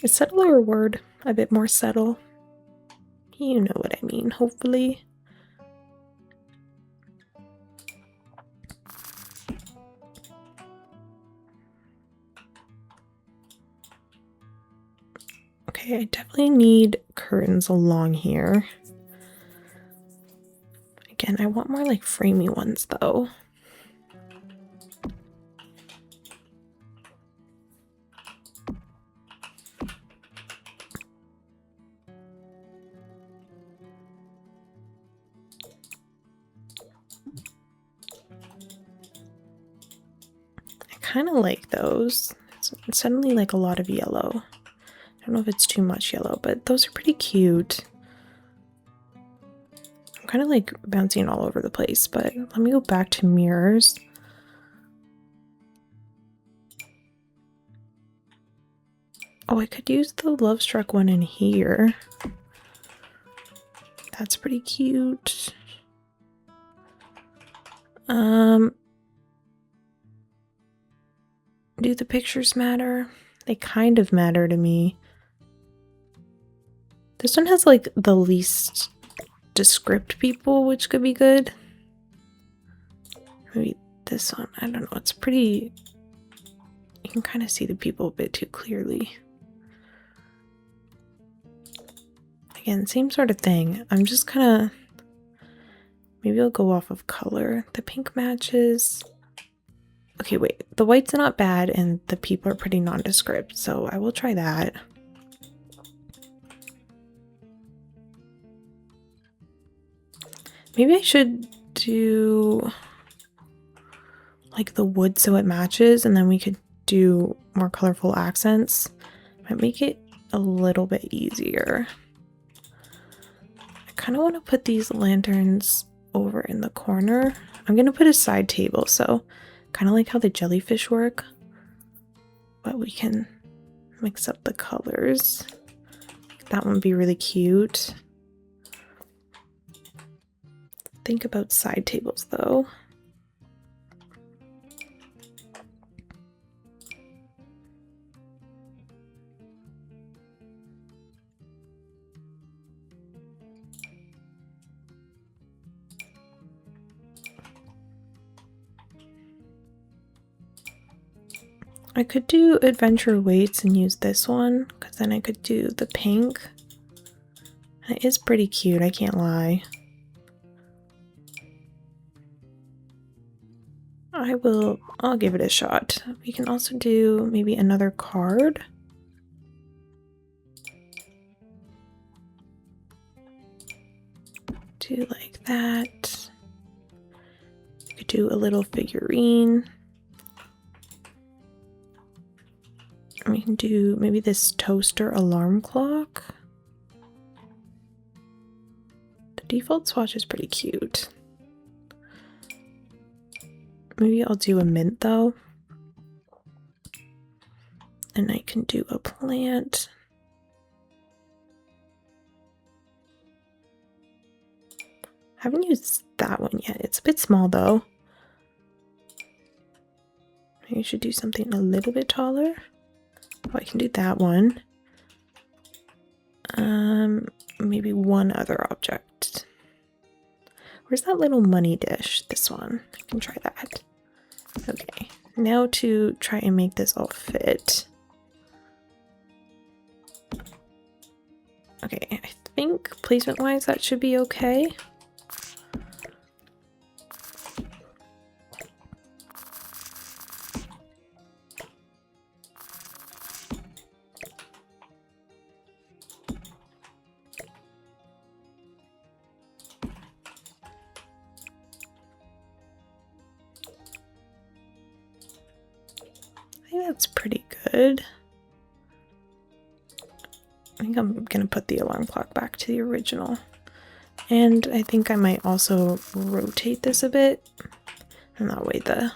S1: Is subtler a word? A bit more subtle? You know what I mean, hopefully. Okay, I definitely need curtains along here. Again, I want more like framey ones though. I kind of like those. It's suddenly like a lot of yellow. I don't know if it's too much yellow, but those are pretty cute. I'm kind of like bouncing all over the place, but let me go back to mirrors. Oh, I could use the Love Struck one in here. That's pretty cute. Do the pictures matter? They kind of matter to me. This one has like the least descript people, which could be good. Maybe this one, I don't know, it's pretty, you can kind of see the people a bit too clearly. Again, same sort of thing. I'm just kind of, maybe I'll go off of color. The pink matches. Okay, wait, the white's not bad and the people are pretty nondescript, so I will try that. Maybe I should do like the wood so it matches, and then we could do more colorful accents. Might make it a little bit easier. I kind of want to put these lanterns over in the corner. I'm going to put a side table, so kind of like how the jellyfish work, but we can mix up the colors. That one would be really cute. Think about side tables though. I could do adventure weights and use this one, because then I could do the pink. It is pretty cute, I can't lie. I'll give it a shot. We can also do maybe another card. Do like that. You could do a little figurine. And we can do maybe this toaster alarm clock. The default swatch is pretty cute. Maybe I'll do a mint though. And I can do a plant. Haven't used that one yet. It's a bit small though. Maybe I should do something a little bit taller. Oh, I can do that one. Maybe one other object. Where's that little money dish? This one. I can try that. Okay, now to try and make this all fit. Okay, I think placement-wise that should be okay. I think that's pretty good. I think I'm gonna put the alarm clock back to the original. And I think I might also rotate this a bit. And that way the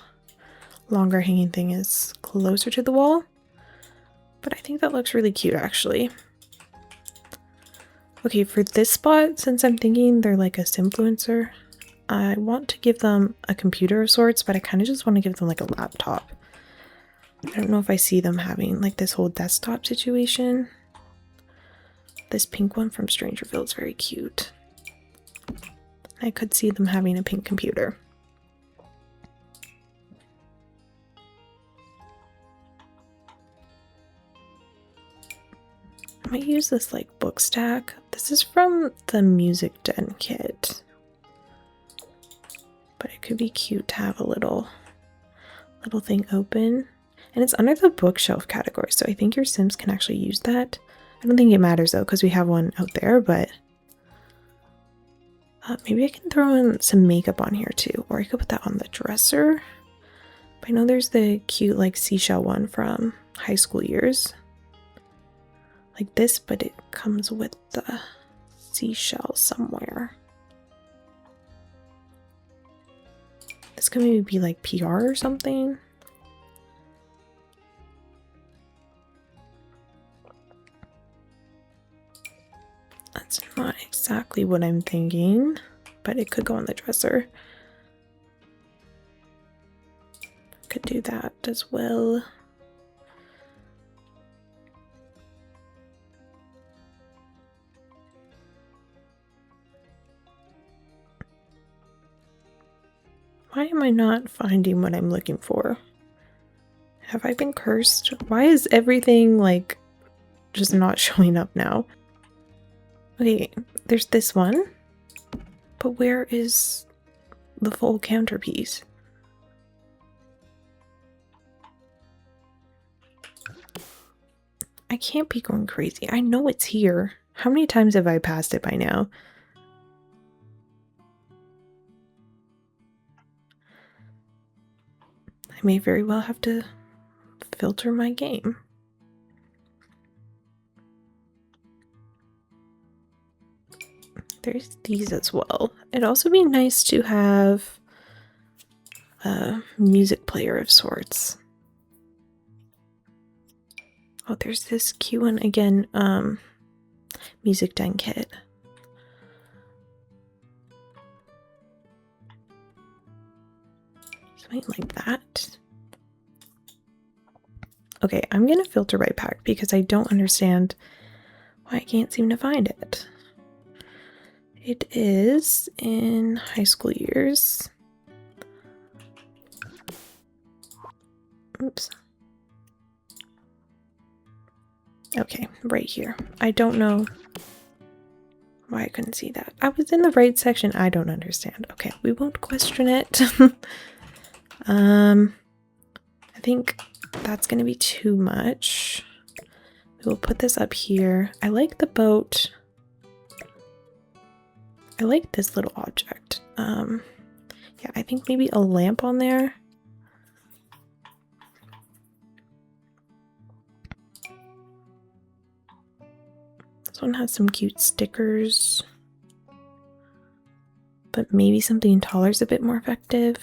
S1: longer hanging thing is closer to the wall. But I think that looks really cute actually. Okay, for this spot, since I'm thinking they're like a simfluencer, I want to give them a computer of sorts, but I kind of just want to give them like a laptop. I don't know if I see them having like this whole desktop situation. This pink one from Strangerville is very cute. I could see them having a pink computer. I might use this like book stack. This is from the Music Den kit. But it could be cute to have a little thing open. And it's under the bookshelf category, so I think your Sims can actually use that. I don't think it matters though, because we have one out there, but maybe I can throw in some makeup on here too, or I could put that on the dresser. But I know there's the cute like seashell one from high school years. Like this, but it comes with the seashell somewhere. This could maybe be like PR or something. That's not exactly what I'm thinking, but it could go on the dresser. Could do that as well. Why am I not finding what I'm looking for? Have I been cursed? Why is everything like just not showing up now? Okay, there's this one, but where is the full counterpiece? I can't be going crazy. I know it's here. How many times have I passed it by now? I may very well have to filter my game. There's these as well. It'd also be nice to have a music player of sorts. Oh, there's this cute one again, Music Den kit. Something like that. Okay, I'm gonna filter right back because I don't understand why I can't seem to find it. It is in high school years. Oops. Okay, right here. I don't know why I couldn't see that. I was in the right section. I don't understand. Okay, we won't question it. I think that's gonna be too much. We'll put this up here. I like the boat. I like this little object. Yeah, I think maybe a lamp on there. This one has some cute stickers. But maybe something taller is a bit more effective.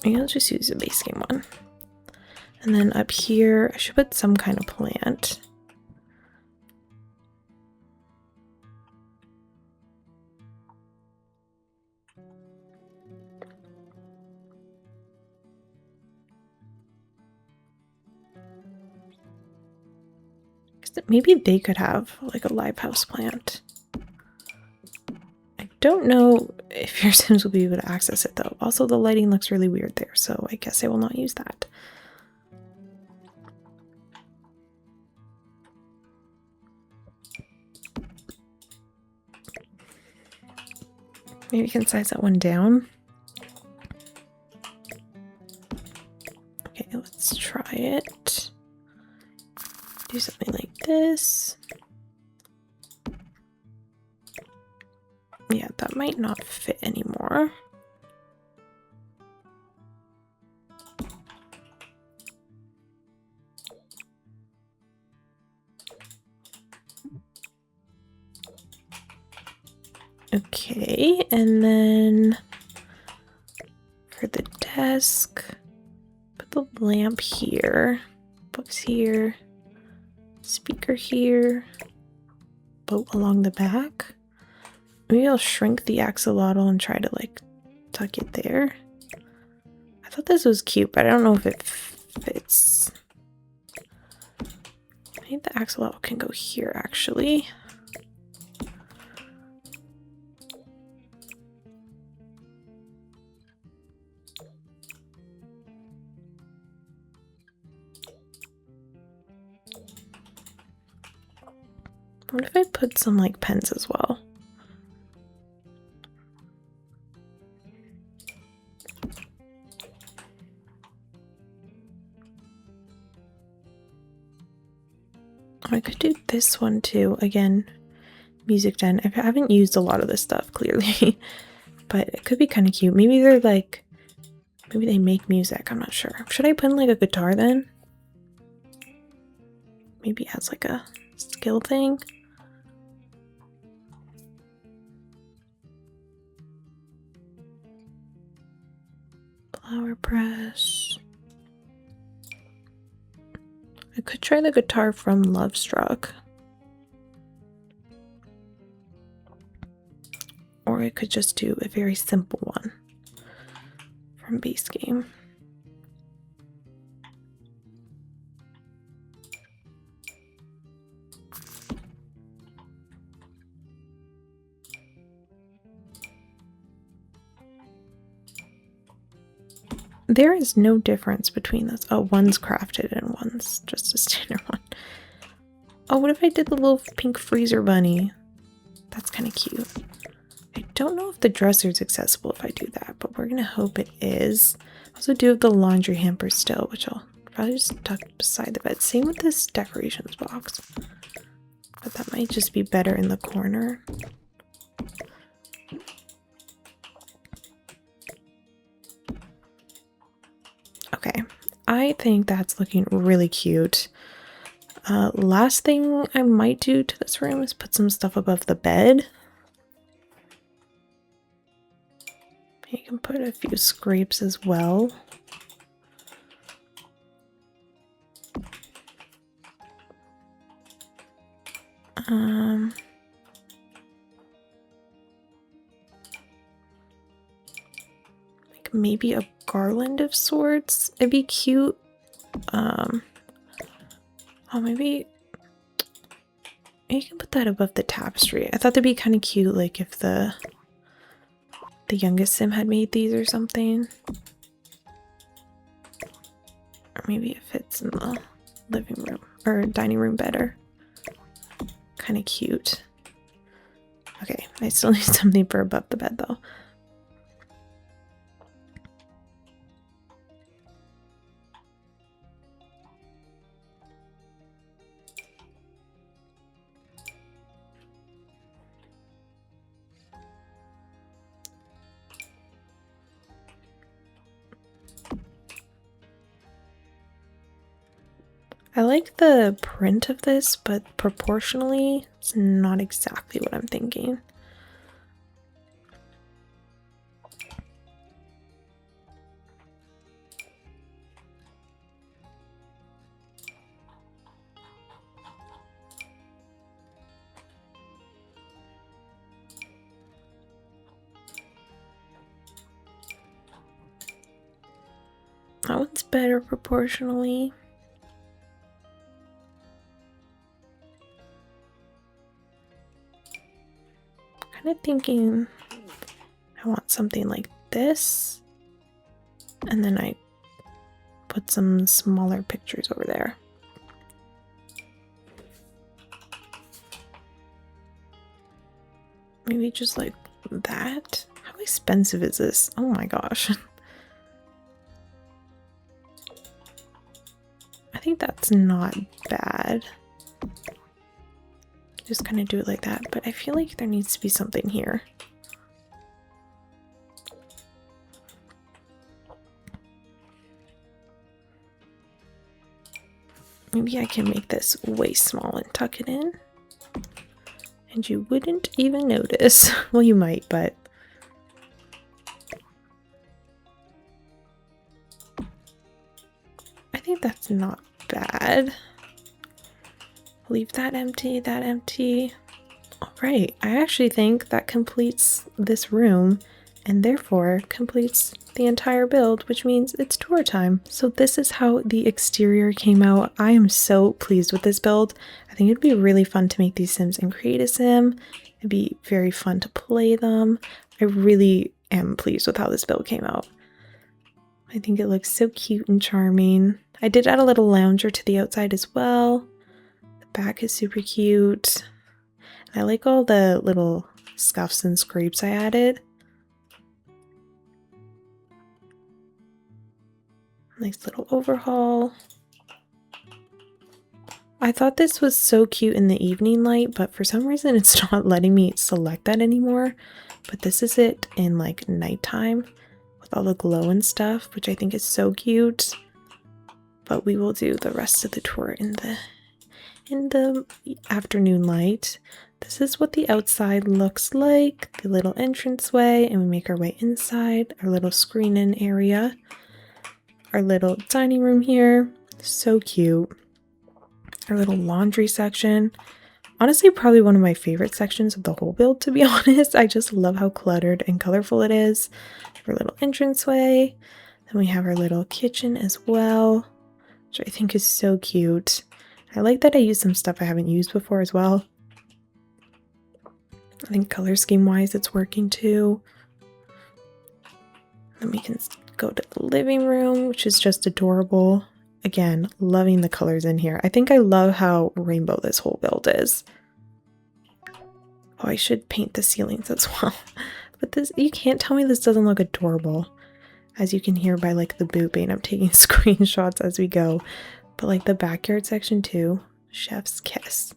S1: Maybe I'll just use a base game one. And then up here, I should put some kind of plant. Maybe they could have like a live house plant. I don't know if your Sims will be able to access it though. Also, the lighting looks really weird there, so I guess I will not use that. Maybe we can size that one down. Okay, let's try it. Do something like this. Yeah, that might not fit anymore. Okay, and then for the desk, put the lamp here, books here, speaker here, boat along the back. Maybe I'll shrink the axolotl and try to like tuck it there. I thought this was cute, but I don't know if it fits. I think the axolotl can go here actually. What if I put some like pens as well? I could do this one too. Again, music den. I haven't used a lot of this stuff clearly, but it could be kind of cute. Maybe they're like, maybe they make music. I'm not sure. Should I put in like a guitar then? Maybe as like a skill thing. Flower press. I could try the guitar from Love Struck. Or I could just do a very simple one from base game. There is no difference between this. Oh, one's crafted and one's just a standard one. Oh, what if I did the little pink freezer bunny? That's kind of cute. I don't know if the dresser is accessible if I do that, but we're gonna hope it is. I also do have the laundry hamper still, which I'll probably just tuck beside the bed. Same with this decorations box. But that might just be better in the corner. Okay, I think that's looking really cute. Last thing I might do to this room is put some stuff above the bed. You can put a few scrapes as well. Like maybe a garland of sorts. It'd be cute. Oh, maybe you can put that above the tapestry. I thought that'd be kind of cute, like if the the youngest sim had made these or something. Or maybe it fits in the living room or dining room better. Kind of cute. Okay, I still need something for above the bed though. I like the print of this, but proportionally, it's not exactly what I'm thinking. That one's better proportionally. Kind of thinking I want something like this, and then I put some smaller pictures over there. Maybe just like that. How expensive is this? Oh my gosh. I think that's not bad. Just kind of do it like that, but I feel like there needs to be something here. Maybe I can make this way small and tuck it in. And you wouldn't even notice. Well, you might, but... I think that's not bad. Leave that empty, that empty. Alright, I actually think that completes this room and therefore completes the entire build, which means it's tour time. So this is how the exterior came out. I am so pleased with this build. I think it'd be really fun to make these sims and create a sim. It'd be very fun to play them. I really am pleased with how this build came out. I think it looks so cute and charming. I did add a little lounger to the outside as well. The back is super cute. I like all the little scuffs and scrapes I added. Nice little overhaul. I thought this was so cute in the evening light, but for some reason it's not letting me select that anymore. But this is it in like nighttime with all the glow and stuff, which I think is so cute. But we will do the rest of the tour in the afternoon light. This is what the outside looks like, the little entranceway, and we make our way inside, our little screen-in area. Our little dining room here, so cute. Our little laundry section. Honestly, probably one of my favorite sections of the whole build, to be honest. I just love how cluttered and colorful it is. Our little entranceway. Then we have our little kitchen as well, which I think is so cute. I like that I used some stuff I haven't used before as well. I think color scheme wise it's working too. Then we can go to the living room, which is just adorable. Again, loving the colors in here. I think I love how rainbow this whole build is. Oh, I should paint the ceilings as well. But this, you can't tell me this doesn't look adorable. As you can hear by like the booping, I'm taking screenshots as we go. But like the backyard section too, chef's kiss.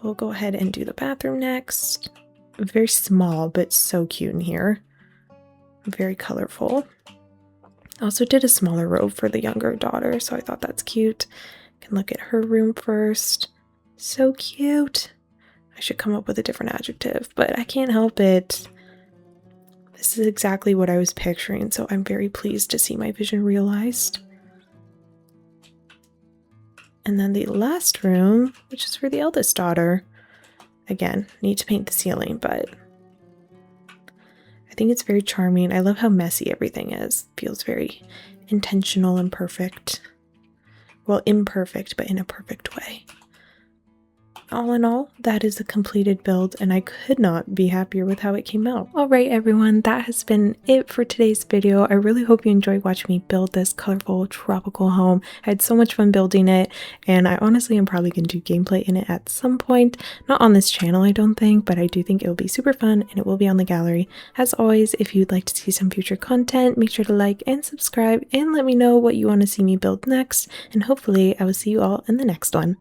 S1: We'll go ahead and do the bathroom next. Very small, but so cute in here. Very colorful. I also did a smaller robe for the younger daughter, so I thought that's cute. Can look at her room first. So cute. I should come up with a different adjective, but I can't help it. This is exactly what I was picturing, so I'm very pleased to see my vision realized. And then the last room, which is for the eldest daughter. Again, need to paint the ceiling, but I think it's very charming. I love how messy everything is. Feels very intentional and perfect. Well, imperfect, but in a perfect way. all in all, that is a completed build and I could not be happier with how it came out. Alright everyone, that has been it for today's video. I really hope you enjoyed watching me build this colorful tropical home. I had so much fun building it, and I honestly am probably going to do gameplay in it at some point. Not on this channel I don't think, but I do think it will be super fun and it will be on the gallery. As always, if you'd like to see some future content, make sure to like and subscribe and let me know what you want to see me build next, and hopefully I will see you all in the next one.